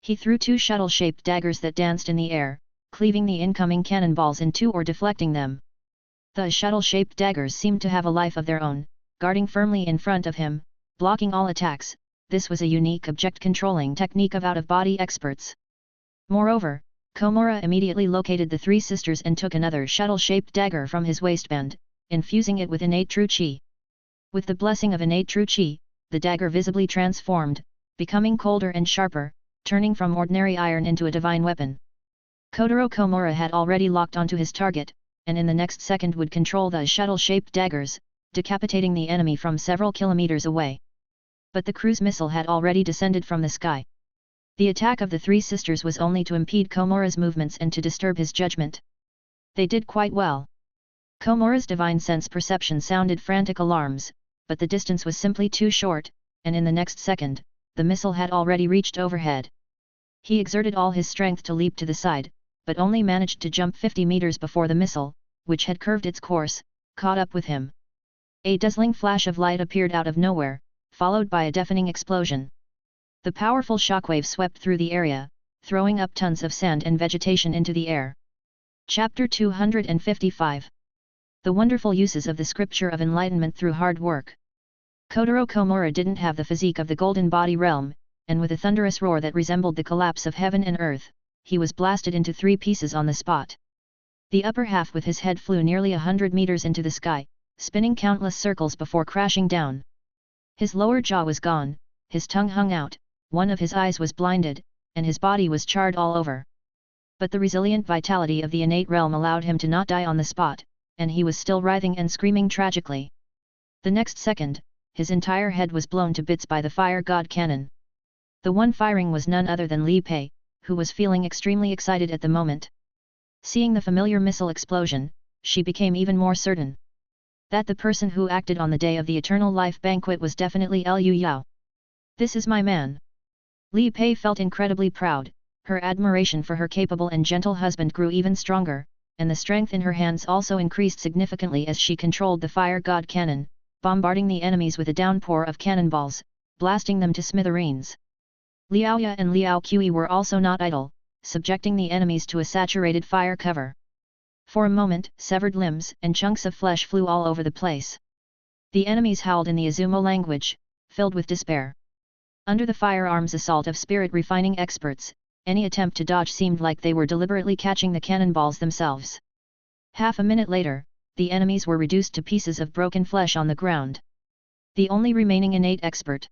He threw 2 shuttle-shaped daggers that danced in the air, cleaving the incoming cannonballs in 2 or deflecting them. The shuttle-shaped daggers seemed to have a life of their own, guarding firmly in front of him, blocking all attacks. This was a unique object-controlling technique of out-of-body experts. Moreover, Komura immediately located the 3 sisters and took another shuttle-shaped dagger from his waistband, infusing it with innate true qi. With the blessing of innate true qi, the dagger visibly transformed, becoming colder and sharper, turning from ordinary iron into a divine weapon. Kotaro Komura had already locked onto his target, and in the next second would control the shuttle-shaped daggers, decapitating the enemy from several kilometers away. But the cruise missile had already descended from the sky. The attack of the 3 sisters was only to impede Komura's movements and to disturb his judgment. They did quite well. Komura's divine sense perception sounded frantic alarms, but the distance was simply too short, and in the next second, the missile had already reached overhead. He exerted all his strength to leap to the side, but only managed to jump 50 meters before the missile, which had curved its course, caught up with him. A dazzling flash of light appeared out of nowhere, followed by a deafening explosion. The powerful shockwave swept through the area, throwing up tons of sand and vegetation into the air. Chapter 255. The Wonderful Uses of the Scripture of Enlightenment Through Hard Work. Kotaro Komura didn't have the physique of the Golden Body Realm, and with a thunderous roar that resembled the collapse of heaven and earth, he was blasted into 3 pieces on the spot. The upper half with his head flew nearly 100 meters into the sky, spinning countless circles before crashing down. His lower jaw was gone, his tongue hung out, one of his eyes was blinded, and his body was charred all over. But the resilient vitality of the innate realm allowed him to not die on the spot, and he was still writhing and screaming tragically. The next second, his entire head was blown to bits by the fire god cannon. The one firing was none other than Li Pei, who was feeling extremely excited at the moment. Seeing the familiar missile explosion, she became even more certain that the person who acted on the day of the Eternal Life Banquet was definitely Liu Yao. This is my man. Li Pei felt incredibly proud, her admiration for her capable and gentle husband grew even stronger, and the strength in her hands also increased significantly as she controlled the fire god cannon, bombarding the enemies with a downpour of cannonballs, blasting them to smithereens. Liao Ya and Liao Qi were also not idle, subjecting the enemies to a saturated fire cover. For a moment, severed limbs and chunks of flesh flew all over the place. The enemies howled in the Azumo language, filled with despair. Under the firearms assault of spirit refining experts, any attempt to dodge seemed like they were deliberately catching the cannonballs themselves. Half a minute later, the enemies were reduced to pieces of broken flesh on the ground. The only remaining innate expert,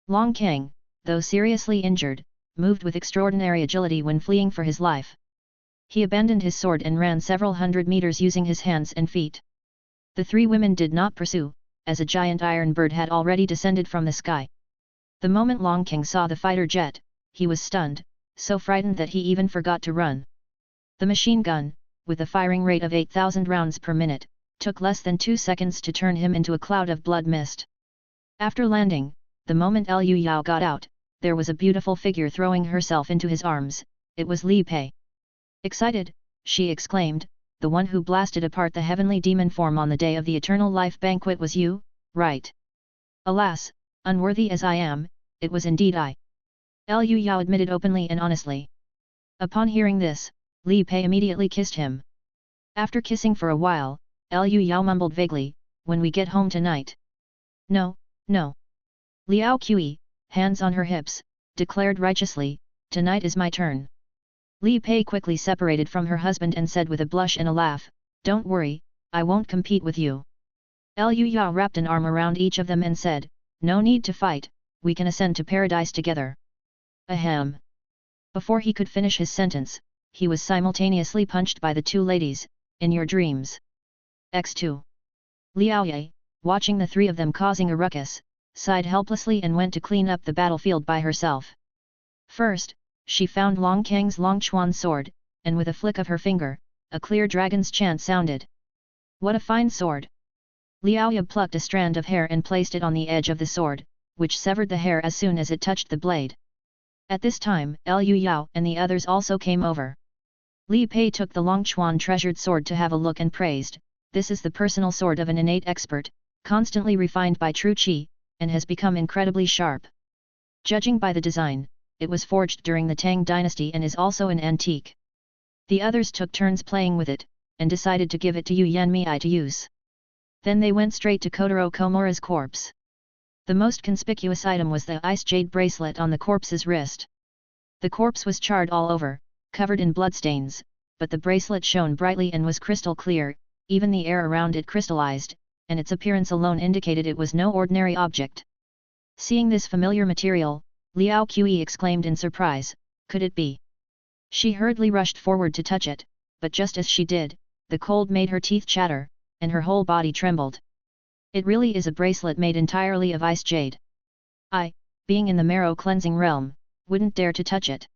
Long Kang, though seriously injured, moved with extraordinary agility when fleeing for his life. He abandoned his sword and ran several hundred meters using his hands and feet. The three women did not pursue, as a giant iron bird had already descended from the sky. The moment Long Kang saw the fighter jet, he was stunned, so frightened that he even forgot to run. The machine gun, with a firing rate of 8,000 rounds per minute, took less than 2 seconds to turn him into a cloud of blood mist. After landing, the moment Liu Yao got out, there was a beautiful figure throwing herself into his arms. It was Li Pei. Excited, she exclaimed, "The one who blasted apart the heavenly demon form on the day of the Eternal Life Banquet was you, right?" "Alas, unworthy as I am, it was indeed I," Liu Yao admitted openly and honestly. Upon hearing this, Li Pei immediately kissed him. After kissing for a while, Liu Yao mumbled vaguely, "When we get home tonight." "No, no." Liao Qi, hands on her hips, declared righteously, "Tonight is my turn." Li Pei quickly separated from her husband and said with a blush and a laugh, "Don't worry, I won't compete with you." Liu Yao wrapped an arm around each of them and said, "No need to fight, we can ascend to paradise together." Ahem. Before he could finish his sentence, he was simultaneously punched by the two ladies. "In your dreams." X2. Liao Ye, watching the three of them causing a ruckus, sighed helplessly and went to clean up the battlefield by herself. First, she found Long Kang's Long Chuan sword, and with a flick of her finger, a clear dragon's chant sounded. "What a fine sword!" Liao Ye plucked a strand of hair and placed it on the edge of the sword, which severed the hair as soon as it touched the blade. At this time, Liu Yao and the others also came over. Li Pei took the Long Chuan treasured sword to have a look and praised, "This is the personal sword of an innate expert, constantly refined by true qi, and has become incredibly sharp. Judging by the design, it was forged during the Tang dynasty and is also an antique." The others took turns playing with it, and decided to give it to Yu Yanmei to use. Then they went straight to Kotaro Komura's corpse. The most conspicuous item was the ice jade bracelet on the corpse's wrist. The corpse was charred all over, covered in bloodstains, but the bracelet shone brightly and was crystal clear, even the air around it crystallized, and its appearance alone indicated it was no ordinary object. Seeing this familiar material, Liao Qi exclaimed in surprise, "Could it be?" She hurriedly rushed forward to touch it, but just as she did, the cold made her teeth chatter, and her whole body trembled. "It really is a bracelet made entirely of ice jade. I, being in the marrow cleansing realm, wouldn't dare to touch it."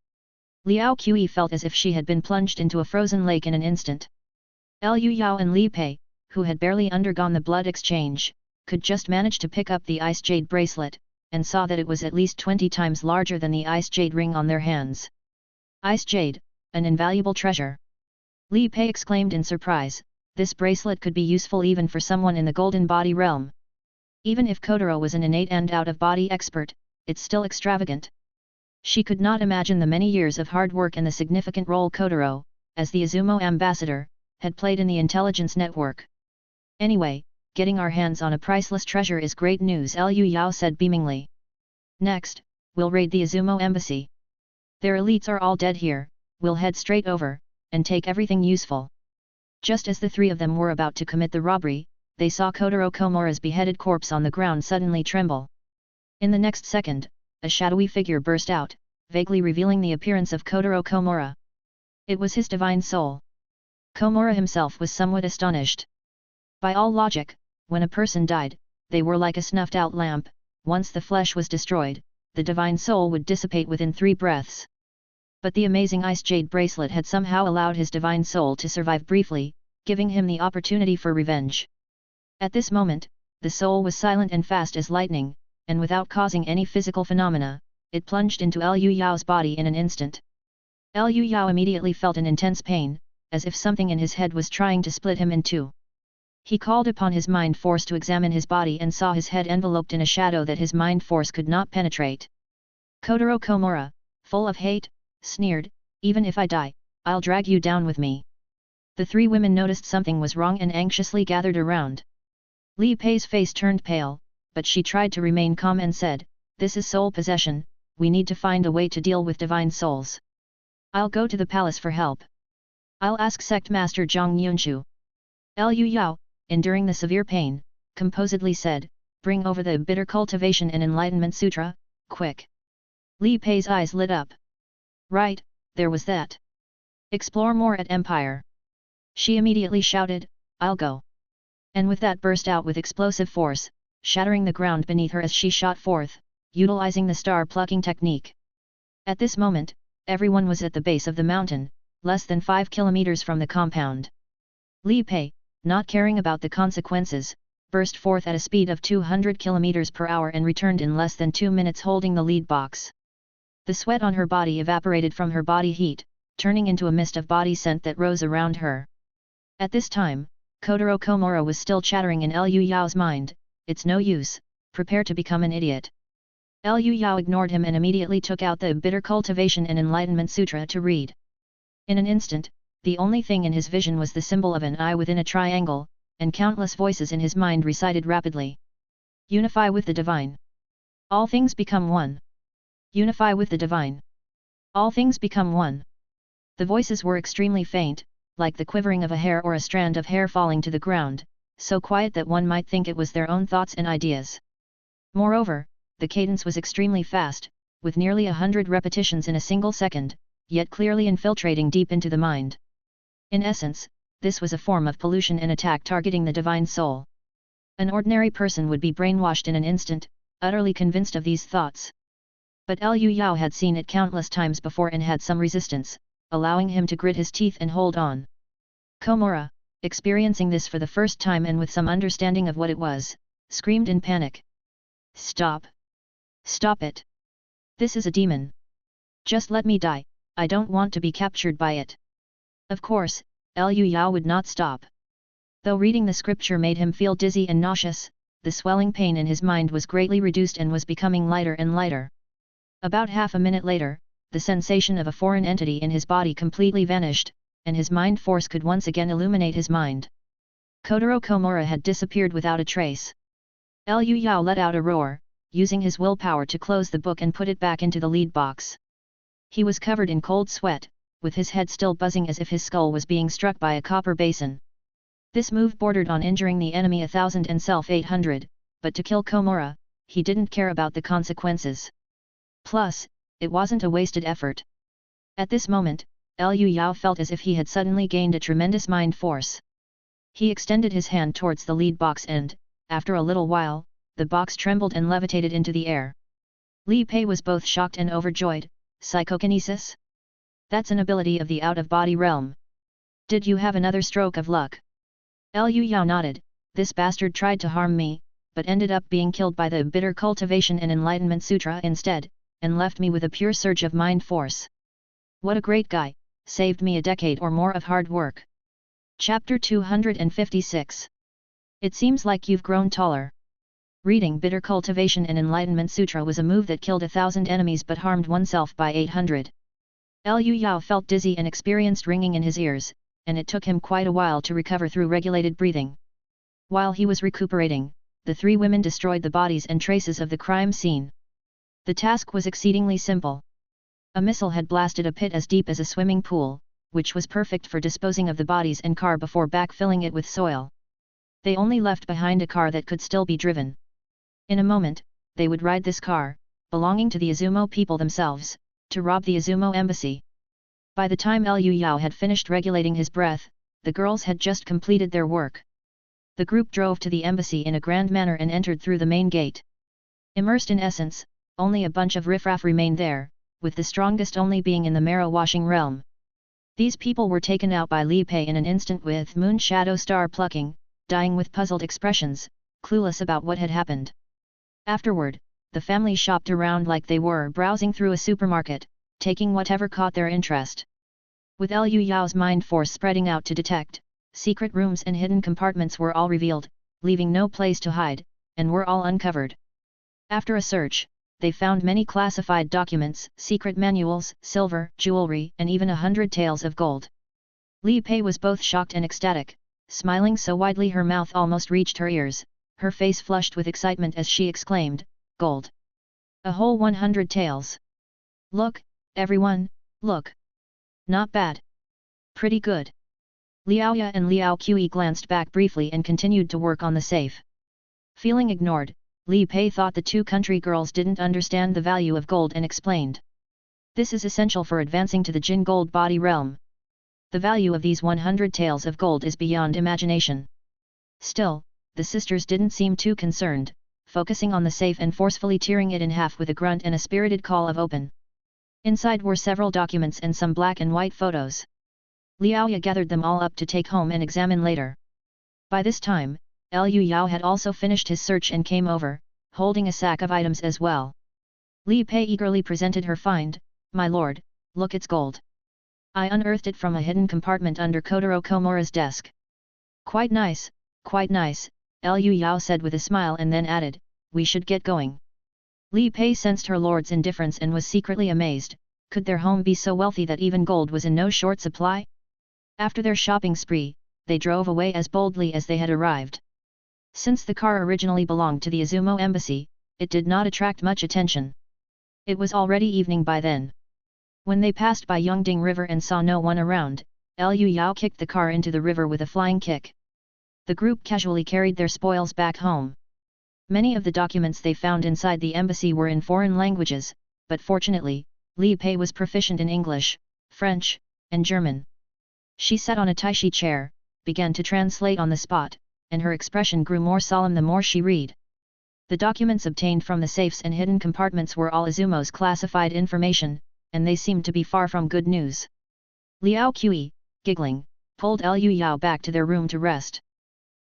Liao Qi felt as if she had been plunged into a frozen lake in an instant. Liu Yao and Li Pei, who had barely undergone the blood exchange, could just manage to pick up the ice jade bracelet, and saw that it was at least 20 times larger than the ice jade ring on their hands. "Ice jade, an invaluable treasure!" Li Pei exclaimed in surprise. This bracelet could be useful even for someone in the golden body realm. Even if Kotaro was an innate and out-of-body expert, it's still extravagant. She could not imagine the many years of hard work and the significant role Kotaro, as the Azumo ambassador, had played in the intelligence network. "Anyway, getting our hands on a priceless treasure is great news," Liu Yao said beamingly. "Next, we'll raid the Azumo embassy. Their elites are all dead here, we'll head straight over, and take everything useful." Just as the three of them were about to commit the robbery, they saw Kotaro Komura's beheaded corpse on the ground suddenly tremble. In the next second, a shadowy figure burst out, vaguely revealing the appearance of Kotaro Komura. It was his divine soul. Komura himself was somewhat astonished. By all logic, when a person died, they were like a snuffed-out lamp. Once the flesh was destroyed, the divine soul would dissipate within 3 breaths. But the amazing ice jade bracelet had somehow allowed his divine soul to survive briefly, giving him the opportunity for revenge. At this moment, the soul was silent and fast as lightning, and without causing any physical phenomena, it plunged into Liu Yao's body in an instant. Liu Yao immediately felt an intense pain, as if something in his head was trying to split him in two. He called upon his mind force to examine his body and saw his head enveloped in a shadow that his mind force could not penetrate. Kotaro Komura, full of hate, sneered, "Even if I die, I'll drag you down with me." The 3 women noticed something was wrong and anxiously gathered around. Li Pei's face turned pale, but she tried to remain calm and said, "This is soul possession, we need to find a way to deal with divine souls. I'll go to the palace for help. I'll ask Sect Master Zhang Yunshu." Liu Yao, enduring the severe pain, composedly said, "Bring over the Bitter Cultivation and Enlightenment Sutra, quick." Li Pei's eyes lit up. Right, there was that. Explore more at Empire. She immediately shouted, "I'll go." And with that burst out with explosive force, shattering the ground beneath her as she shot forth, utilizing the star-plucking technique. At this moment, everyone was at the base of the mountain, less than 5 kilometers from the compound. Li Pei, not caring about the consequences, burst forth at a speed of 200 kilometers per hour and returned in less than 2 minutes holding the lead box. The sweat on her body evaporated from her body heat, turning into a mist of body scent that rose around her. At this time, Kotaro Komura was still chattering in Liu Yao's mind, "It's no use, prepare to become an idiot." Liu Yao ignored him and immediately took out the Bitter Cultivation and Enlightenment Sutra to read. In an instant, the only thing in his vision was the symbol of an eye within a triangle, and countless voices in his mind recited rapidly. "Unify with the divine. All things become one. Unify with the divine. All things become one." The voices were extremely faint, like the quivering of a hair or a strand of hair falling to the ground, so quiet that one might think it was their own thoughts and ideas. Moreover, the cadence was extremely fast, with nearly 100 repetitions in a single second, yet clearly infiltrating deep into the mind. In essence, this was a form of pollution and attack targeting the divine soul. An ordinary person would be brainwashed in an instant, utterly convinced of these thoughts. But Liu Yao had seen it countless times before and had some resistance, allowing him to grit his teeth and hold on. Komura, experiencing this for the first time and with some understanding of what it was, screamed in panic. "Stop! Stop it! This is a demon! Just let me die, I don't want to be captured by it." Of course, Liu Yao would not stop. Though reading the scripture made him feel dizzy and nauseous, the swelling pain in his mind was greatly reduced and was becoming lighter and lighter. About half a minute later, the sensation of a foreign entity in his body completely vanished, and his mind force could once again illuminate his mind. Kotaro Komura had disappeared without a trace. Liu Yao let out a roar, using his willpower to close the book and put it back into the lead box. He was covered in cold sweat, with his head still buzzing as if his skull was being struck by a copper basin. This move bordered on injuring the enemy 1,000 and self 800, but to kill Komura, he didn't care about the consequences. Plus, it wasn't a wasted effort. At this moment, Liu Yao felt as if he had suddenly gained a tremendous mind force. He extended his hand towards the lead box and, after a little while, the box trembled and levitated into the air. Li Pei was both shocked and overjoyed. "Psychokinesis? That's an ability of the out-of-body realm. Did you have another stroke of luck?" Liu Yao nodded. "This bastard tried to harm me, but ended up being killed by the Bitter Cultivation and Enlightenment Sutra instead, and left me with a pure surge of mind force. What a great guy, saved me a decade or more of hard work." Chapter 256. It seems like you've grown taller. Reading Bitter Cultivation and Enlightenment Sutra was a move that killed 1,000 enemies but harmed oneself by 800. Liu Yao felt dizzy and experienced ringing in his ears, and it took him quite a while to recover through regulated breathing. While he was recuperating, the 3 women destroyed the bodies and traces of the crime scene. The task was exceedingly simple. A missile had blasted a pit as deep as a swimming pool, which was perfect for disposing of the bodies and car before backfilling it with soil. They only left behind a car that could still be driven. In a moment, they would ride this car, belonging to the Izumo people themselves, to rob the Izumo embassy. By the time Liu Yao had finished regulating his breath, the girls had just completed their work. The group drove to the embassy in a grand manner and entered through the main gate. Immersed in essence, only a bunch of riffraff remained there, with the strongest only being in the marrow-washing realm. These people were taken out by Li Pei in an instant with moon shadow star plucking, dying with puzzled expressions, clueless about what had happened. Afterward, the family shopped around like they were browsing through a supermarket, taking whatever caught their interest. With Liu Yao's mind force spreading out to detect, secret rooms and hidden compartments were all revealed, leaving no place to hide, and were all uncovered. After a search, they found many classified documents, secret manuals, silver, jewelry, and even 100 taels of gold. Li Pei was both shocked and ecstatic, smiling so widely her mouth almost reached her ears, her face flushed with excitement as she exclaimed, "Gold! A whole 100 taels! Look, everyone, look! Not bad! Pretty good!" Liaoya and Liao Qi glanced back briefly and continued to work on the safe. Feeling ignored, Li Pei thought the two country girls didn't understand the value of gold and explained. "This is essential for advancing to the Jin gold body realm. The value of these 100 taels of gold is beyond imagination." Still, the sisters didn't seem too concerned, focusing on the safe and forcefully tearing it in half with a grunt and a spirited call of "open." Inside were several documents and some black and white photos. Liaoya gathered them all up to take home and examine later. By this time, Liu Yao had also finished his search and came over, holding a sack of items as well. Li Pei eagerly presented her find, "My lord, look, it's gold. I unearthed it from a hidden compartment under Kotaro Komura's desk." Quite nice," Liu Yao said with a smile and then added, "We should get going." Li Pei sensed her lord's indifference and was secretly amazed. Could their home be so wealthy that even gold was in no short supply? After their shopping spree, they drove away as boldly as they had arrived. Since the car originally belonged to the Izumo embassy, it did not attract much attention. It was already evening by then. When they passed by Yongding River and saw no one around, Liu Yao kicked the car into the river with a flying kick. The group casually carried their spoils back home. Many of the documents they found inside the embassy were in foreign languages, but fortunately, Li Pei was proficient in English, French, and German. She sat on a taishi chair, began to translate on the spot, and her expression grew more solemn the more she read. The documents obtained from the safes and hidden compartments were all Izumo's classified information, and they seemed to be far from good news. Liao Qi, giggling, pulled Liu Yao back to their room to rest.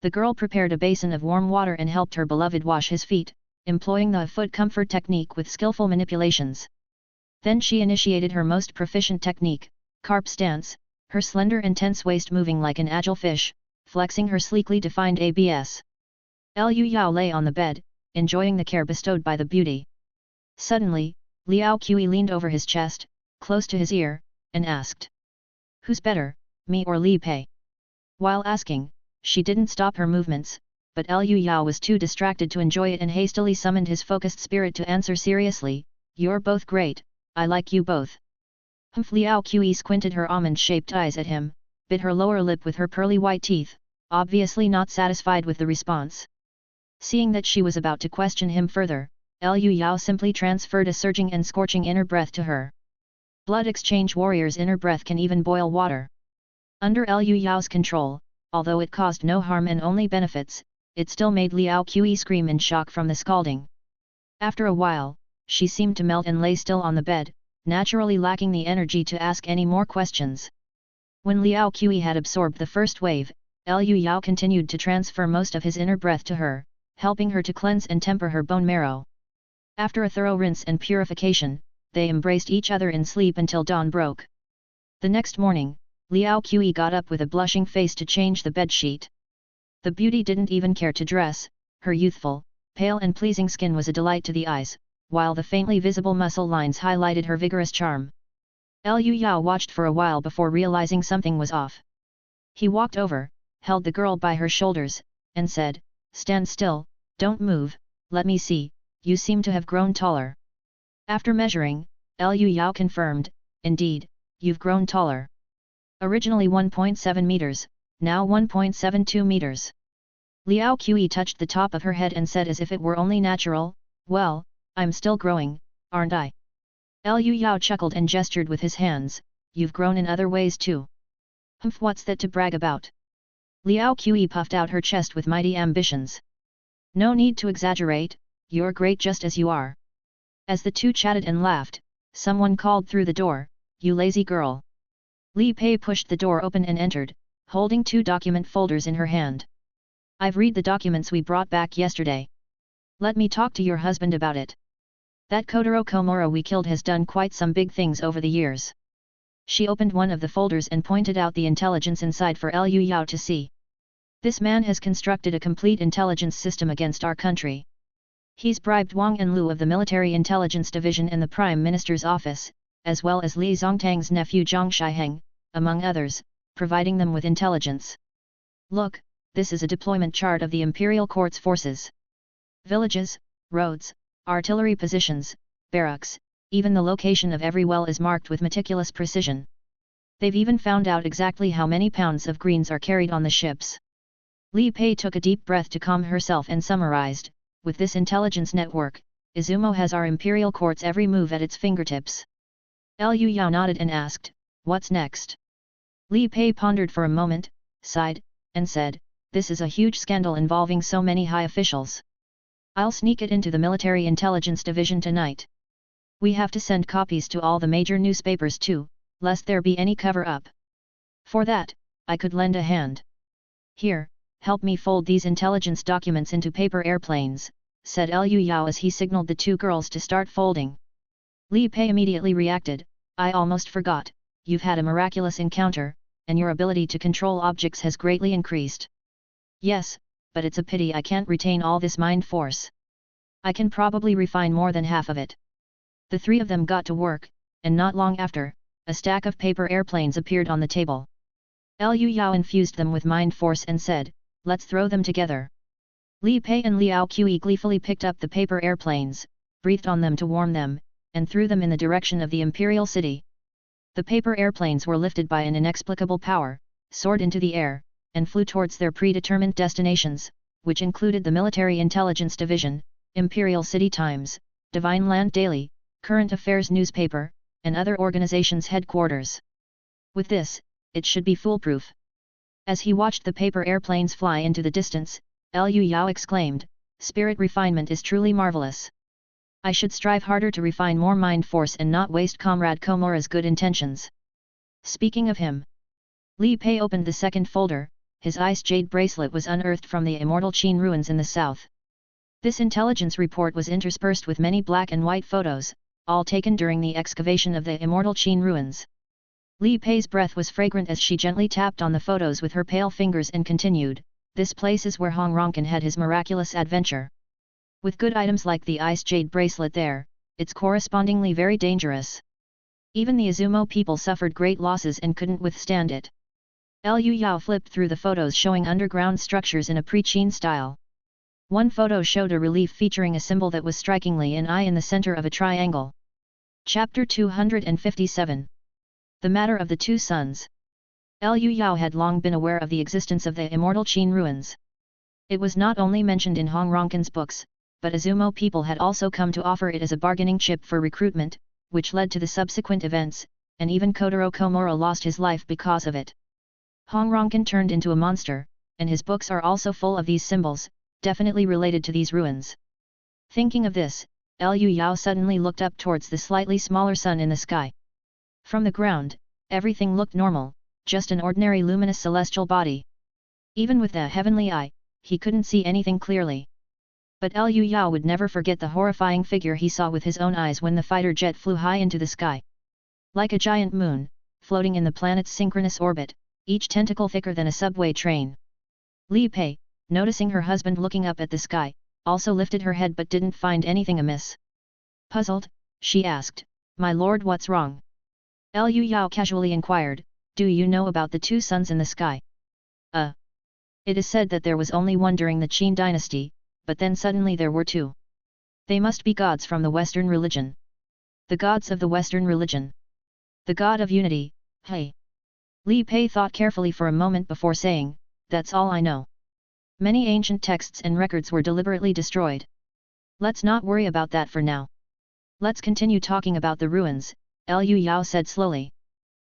The girl prepared a basin of warm water and helped her beloved wash his feet, employing the foot comfort technique with skillful manipulations. Then she initiated her most proficient technique, carp stance, her slender and tense waist moving like an agile fish, flexing her sleekly defined abs. Liu Yao lay on the bed, enjoying the care bestowed by the beauty. Suddenly, Liao Qi leaned over his chest, close to his ear, and asked, "Who's better, me or Li Pei?" While asking, she didn't stop her movements, but Liu Yao was too distracted to enjoy it and hastily summoned his focused spirit to answer seriously, "You're both great, I like you both." Liao Qi squinted her almond-shaped eyes at him, bit her lower lip with her pearly white teeth, obviously not satisfied with the response. Seeing that she was about to question him further, Liu Yao simply transferred a surging and scorching inner breath to her. Blood exchange warrior's inner breath can even boil water. Under Liu Yao's control, although it caused no harm and only benefits, it still made Liao Qi scream in shock from the scalding. After a while, she seemed to melt and lay still on the bed, naturally lacking the energy to ask any more questions. When Liao Qi had absorbed the first wave, Liu Yao continued to transfer most of his inner breath to her, helping her to cleanse and temper her bone marrow. After a thorough rinse and purification, they embraced each other in sleep until dawn broke. The next morning, Liao Qi got up with a blushing face to change the bedsheet. The beauty didn't even care to dress, her youthful, pale and pleasing skin was a delight to the eyes, while the faintly visible muscle lines highlighted her vigorous charm. Liu Yao watched for a while before realizing something was off. He walked over, held the girl by her shoulders, and said, "Stand still, don't move, let me see, you seem to have grown taller." After measuring, Liu Yao confirmed, "Indeed, you've grown taller. Originally 1.7 meters, now 1.72 meters. Liao Qi touched the top of her head and said as if it were only natural, "Well, I'm still growing, aren't I? Liu Yao chuckled and gestured with his hands, you've grown in other ways too. Humph, what's that to brag about? Liao Qi puffed out her chest with mighty ambitions. No need to exaggerate, you're great just as you are. As the two chatted and laughed, someone called through the door, you lazy girl. Li Pei pushed the door open and entered, holding 2 document folders in her hand. I've read the documents we brought back yesterday. Let me talk to your husband about it. That Kotaro Komura we killed has done quite some big things over the years. She opened one of the folders and pointed out the intelligence inside for Liu Yao to see. This man has constructed a complete intelligence system against our country. He's bribed Wang and Lu of the Military Intelligence Division and the Prime Minister's office, as well as Li Zongtang's nephew Zhang Shiheng, among others, providing them with intelligence. Look, this is a deployment chart of the Imperial Court's forces. Villages, roads, artillery positions, barracks, even the location of every well is marked with meticulous precision. They've even found out exactly how many pounds of greens are carried on the ships. Li Pei took a deep breath to calm herself and summarized, with this intelligence network, Izumo has our Imperial Court's every move at its fingertips. Liu Yao nodded and asked, what's next? Li Pei pondered for a moment, sighed, and said, this is a huge scandal involving so many high officials. I'll sneak it into the Military Intelligence Division tonight. We have to send copies to all the major newspapers too, lest there be any cover-up. For that, I could lend a hand. Here, help me fold these intelligence documents into paper airplanes, said Liu Yao as he signaled the 2 girls to start folding. Li Pei immediately reacted, I almost forgot, you've had a miraculous encounter, and your ability to control objects has greatly increased. Yes, but it's a pity I can't retain all this mind force. I can probably refine more than half of it. The 3 of them got to work, and not long after, a stack of paper airplanes appeared on the table. Liu Yao infused them with mind force and said, let's throw them together. Li Pei and Liao Qi gleefully picked up the paper airplanes, breathed on them to warm them, and threw them in the direction of the imperial city. The paper airplanes were lifted by an inexplicable power, soared into the air, and flew towards their predetermined destinations, which included the Military Intelligence Division, Imperial City Times, Divine Land Daily, Current Affairs newspaper, and other organizations' headquarters. With this, it should be foolproof. As he watched the paper airplanes fly into the distance, Liu Yao exclaimed, spirit refinement is truly marvelous. I should strive harder to refine more mind force and not waste Comrade Komura's good intentions. Speaking of him, Li Pei opened the second folder. His ice jade bracelet was unearthed from the immortal Qin ruins in the south. This intelligence report was interspersed with many black and white photos, all taken during the excavation of the immortal Qin ruins. Li Pei's breath was fragrant as she gently tapped on the photos with her pale fingers and continued, this place is where Hong Ronkin had his miraculous adventure. With good items like the ice jade bracelet there, it's correspondingly very dangerous. Even the Izumo people suffered great losses and couldn't withstand it. Liu Yao flipped through the photos showing underground structures in a pre-Qin style. One photo showed a relief featuring a symbol that was strikingly an eye in the center of a triangle. Chapter 257. The Matter of the Two Sons. Liu Yao had long been aware of the existence of the immortal Qin ruins. It was not only mentioned in Hong Ronkin's books, but Izumo people had also come to offer it as a bargaining chip for recruitment, which led to the subsequent events, and even Kotaro Komura lost his life because of it. Hong Ronkin turned into a monster, and his books are also full of these symbols, definitely related to these ruins. Thinking of this, Liu Yao suddenly looked up towards the slightly smaller sun in the sky. From the ground, everything looked normal, just an ordinary luminous celestial body. Even with the heavenly eye, he couldn't see anything clearly. But Liu Yao would never forget the horrifying figure he saw with his own eyes when the fighter jet flew high into the sky. Like a giant moon, floating in the planet's synchronous orbit, each tentacle thicker than a subway train. Li Pei, noticing her husband looking up at the sky, also lifted her head but didn't find anything amiss. Puzzled, she asked, "My lord, what's wrong?" Liu Yao casually inquired, "Do you know about the two suns in the sky?" It is said that there was only one during the Qin dynasty, but then suddenly there were two. They must be gods from the Western religion. The gods of the Western religion. The god of unity, hey. Li Pei thought carefully for a moment before saying, "That's all I know." Many ancient texts and records were deliberately destroyed. Let's not worry about that for now. Let's continue talking about the ruins, Liu Yao said slowly.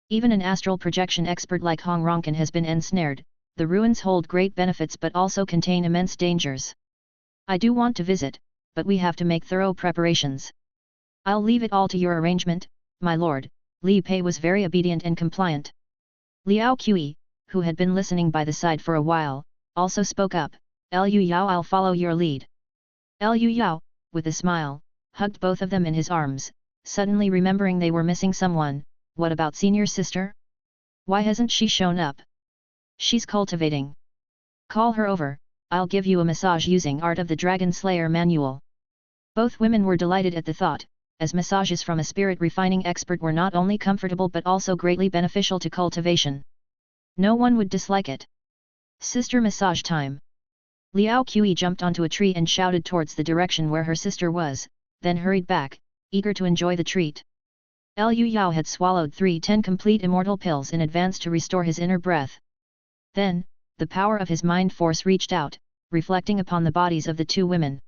Even an astral projection expert like Hong Ronkin has been ensnared. The ruins hold great benefits but also contain immense dangers. I do want to visit, but we have to make thorough preparations. I'll leave it all to your arrangement, my lord. Li Pei was very obedient and compliant. Liao Qi, who had been listening by the side for a while, also spoke up, Liu Yao, I'll follow your lead. Liu Yao, with a smile, hugged both of them in his arms, suddenly remembering they were missing someone. What about senior sister? Why hasn't she shown up? She's cultivating. Call her over, I'll give you a massage using Art of the Dragon Slayer manual. Both women were delighted at the thought, as massages from a spirit refining expert were not only comfortable but also greatly beneficial to cultivation. No one would dislike it. Sister massage time. Liao Qi jumped onto a tree and shouted towards the direction where her sister was, then hurried back, eager to enjoy the treat. Liu Yao had swallowed 10 complete immortal pills in advance to restore his inner breath. Then, the power of his mind force reached out, reflecting upon the bodies of the two women.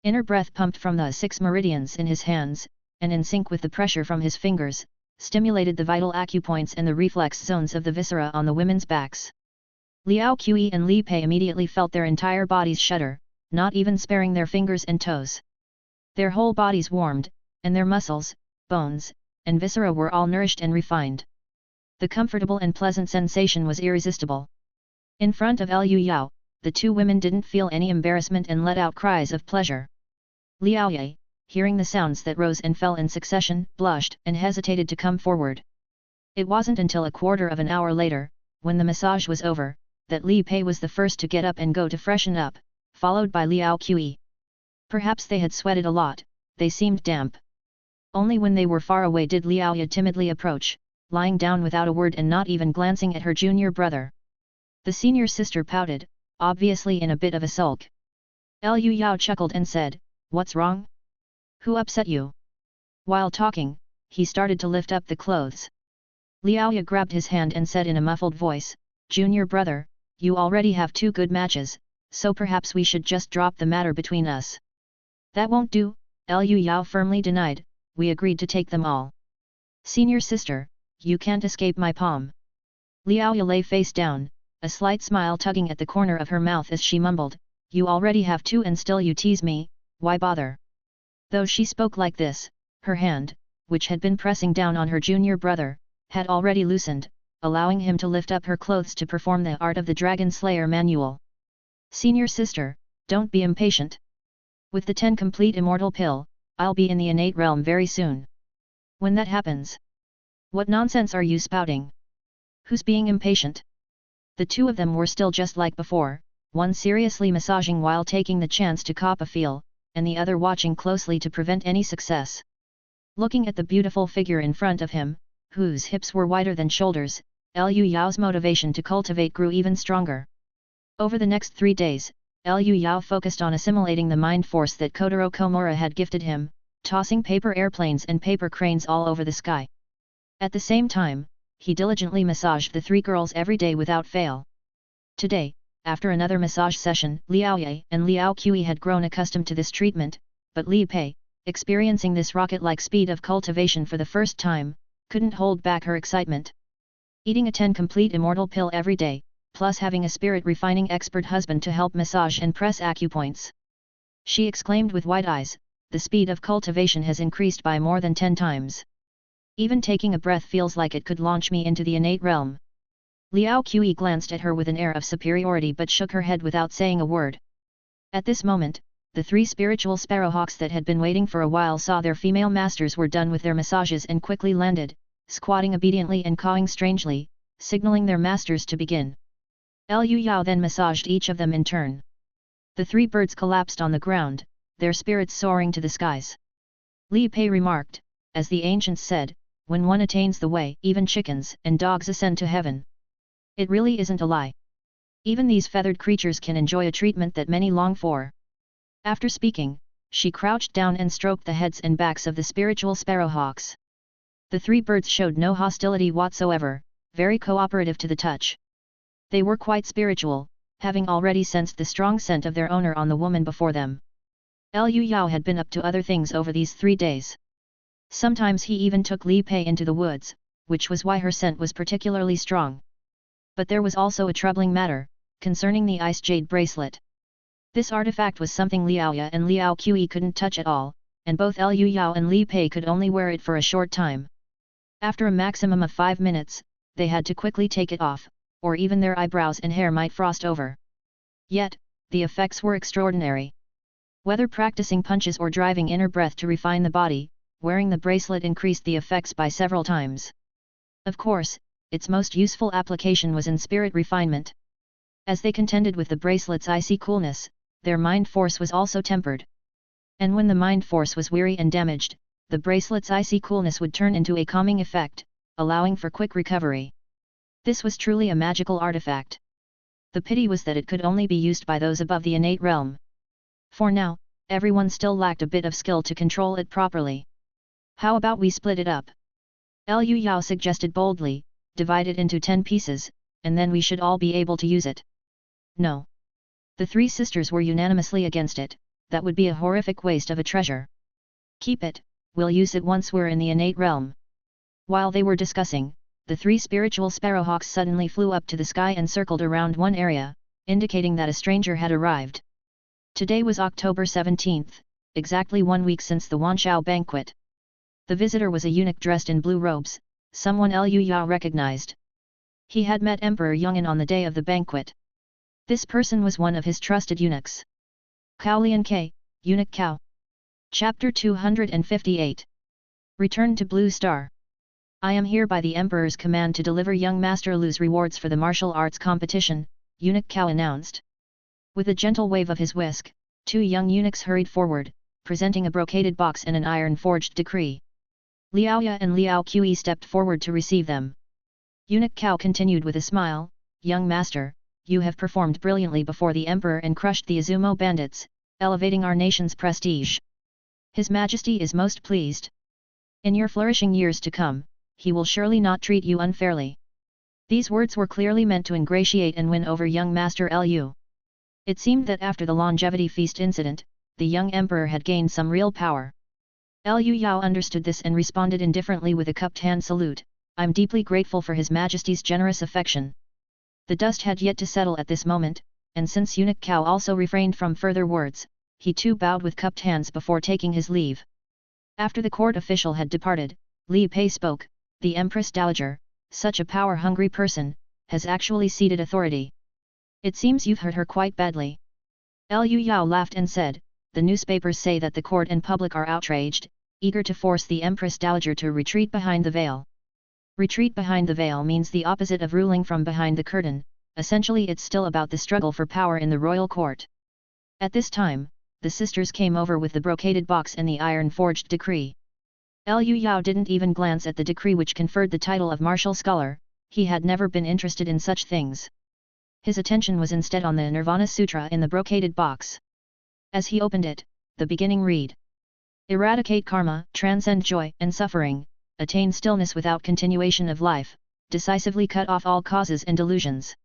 Inner breath pumped from the 6 meridians in his hands, and in sync with the pressure from his fingers, stimulated the vital acupoints and the reflex zones of the viscera on the women's backs. Liao Qi and Li Pei immediately felt their entire bodies shudder, not even sparing their fingers and toes. Their whole bodies warmed, and their muscles, bones, and viscera were all nourished and refined. The comfortable and pleasant sensation was irresistible. In front of Liu Yao, the two women didn't feel any embarrassment and let out cries of pleasure. Liao Ye, hearing the sounds that rose and fell in succession, blushed and hesitated to come forward. It wasn't until a quarter of an hour later, when the massage was over, that Li Pei was the first to get up and go to freshen up, followed by Liao Qi. Perhaps they had sweated a lot, they seemed damp. Only when they were far away did Liao Ye timidly approach, lying down without a word and not even glancing at her junior brother. The senior sister pouted, obviously in a bit of a sulk. Liu Yao chuckled and said, "What's wrong? Who upset you?" While talking, he started to lift up the clothes. Liao Ye grabbed his hand and said in a muffled voice, "Junior brother, you already have 2 good matches, so perhaps we should just drop the matter between us." "That won't do," Liu Yao firmly denied, "we agreed to take them all. Senior sister, you can't escape my palm." Liao Ye lay face down, a slight smile tugging at the corner of her mouth as she mumbled, "You already have 2 and still you tease me, why bother?" Though she spoke like this, her hand, which had been pressing down on her junior brother, had already loosened, allowing him to lift up her clothes to perform the Art of the Dragon Slayer manual. "Senior sister, don't be impatient. With the 10 complete immortal pill, I'll be in the innate realm very soon. When that happens, what nonsense are you spouting? Who's being impatient?" The two of them were still just like before, one seriously massaging while taking the chance to cop a feel, and the other watching closely to prevent any success. Looking at the beautiful figure in front of him, whose hips were wider than shoulders, Liu Yao's motivation to cultivate grew even stronger. Over the next 3 days, Liu Yao focused on assimilating the mind force that Kotaro Komura had gifted him, tossing paper airplanes and paper cranes all over the sky. At the same time, he diligently massaged the 3 girls every day without fail. Today, after another massage session, Liao Ye and Liao Qi had grown accustomed to this treatment, but Li Pei, experiencing this rocket-like speed of cultivation for the first time, couldn't hold back her excitement. Eating a 10 complete immortal pill every day, plus having a spirit refining expert husband to help massage and press acupoints. She exclaimed with wide eyes, "The speed of cultivation has increased by more than 10 times. Even taking a breath feels like it could launch me into the innate realm." Liao Qi glanced at her with an air of superiority but shook her head without saying a word. At this moment, the 3 spiritual sparrowhawks that had been waiting for a while saw their female masters were done with their massages and quickly landed, squatting obediently and cawing strangely, signaling their masters to begin. Liu Yao then massaged each of them in turn. The 3 birds collapsed on the ground, their spirits soaring to the skies. Li Pei remarked, "As the ancients said, when one attains the way, even chickens and dogs ascend to heaven. It really isn't a lie. Even these feathered creatures can enjoy a treatment that many long for." After speaking, she crouched down and stroked the heads and backs of the spiritual sparrowhawks. The 3 birds showed no hostility whatsoever, very cooperative to the touch. They were quite spiritual, having already sensed the strong scent of their owner on the woman before them. Liu Yao had been up to other things over these 3 days. Sometimes he even took Li Pei into the woods, which was why her scent was particularly strong. But there was also a troubling matter, concerning the ice jade bracelet. This artifact was something Liaoya and Liao Qi couldn't touch at all, and both Liu Yao and Li Pei could only wear it for a short time. After a maximum of 5 minutes, they had to quickly take it off, or even their eyebrows and hair might frost over. Yet, the effects were extraordinary. Whether practicing punches or driving inner breath to refine the body, wearing the bracelet increased the effects by several times. Of course, its most useful application was in spirit refinement. As they contended with the bracelet's icy coolness, their mind force was also tempered. And when the mind force was weary and damaged, the bracelet's icy coolness would turn into a calming effect, allowing for quick recovery. This was truly a magical artifact. The pity was that it could only be used by those above the innate realm. For now, everyone still lacked a bit of skill to control it properly. How about we split it up? Liu Yao suggested boldly, divide it into 10 pieces, and then we should all be able to use it. No. The 3 sisters were unanimously against it. That would be a horrific waste of a treasure. Keep it, we'll use it once we're in the innate realm. While they were discussing, the 3 spiritual sparrowhawks suddenly flew up to the sky and circled around one area, indicating that a stranger had arrived. Today was October 17th, exactly 1 week since the Wanshao banquet. The visitor was a eunuch dressed in blue robes, someone Liu Yao recognized. He had met Emperor Yong'an on the day of the banquet. This person was one of his trusted eunuchs. Cao Lian Ke, Eunuch Cao. Chapter 258. Return to Blue Star. I am here by the Emperor's command to deliver young Master Lu's rewards for the martial arts competition, Eunuch Cao announced. With a gentle wave of his whisk, 2 young eunuchs hurried forward, presenting a brocaded box and an iron-forged decree. Liaoya and Liao Qi stepped forward to receive them. Eunuch Cao continued with a smile, "Young master, you have performed brilliantly before the Emperor and crushed the Izumo bandits, elevating our nation's prestige. His Majesty is most pleased. In your flourishing years to come, he will surely not treat you unfairly." These words were clearly meant to ingratiate and win over young Master Liu. It seemed that after the longevity feast incident, the young emperor had gained some real power. Liu Yao understood this and responded indifferently with a cupped hand salute, "I'm deeply grateful for His Majesty's generous affection." The dust had yet to settle at this moment, and since Eunuch Cao also refrained from further words, he too bowed with cupped hands before taking his leave. After the court official had departed, Li Pei spoke, "The Empress Dowager, such a power-hungry person, has actually ceded authority. It seems you've hurt her quite badly." Liu Yao laughed and said, "The newspapers say that the court and public are outraged, eager to force the Empress Dowager to retreat behind the veil." Retreat behind the veil means the opposite of ruling from behind the curtain. Essentially it's still about the struggle for power in the royal court. At this time, the sisters came over with the brocaded box and the iron-forged decree. Liu Yao didn't even glance at the decree which conferred the title of martial scholar. He had never been interested in such things. His attention was instead on the Nirvana Sutra in the brocaded box. As he opened it, the beginning read, "Eradicate karma, transcend joy and suffering, attain stillness without continuation of life, decisively cut off all causes and delusions."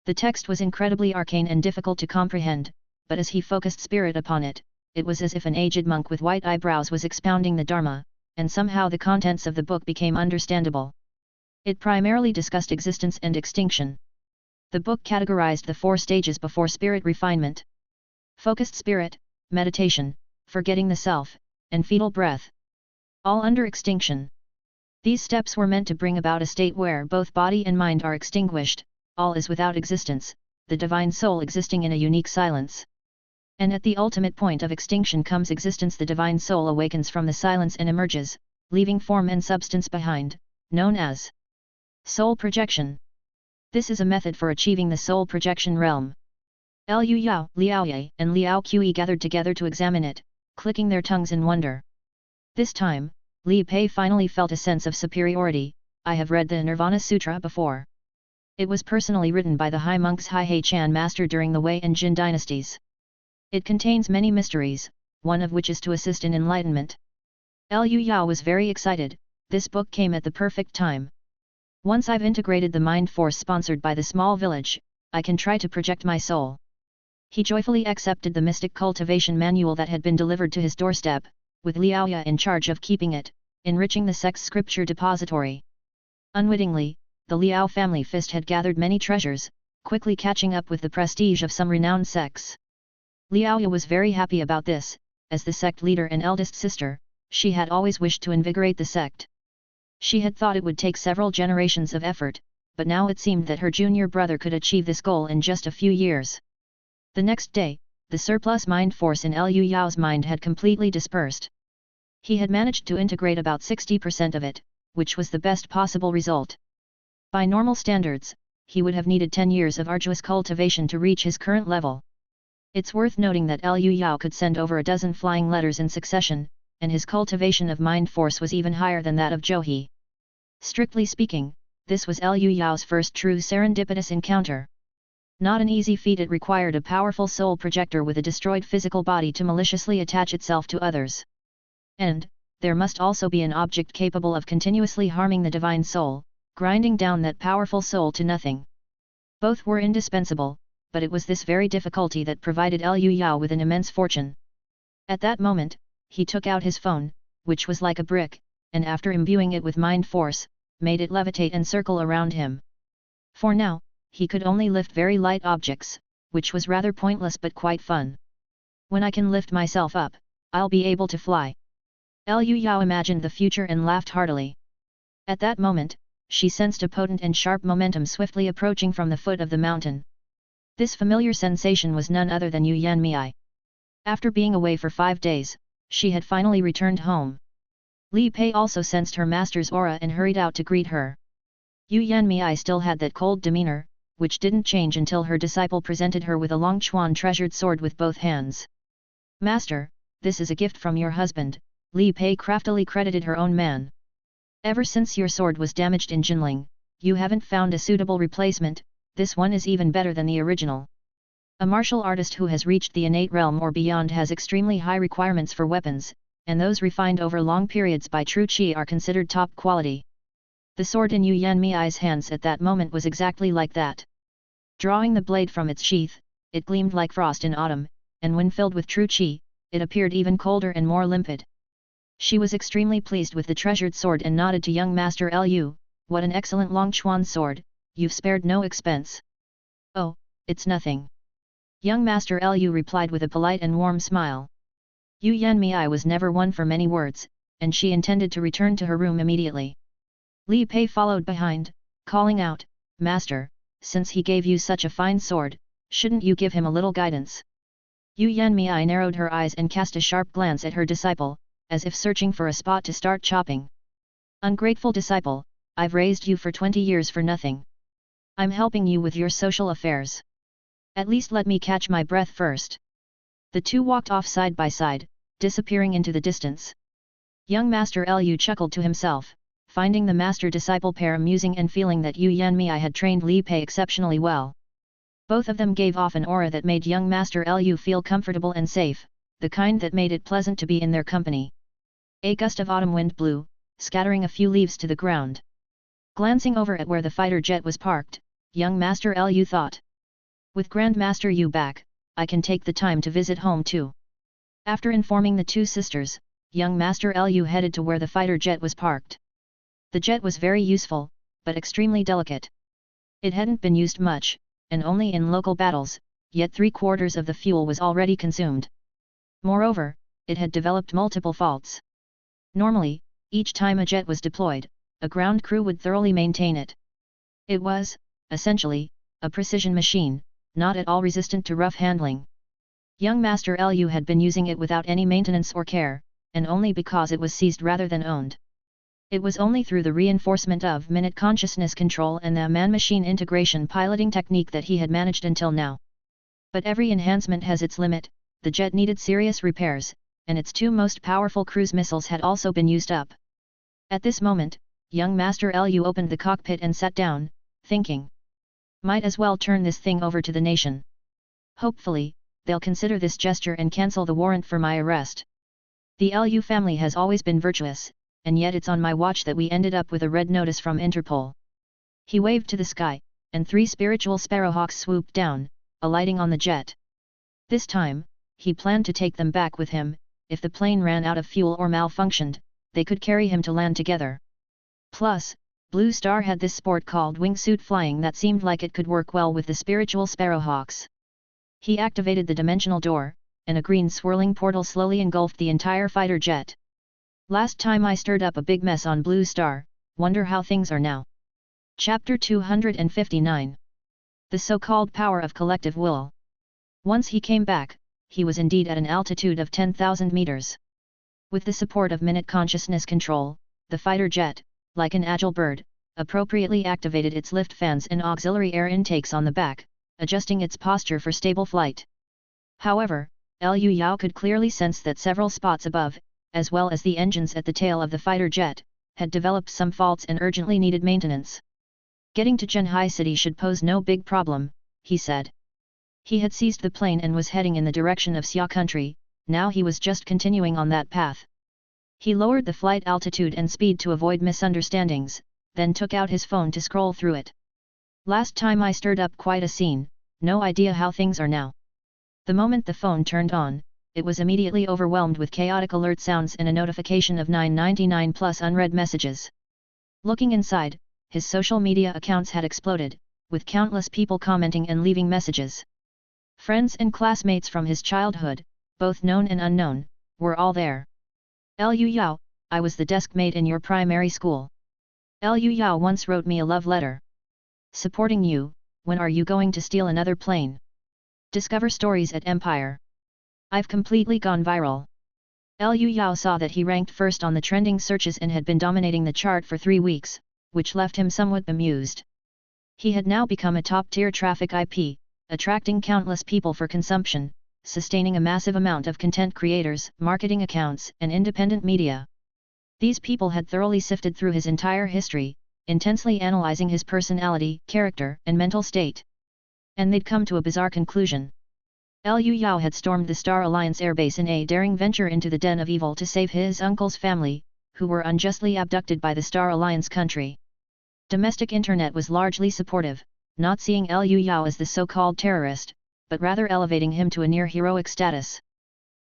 The text was incredibly arcane and difficult to comprehend, but as he focused spirit upon it, it was as if an aged monk with white eyebrows was expounding the Dharma, and somehow the contents of the book became understandable. It primarily discussed existence and extinction. The book categorized the 4 stages before spirit refinement: focused spirit, meditation, forgetting the self, and fetal breath. All under extinction. These steps were meant to bring about a state where both body and mind are extinguished, all is without existence, the divine soul existing in a unique silence. And at the ultimate point of extinction comes existence. The divine soul awakens from the silence and emerges, leaving form and substance behind, known as soul projection. This is a method for achieving the soul projection realm. Liu Yao, Liaoye, and Liao Qi gathered together to examine it, clicking their tongues in wonder. This time, Li Pei finally felt a sense of superiority. "I have read the Nirvana Sutra before. It was personally written by the high monks Hai Chan master during the Wei and Jin dynasties. It contains many mysteries, one of which is to assist in enlightenment." Liu Yao was very excited. This book came at the perfect time. "Once I've integrated the mind force sponsored by the small village, I can try to project my soul." He joyfully accepted the mystic cultivation manual that had been delivered to his doorstep, with Liaoya in charge of keeping it, enriching the sect's scripture depository. Unwittingly, the Liao family fist had gathered many treasures, quickly catching up with the prestige of some renowned sects. Liao was very happy about this. As the sect leader and eldest sister, she had always wished to invigorate the sect. She had thought it would take several generations of effort, but now it seemed that her junior brother could achieve this goal in just a few years. The next day, the surplus mind force in Liu Yao's mind had completely dispersed. He had managed to integrate about 60% of it, which was the best possible result. By normal standards, he would have needed 10 years of arduous cultivation to reach his current level. It's worth noting that Liu Yao could send over a dozen flying letters in succession, and his cultivation of mind force was even higher than that of Zhou He. Strictly speaking, this was Liu Yao's first true serendipitous encounter. Not an easy feat, it required a powerful soul projector with a destroyed physical body to maliciously attach itself to others. And, there must also be an object capable of continuously harming the divine soul, grinding down that powerful soul to nothing. Both were indispensable, but it was this very difficulty that provided Liu Yao with an immense fortune. At that moment, he took out his phone, which was like a brick, and after imbuing it with mind force, made it levitate and circle around him. For now, he could only lift very light objects, which was rather pointless but quite fun. When I can lift myself up, I'll be able to fly. Liu Yao imagined the future and laughed heartily. At that moment, she sensed a potent and sharp momentum swiftly approaching from the foot of the mountain. This familiar sensation was none other than Yu Yanmei. After being away for 5 days, she had finally returned home. Li Pei also sensed her master's aura and hurried out to greet her. Yu Yanmei still had that cold demeanor, which didn't change until her disciple presented her with a long Chuan treasured sword with both hands. "Master, this is a gift from your husband," Li Pei craftily credited her own man. "Ever since your sword was damaged in Jinling, you haven't found a suitable replacement. This one is even better than the original. A martial artist who has reached the innate realm or beyond has extremely high requirements for weapons, and those refined over long periods by true qi are considered top quality." The sword in Yu Yanmei's hands at that moment was exactly like that. Drawing the blade from its sheath, it gleamed like frost in autumn, and when filled with true qi, it appeared even colder and more limpid. She was extremely pleased with the treasured sword and nodded to young Master Liu, "What an excellent long Chuan sword, you've spared no expense." "Oh, it's nothing." Young Master Liu replied with a polite and warm smile. Yu Yanmei was never one for many words, and she intended to return to her room immediately. Li Pei followed behind, calling out, "Master, since he gave you such a fine sword, shouldn't you give him a little guidance?" Yu Yanmei narrowed her eyes and cast a sharp glance at her disciple, as if searching for a spot to start chopping. "Ungrateful disciple, I've raised you for 20 years for nothing. I'm helping you with your social affairs. At least let me catch my breath first." The two walked off side by side, disappearing into the distance. Young Master Liu chuckled to himself, finding the master-disciple pair amusing and feeling that Yu Yanmei had trained Li Pei exceptionally well. Both of them gave off an aura that made young Master Liu feel comfortable and safe, the kind that made it pleasant to be in their company. A gust of autumn wind blew, scattering a few leaves to the ground. Glancing over at where the fighter jet was parked, young Master Liu thought, "With Grandmaster Yu back, I can take the time to visit home too." After informing the two sisters, young Master Liu headed to where the fighter jet was parked. The jet was very useful, but extremely delicate. It hadn't been used much, and only in local battles, yet 3/4 of the fuel was already consumed. Moreover, it had developed multiple faults. Normally, each time a jet was deployed, a ground crew would thoroughly maintain it. It was, essentially, a precision machine, not at all resistant to rough handling. Young Master Liu had been using it without any maintenance or care, and only because it was seized rather than owned. It was only through the reinforcement of minute consciousness control and the man-machine integration piloting technique that he had managed until now. But every enhancement has its limit. The jet needed serious repairs, and its two most powerful cruise missiles had also been used up. At this moment, young Master Liu opened the cockpit and sat down, thinking, "Might as well turn this thing over to the nation. Hopefully, they'll consider this gesture and cancel the warrant for my arrest. The Liu family has always been virtuous, and yet it's on my watch that we ended up with a red notice from Interpol." He waved to the sky, and 3 spiritual sparrowhawks swooped down, alighting on the jet. This time, he planned to take them back with him. If the plane ran out of fuel or malfunctioned, they could carry him to land together. Plus, Blue Star had this sport called wingsuit flying that seemed like it could work well with the spiritual sparrowhawks. He activated the dimensional door, and a green swirling portal slowly engulfed the entire fighter jet. Last time I stirred up a big mess on Blue Star, wonder how things are now. Chapter 259. The so-called power of collective will. Once he came back, he was indeed at an altitude of 10,000 meters. With the support of minute consciousness control, the fighter jet, like an agile bird, appropriately activated its lift fans and auxiliary air intakes on the back, adjusting its posture for stable flight. However, Liu Yao could clearly sense that several spots above, as well as the engines at the tail of the fighter jet, had developed some faults and urgently needed maintenance. Getting to Zhenhai City should pose no big problem, he said. He had seized the plane and was heading in the direction of Xia country, now he was just continuing on that path. He lowered the flight altitude and speed to avoid misunderstandings, then took out his phone to scroll through it. Last time I stirred up quite a scene, no idea how things are now. The moment the phone turned on, it was immediately overwhelmed with chaotic alert sounds and a notification of 999 plus unread messages. Looking inside, his social media accounts had exploded, with countless people commenting and leaving messages. Friends and classmates from his childhood, both known and unknown, were all there. Liu Yao, I was the desk mate in your primary school. Liu Yao once wrote me a love letter. Supporting you, when are you going to steal another plane? Discover stories at Empire. I've completely gone viral. Liu Yao saw that he ranked first on the trending searches and had been dominating the chart for 3 weeks, which left him somewhat bemused. He had now become a top-tier traffic IP, attracting countless people for consumption, sustaining a massive amount of content creators, marketing accounts, and independent media. These people had thoroughly sifted through his entire history, intensely analyzing his personality, character, and mental state. And they'd come to a bizarre conclusion. Liu Yao had stormed the Star Alliance airbase in a daring venture into the den of evil to save his uncle's family, who were unjustly abducted by the Star Alliance country. Domestic internet was largely supportive, not seeing Liu Yao as the so-called terrorist, but rather elevating him to a near-heroic status.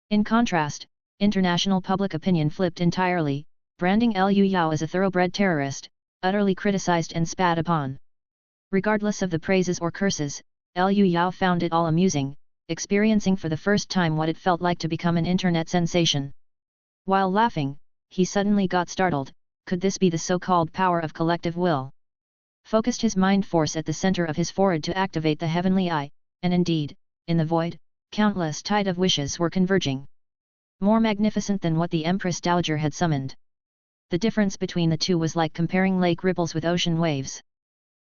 In contrast, international public opinion flipped entirely, branding Liu Yao as a thoroughbred terrorist, utterly criticized and spat upon. Regardless of the praises or curses, Liu Yao found it all amusing, experiencing for the first time what it felt like to become an internet sensation. While laughing, he suddenly got startled. Could this be the so-called power of collective will? Focused his mind force at the center of his forehead to activate the heavenly eye, and indeed, in the void, countless tide of wishes were converging. More magnificent than what the Empress Dowager had summoned. The difference between the two was like comparing lake ripples with ocean waves.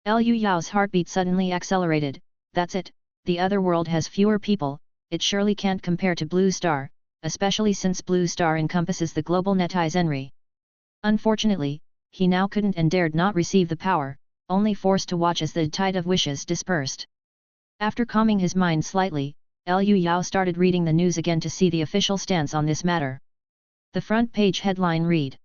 Liu Yao's heartbeat suddenly accelerated. That's it, the other world has fewer people, it surely can't compare to Blue Star, especially since Blue Star encompasses the global netizenry. Unfortunately, he now couldn't and dared not receive the power, only forced to watch as the tide of wishes dispersed. After calming his mind slightly, Liu Yao started reading the news again to see the official stance on this matter. The front page headline read: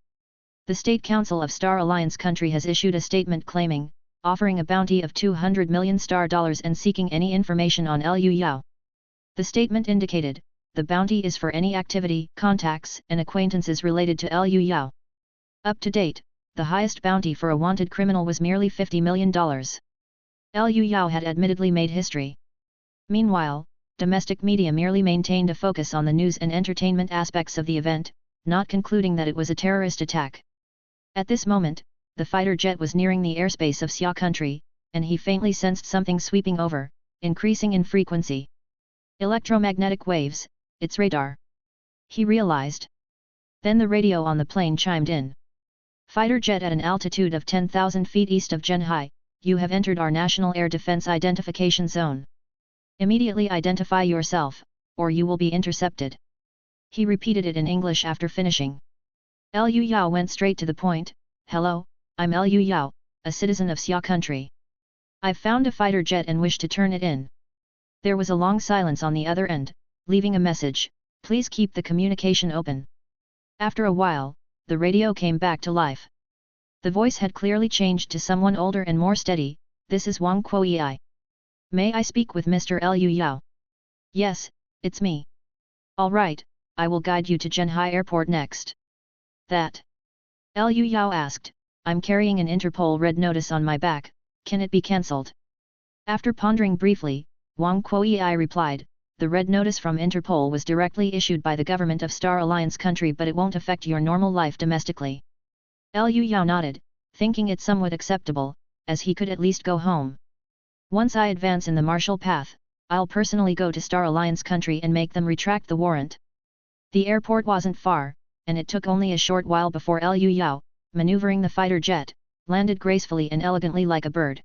The State Council of Star Alliance Country has issued a statement claiming, offering a bounty of 200 million star dollars and seeking any information on Liu Yao. The statement indicated, the bounty is for any activity, contacts, and acquaintances related to Liu Yao. Up to date, the highest bounty for a wanted criminal was merely $50 million. Liu Yao had admittedly made history. Meanwhile, domestic media merely maintained a focus on the news and entertainment aspects of the event, not concluding that it was a terrorist attack. At this moment, the fighter jet was nearing the airspace of Xia country, and he faintly sensed something sweeping over, increasing in frequency. Electromagnetic waves, it's radar. He realized. Then the radio on the plane chimed in. Fighter jet at an altitude of 10,000 feet east of Zhenhai, you have entered our National Air Defense Identification Zone. Immediately identify yourself, or you will be intercepted. He repeated it in English after finishing. Liu Yao went straight to the point. Hello, I'm Liu Yao, a citizen of Xia country. I've found a fighter jet and wish to turn it in. There was a long silence on the other end, leaving a message, please keep the communication open. After a while, the radio came back to life. The voice had clearly changed to someone older and more steady. This is Wang Kuei. May I speak with Mr. Liu Yao? Yes, it's me. All right, I will guide you to Zhenhai Airport next. That. Liu Yao asked, I'm carrying an Interpol red notice on my back, can it be cancelled? After pondering briefly, Wang Kuei replied, the red notice from Interpol was directly issued by the government of Star Alliance country, but it won't affect your normal life domestically. Liu Yao nodded, thinking it somewhat acceptable, as he could at least go home. Once I advance in the martial path, I'll personally go to Star Alliance country and make them retract the warrant. The airport wasn't far, and it took only a short while before Liu Yao, maneuvering the fighter jet, landed gracefully and elegantly like a bird.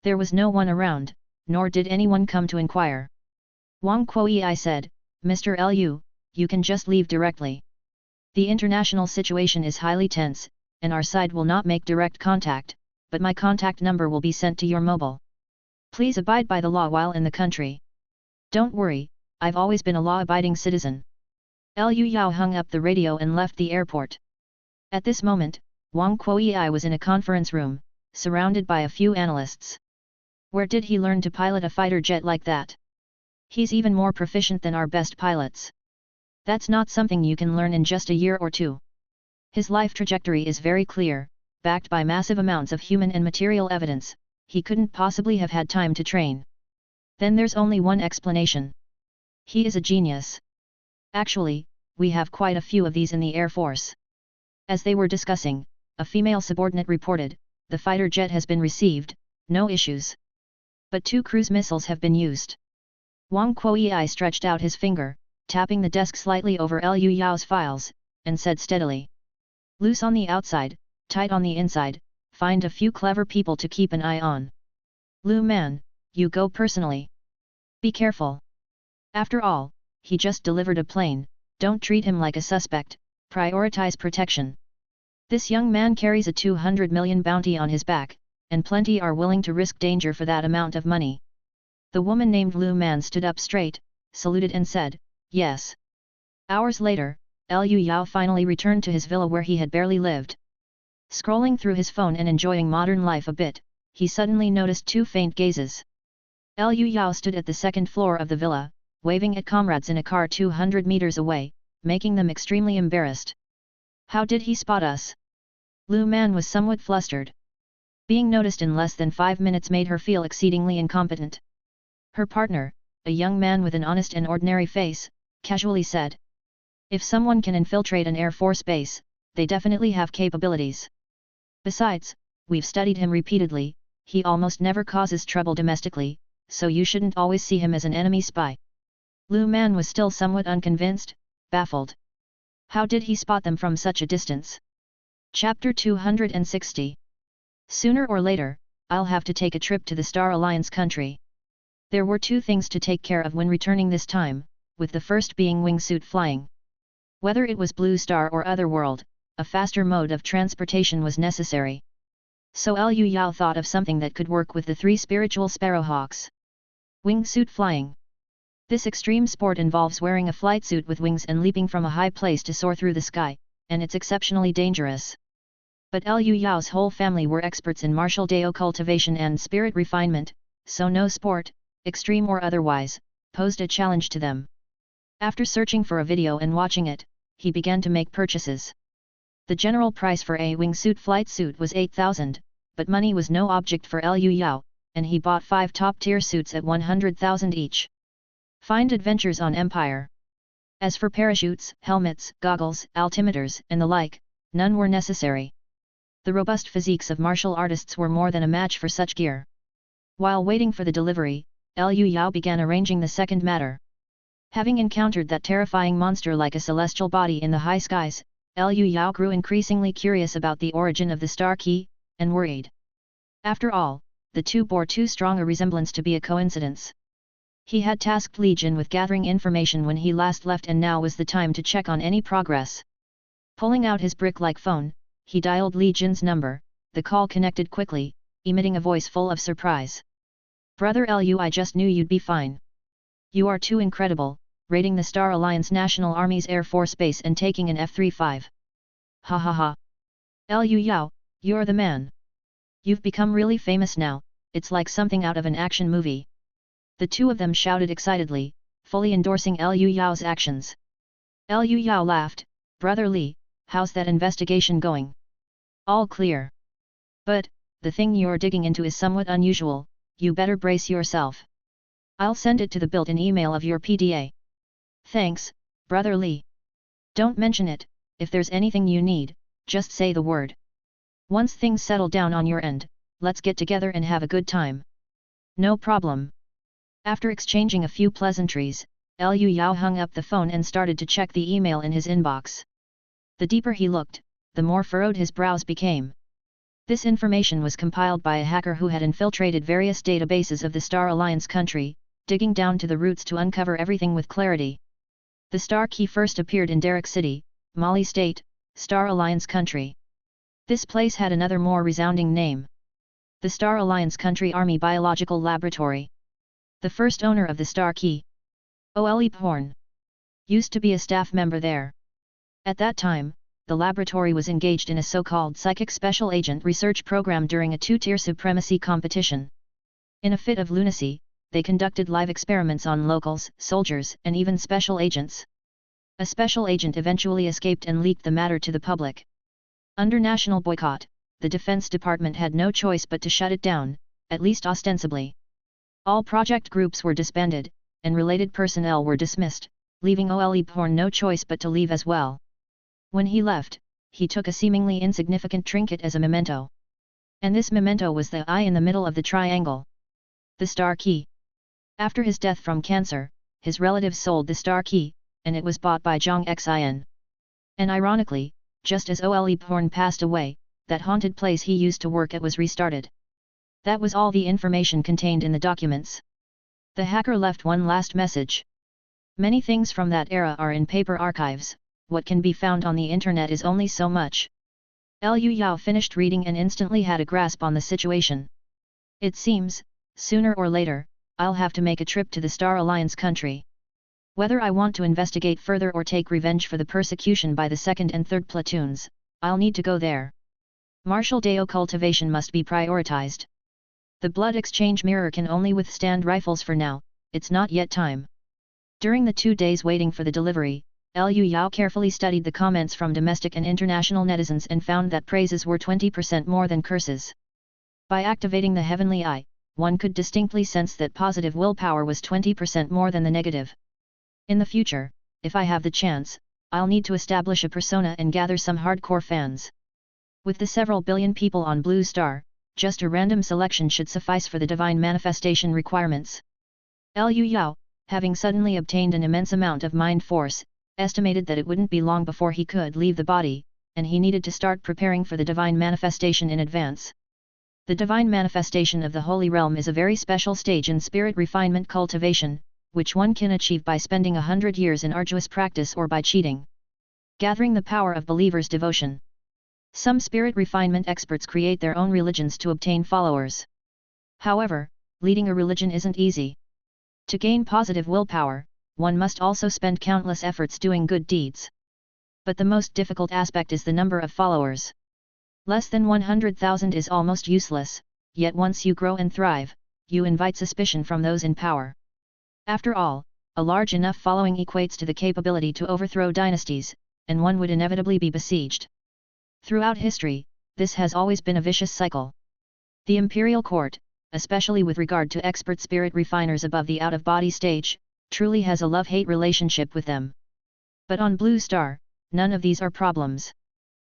There was no one around, nor did anyone come to inquire. Wang Kuei said, Mr. Liu, you can just leave directly. The international situation is highly tense, and our side will not make direct contact, but my contact number will be sent to your mobile. Please abide by the law while in the country. Don't worry, I've always been a law-abiding citizen. Liu Yao hung up the radio and left the airport. At this moment, Wang Kuei was in a conference room, surrounded by a few analysts. Where did he learn to pilot a fighter jet like that? He's even more proficient than our best pilots. That's not something you can learn in just a year or two. His life trajectory is very clear, backed by massive amounts of human and material evidence. He couldn't possibly have had time to train. Then there's only one explanation. He is a genius. Actually, we have quite a few of these in the Air Force. As they were discussing, a female subordinate reported, the fighter jet has been received, no issues. But 2 cruise missiles have been used. Wang Kuei stretched out his finger, tapping the desk slightly over Liu Yao's files, and said steadily. Loose on the outside, tight on the inside, find a few clever people to keep an eye on. Lu Man, you go personally. Be careful. After all, he just delivered a plane, don't treat him like a suspect, prioritize protection. This young man carries a 200 million bounty on his back, and plenty are willing to risk danger for that amount of money. The woman named Lu Man stood up straight, saluted and said, yes. Hours later, Liu Yao finally returned to his villa where he had barely lived. Scrolling through his phone and enjoying modern life a bit, he suddenly noticed 2 faint gazes. Liu Yao stood at the second floor of the villa, waving at comrades in a car 200 meters away, making them extremely embarrassed. How did he spot us? Lu Man was somewhat flustered. Being noticed in less than 5 minutes made her feel exceedingly incompetent. Her partner, a young man with an honest and ordinary face, casually said. If someone can infiltrate an Air Force base, they definitely have capabilities. Besides, we've studied him repeatedly, he almost never causes trouble domestically, so you shouldn't always see him as an enemy spy. Lu Man was still somewhat unconvinced, baffled. How did he spot them from such a distance? Chapter 260. Sooner or later, I'll have to take a trip to the Star Alliance country. There were 2 things to take care of when returning this time, with the first being wingsuit flying. Whether it was Blue Star or Otherworld, a faster mode of transportation was necessary. So Liu Yao thought of something that could work with the 3 spiritual sparrowhawks. Wingsuit flying. This extreme sport involves wearing a flight suit with wings and leaping from a high place to soar through the sky, and it's exceptionally dangerous. But Liu Yao's whole family were experts in martial Dao cultivation and spirit refinement, so no sport, extreme or otherwise, posed a challenge to them. After searching for a video and watching it, he began to make purchases. The general price for a wingsuit flight suit was 8,000, but money was no object for Liu Yao, and he bought 5 top-tier suits at 100,000 each. Find adventures on Empire. As for parachutes, helmets, goggles, altimeters, and the like, none were necessary. The robust physiques of martial artists were more than a match for such gear. While waiting for the delivery, Liu Yao began arranging the second matter. Having encountered that terrifying monster like a celestial body in the high skies, Liu Yao grew increasingly curious about the origin of the star key, and worried. After all, the 2 bore too strong a resemblance to be a coincidence. He had tasked Legion with gathering information when he last left, and now was the time to check on any progress. Pulling out his brick-like phone, he dialed Legion's number. The call connected quickly, emitting a voice full of surprise. Brother Liu, I just knew you'd be fine. You are too incredible, raiding the Star Alliance National Army's Air Force Base and taking an F-35. Ha ha ha. Liu Yao, you're the man. You've become really famous now, it's like something out of an action movie. The 2 of them shouted excitedly, fully endorsing Liu Yao's actions. Liu Yao laughed. Brother Li, how's that investigation going? All clear. But, the thing you're digging into is somewhat unusual, you better brace yourself. I'll send it to the built-in email of your PDA. Thanks, Brother Lee. Don't mention it, if there's anything you need, just say the word. Once things settle down on your end, let's get together and have a good time. No problem. After exchanging a few pleasantries, Liu Yao hung up the phone and started to check the email in his inbox. The deeper he looked, the more furrowed his brows became. This information was compiled by a hacker who had infiltrated various databases of the Star Alliance country, digging down to the roots to uncover everything with clarity. The Star Key first appeared in Derrick City, Mali State, Star Alliance country. This place had another more resounding name. The Star Alliance Country Army Biological Laboratory. The first owner of the Star Key, Ole Horn, used to be a staff member there. At that time, the laboratory was engaged in a so-called psychic special agent research program during a two-tier supremacy competition. In a fit of lunacy, they conducted live experiments on locals, soldiers, and even special agents. A special agent eventually escaped and leaked the matter to the public. Under national boycott, the Defense Department had no choice but to shut it down, at least ostensibly. All project groups were disbanded, and related personnel were dismissed, leaving Ole Horn no choice but to leave as well. When he left, he took a seemingly insignificant trinket as a memento. And this memento was the eye in the middle of the triangle. The Star Key. After his death from cancer, his relatives sold the Star Key, and it was bought by Zhang Xin. And ironically, just as Ole Horn passed away, that haunted place he used to work at was restarted. That was all the information contained in the documents. The hacker left one last message. Many things from that era are in paper archives, what can be found on the internet is only so much. Liu Yao finished reading and instantly had a grasp on the situation. It seems, sooner or later, I'll have to make a trip to the Star Alliance country. Whether I want to investigate further or take revenge for the persecution by the 2nd and 3rd platoons, I'll need to go there. Martial Deo cultivation must be prioritized. The blood exchange mirror can only withstand rifles for now, it's not yet time. During the 2 days waiting for the delivery, Liu Yao carefully studied the comments from domestic and international netizens and found that praises were 20% more than curses. By activating the heavenly eye, one could distinctly sense that positive willpower was 20% more than the negative. In the future, if I have the chance, I'll need to establish a persona and gather some hardcore fans. With the several billion people on Blue Star, just a random selection should suffice for the divine manifestation requirements. Liu Yao, having suddenly obtained an immense amount of mind force, estimated that it wouldn't be long before he could leave the body, and he needed to start preparing for the divine manifestation in advance. The divine manifestation of the Holy Realm is a very special stage in spirit refinement cultivation, which one can achieve by spending 100 years in arduous practice or by cheating. Gathering the power of believers' devotion. Some spirit refinement experts create their own religions to obtain followers. However, leading a religion isn't easy. To gain positive willpower, one must also spend countless efforts doing good deeds. But the most difficult aspect is the number of followers. Less than 100,000 is almost useless, yet once you grow and thrive, you invite suspicion from those in power. After all, a large enough following equates to the capability to overthrow dynasties, and one would inevitably be besieged. Throughout history, this has always been a vicious cycle. The imperial court, especially with regard to expert spirit refiners above the out-of-body stage, truly has a love-hate relationship with them. But on Blue Star, none of these are problems.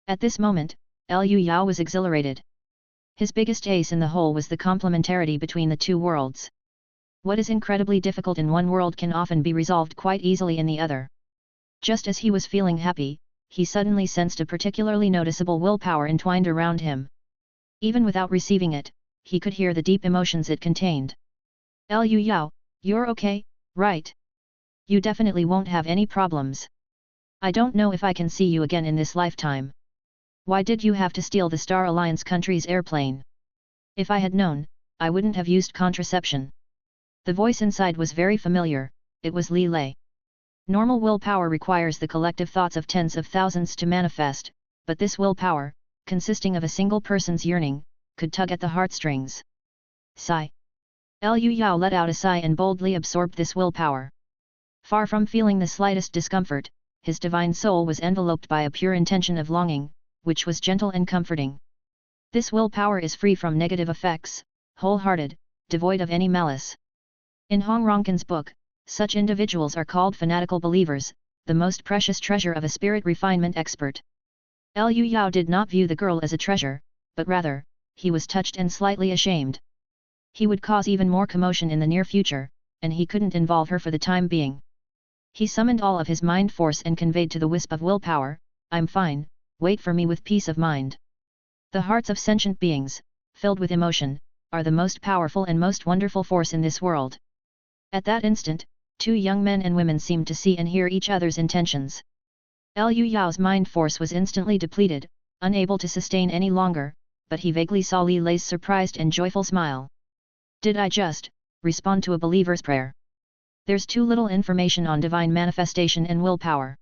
At this moment, Liu Yao was exhilarated. His biggest ace in the hole was the complementarity between the two worlds. What is incredibly difficult in one world can often be resolved quite easily in the other. Just as he was feeling happy, he suddenly sensed a particularly noticeable willpower entwined around him. Even without receiving it, he could hear the deep emotions it contained. Liu Yao, you're okay, right? You definitely won't have any problems. I don't know if I can see you again in this lifetime. Why did you have to steal the Star Alliance country's airplane? If I had known, I wouldn't have used contraception. The voice inside was very familiar, it was Li Lei. Normal willpower requires the collective thoughts of tens of thousands to manifest, but this willpower, consisting of a single person's yearning, could tug at the heartstrings. Sigh. Liu Yao let out a sigh and boldly absorbed this willpower. Far from feeling the slightest discomfort, his divine soul was enveloped by a pure intention of longing, which was gentle and comforting. This willpower is free from negative effects, wholehearted, devoid of any malice. In Hong Rongkan's book, such individuals are called fanatical believers, the most precious treasure of a spirit refinement expert. Liu Yao did not view the girl as a treasure, but rather, he was touched and slightly ashamed. He would cause even more commotion in the near future, and he couldn't involve her for the time being. He summoned all of his mind force and conveyed to the wisp of willpower, "I'm fine, wait for me with peace of mind." The hearts of sentient beings, filled with emotion, are the most powerful and most wonderful force in this world. At that instant, two young men and women seemed to see and hear each other's intentions. Liu Yao's mind force was instantly depleted, unable to sustain any longer, but he vaguely saw Li Lei's surprised and joyful smile. "Did I just respond to a believer's prayer? There's too little information on divine manifestation and willpower.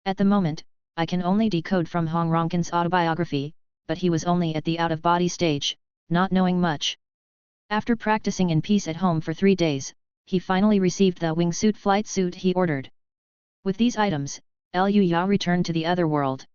At the moment, I can only decode from Hong Rongkan's autobiography, but he was only at the out-of-body stage, not knowing much. After practicing in peace at home for 3 days, he finally received the wingsuit flight suit he ordered. With these items, Liu Yao returned to the other world.